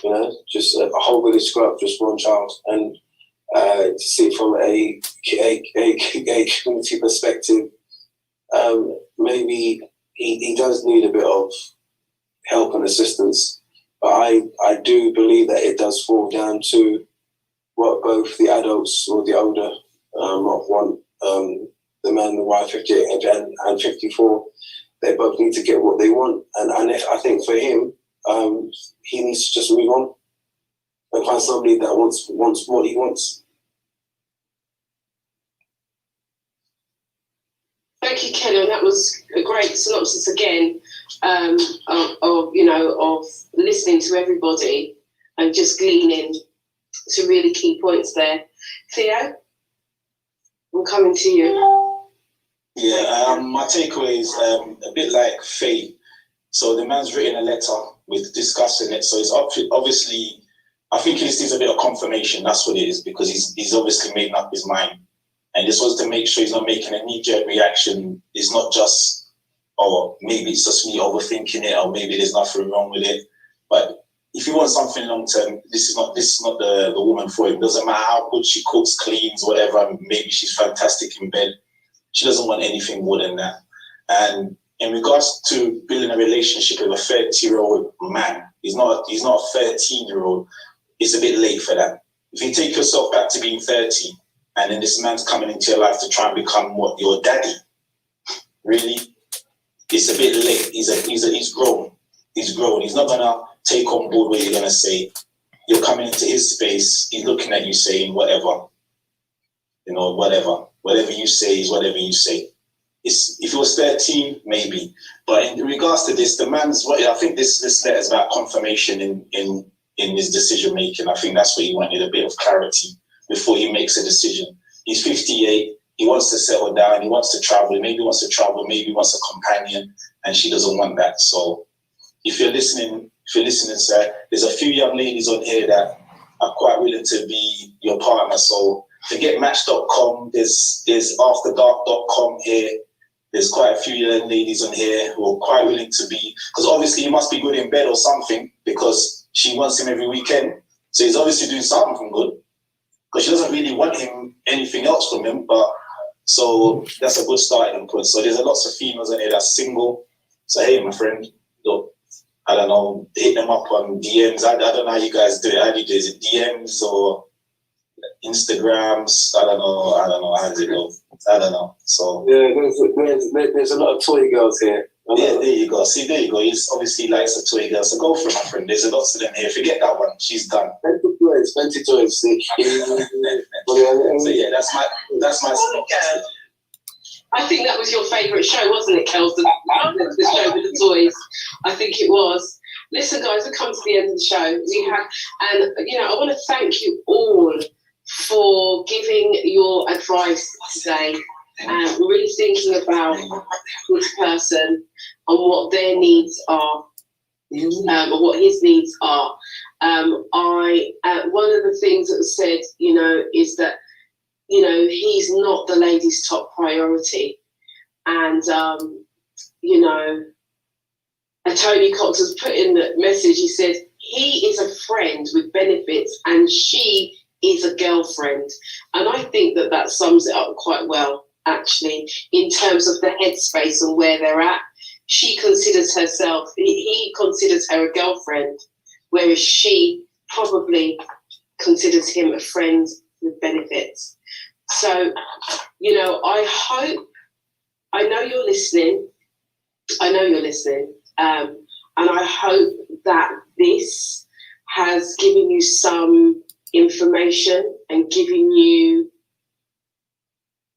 you know, just a whole village to grow up just one child. And to see it from a community perspective, maybe he does need a bit of help and assistance. But I do believe that it does fall down to what both the adults or the older want, the man and the wife, 58 and 54, they both need to get what they want. And I think for him, he needs to just move on and find somebody that wants what he wants. Thank you, Kelly. That was a great synopsis again of listening to everybody and just gleaning some really key points there. Theo, I'm coming to you. Yeah, my takeaway is a bit like Faye. So the man's written a letter with discussing it. So it's obviously, I think he just needs a bit of confirmation. That's what it is, because he's obviously made up his mind. And this was to make sure he's not making a knee-jerk reaction. It's not just, oh, maybe it's just me overthinking it, or maybe there's nothing wrong with it. But if you want something long-term, this is not the woman for him. Doesn't matter how good she cooks, cleans, whatever. Maybe she's fantastic in bed. She doesn't want anything more than that. And in regards to building a relationship with a 30-year-old man, he's not a 13-year-old. It's a bit late for that. If you take yourself back to being 30, and then this man's coming into your life to try and become what, your daddy, really, it's a bit late. He's grown. He's grown. He's not gonna take on board what you're gonna say. You're coming into his space. He's looking at you saying whatever, whatever you say is whatever you say. If it was 13, maybe. But in regards to this, the man's, I think this letter is about confirmation in in his decision making. I think that's what he wanted, a bit of clarity before he makes a decision. He's 58. He wants to settle down. He wants to travel. Maybe he wants to travel. Maybe he wants a companion, and she doesn't want that. So, if you're listening, sir, there's a few young ladies on here that are quite willing to be your partner. So forget Match.com. There's AfterDark.com here. There's quite a few young ladies on here who are quite willing to be, because obviously he must be good in bed or something, because she wants him every weekend. So he's obviously doing something good, because she doesn't really want him anything else from him. But so that's a good starting point. So there's lots of females on here that's single. So hey, my friend, look, I don't know, hit them up on DMs. I don't know how you guys do it. How do you do it? Is it DMs or Instagrams? I don't know. How does it go? I don't know. So yeah, there's a lot of toy girls here. Yeah, there you go. See, there you go. He obviously likes a toy girl. So go for it, my friend. There's lots of them here. Forget that one. She's done. Plenty toys. So yeah, that's my. I think that was your favourite show, wasn't it, Kels? The show with the toys. I think it was. Listen, guys, we've come to the end of the show. And I want to thank you all for giving your advice today and really thinking about this person and what their needs are, and what his needs are. One of the things that was said, is that he's not the lady's top priority. And, Tony Cox has put in the message, he said, he is a friend with benefits and she is a girlfriend. And I think that sums it up quite well, actually, in terms of the headspace and where they're at. She considers herself, he considers her a girlfriend, whereas she probably considers him a friend with benefits. So, I know you're listening. And I hope that this has given you some information and given you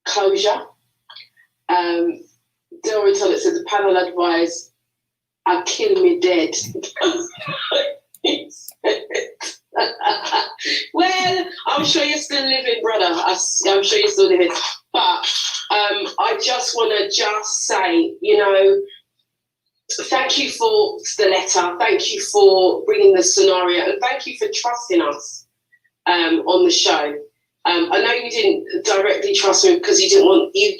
closure. Delroy Tollett said the panel advised, "I'll kill me dead." Well, I'm sure you're still living, brother. I'm sure you're still living. But I just want to say, thank you for the letter. Thank you for bringing the scenario, and thank you for trusting us on the show. I know you didn't directly trust me because you didn't want me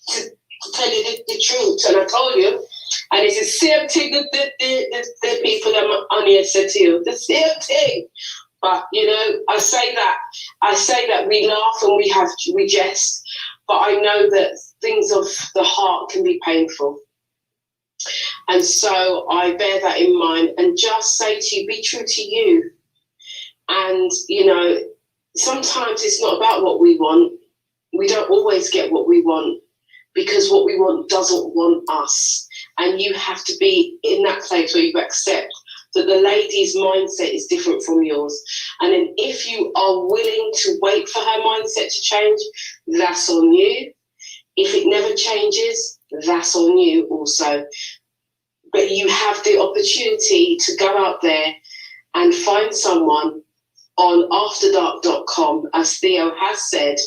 to tell you the truth, and I told you. And it's the same thing that the people on here said to you. The same thing. But I say that we laugh and we jest, but I know that things of the heart can be painful. And so I bear that in mind and just say to you, be true to you. And, sometimes it's not about what we want. We don't always get what we want because what we want doesn't want us. And you have to be in that place where you accept that the lady's mindset is different from yours. And then if you are willing to wait for her mindset to change, that's on you. If it never changes, that's on you also. But you have the opportunity to go out there and find someone on afterdark.com, as Theo has said.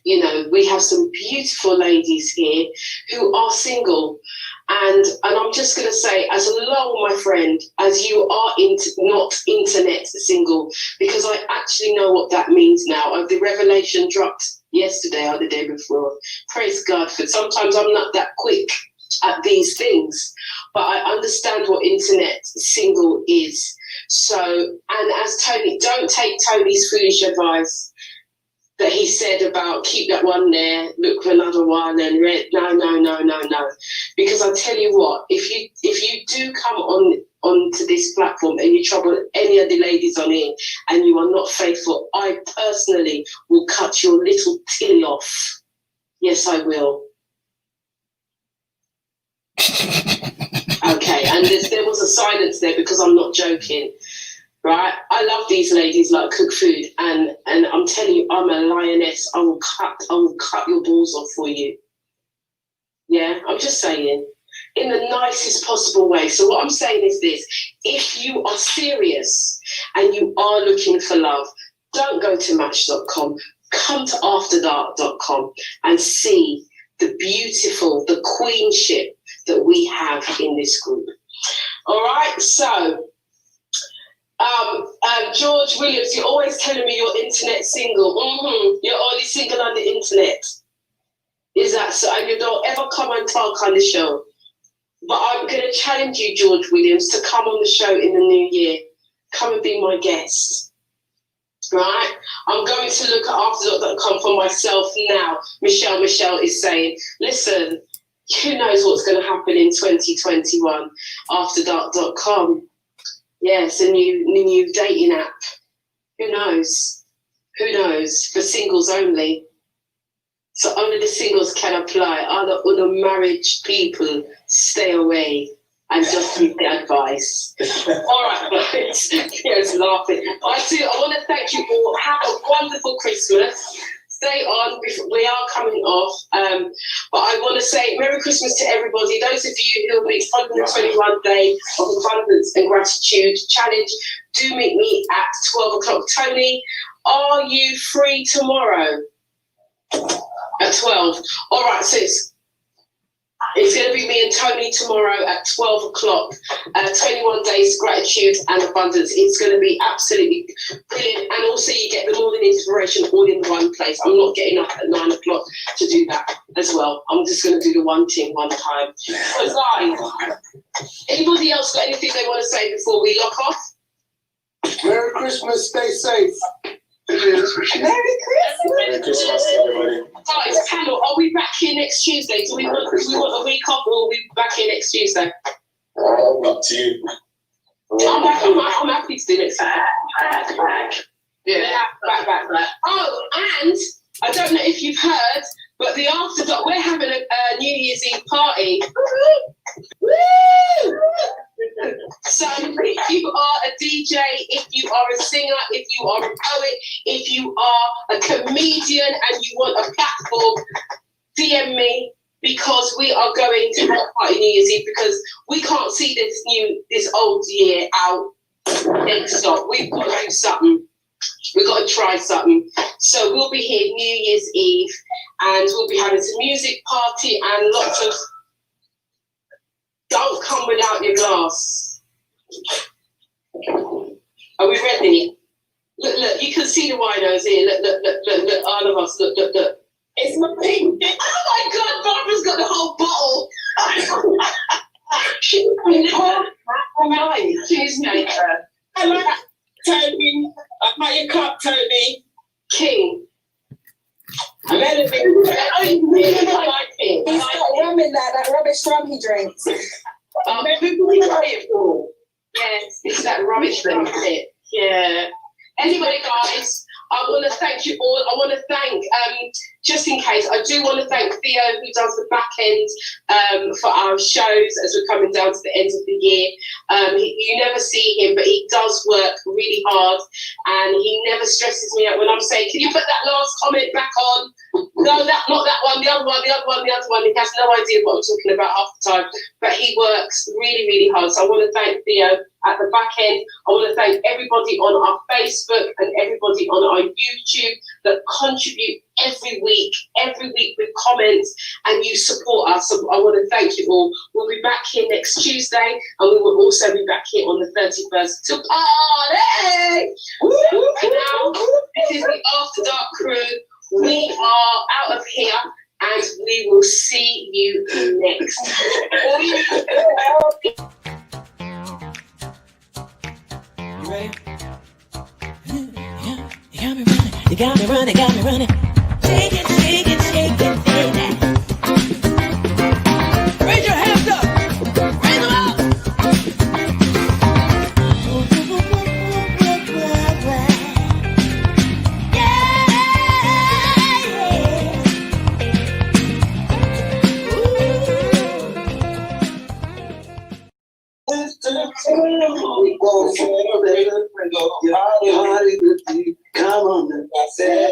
We have some beautiful ladies here who are single. And I'm just going to say, as long, my friend, as you are not internet single, because I actually know what that means now. The revelation dropped yesterday or the day before. Praise God. For sometimes I'm not that quick at these things, but I understand what internet single is. So, and as Tony, don't take Tony's foolish advice that he said about keep that one there, look for another one, and no. Because I tell you what, if you do come onto this platform and you trouble any of the ladies on here and you are not faithful, I personally will cut your little tilly off. Yes, I will. Okay, and there was a silence there because I'm not joking. Right, I love these ladies like cook food, and I'm telling you, I'm a lioness. I will cut your balls off for you. Yeah, I'm just saying. in the nicest possible way. So what I'm saying is this: if you are serious and you are looking for love, don't go to Match.com. Come to AfterDark.com and see the beautiful, the queenship that we have in this group. All right, so George Williams, you're always telling me you're internet single. You're only single on the internet. Is that so? And you don't ever come and talk on the show. But I'm going to challenge you, George Williams, to come on the show in the new year. Come and be my guest. Right? I'm going to look at AfterDark.com for myself now. Michelle is saying, listen, who knows what's going to happen in 2021? AfterDark.com. Yes, a new dating app. Who knows? Who knows? For singles only. So only the singles can apply. Other unmarried people, stay away and just give the advice. All right, guys. Yes, laughing. I want to thank you all. Have a wonderful Christmas. Stay on. We are coming off. But I want to say Merry Christmas to everybody. Those of you who will be 121 Day of Abundance and Gratitude Challenge, do meet me at 12 o'clock. Tony, are you free tomorrow? At 12. All right, so it's going to be me and Tony tomorrow at 12 o'clock. 21 Days Gratitude and Abundance. It's going to be absolutely brilliant. And also you get the morning inspiration all in one place. I'm not getting up at 9 o'clock to do that as well. I'm just going to do the one thing one time. So guys, anybody else got anything they want to say before we lock off? Merry Christmas, stay safe. Merry Christmas, everybody. Guys, panel, are we back here next Tuesday? Do we want a week off, or are we back here next Tuesday? Up to you. I'm happy to do next Tuesday. Back. Yeah, back. Oh, and I don't know if you've heard, but the AfterDark, we're having a New Year's Eve party. Woo! So if you are a DJ, if you are a singer, if you are a poet, if you are a comedian and you want a platform, DM me, because we are going to have a party New Year's Eve, because we can't see this old year out next stop. We've got to do something. We've got to try something. So we'll be here New Year's Eve and we'll be having some music party and lots of... Don't come without your glass. Are we ready? Look, you can see the winos here. Look, all of us, look. It's my pink. Oh my God, Barbara's got the whole bottle. She's maker. I like Tony. I like your cup, Tony. King. I like it. He's got rum in that rubbish rum he drinks. Maybe we try it for. Yes, it's that rubbish thing, isn't it? Yeah. Anyway, guys, I want to thank you all. I want to thank, just in case, I do want to thank Theo, who does the back end for our shows as we're coming down to the end of the year. You never see him, but he does work really hard and he never stresses me out when I'm saying, can you put that last comment back on? No, not that one, the other one. He has no idea what I'm talking about half the time, but he works really, really hard. So I want to thank Theo at the back end. I want to thank everybody on our Facebook and everybody on our YouTube that contribute every week with comments, and you support us. So I want to thank you all. We'll be back here next Tuesday, and we will also be back here on the 31st to party. And now, this is the After Dark crew. We are out of here, and we will see you next. You ready? You got me running. Shake it, baby. Raise your hands up. Raise them up. Come on, I said.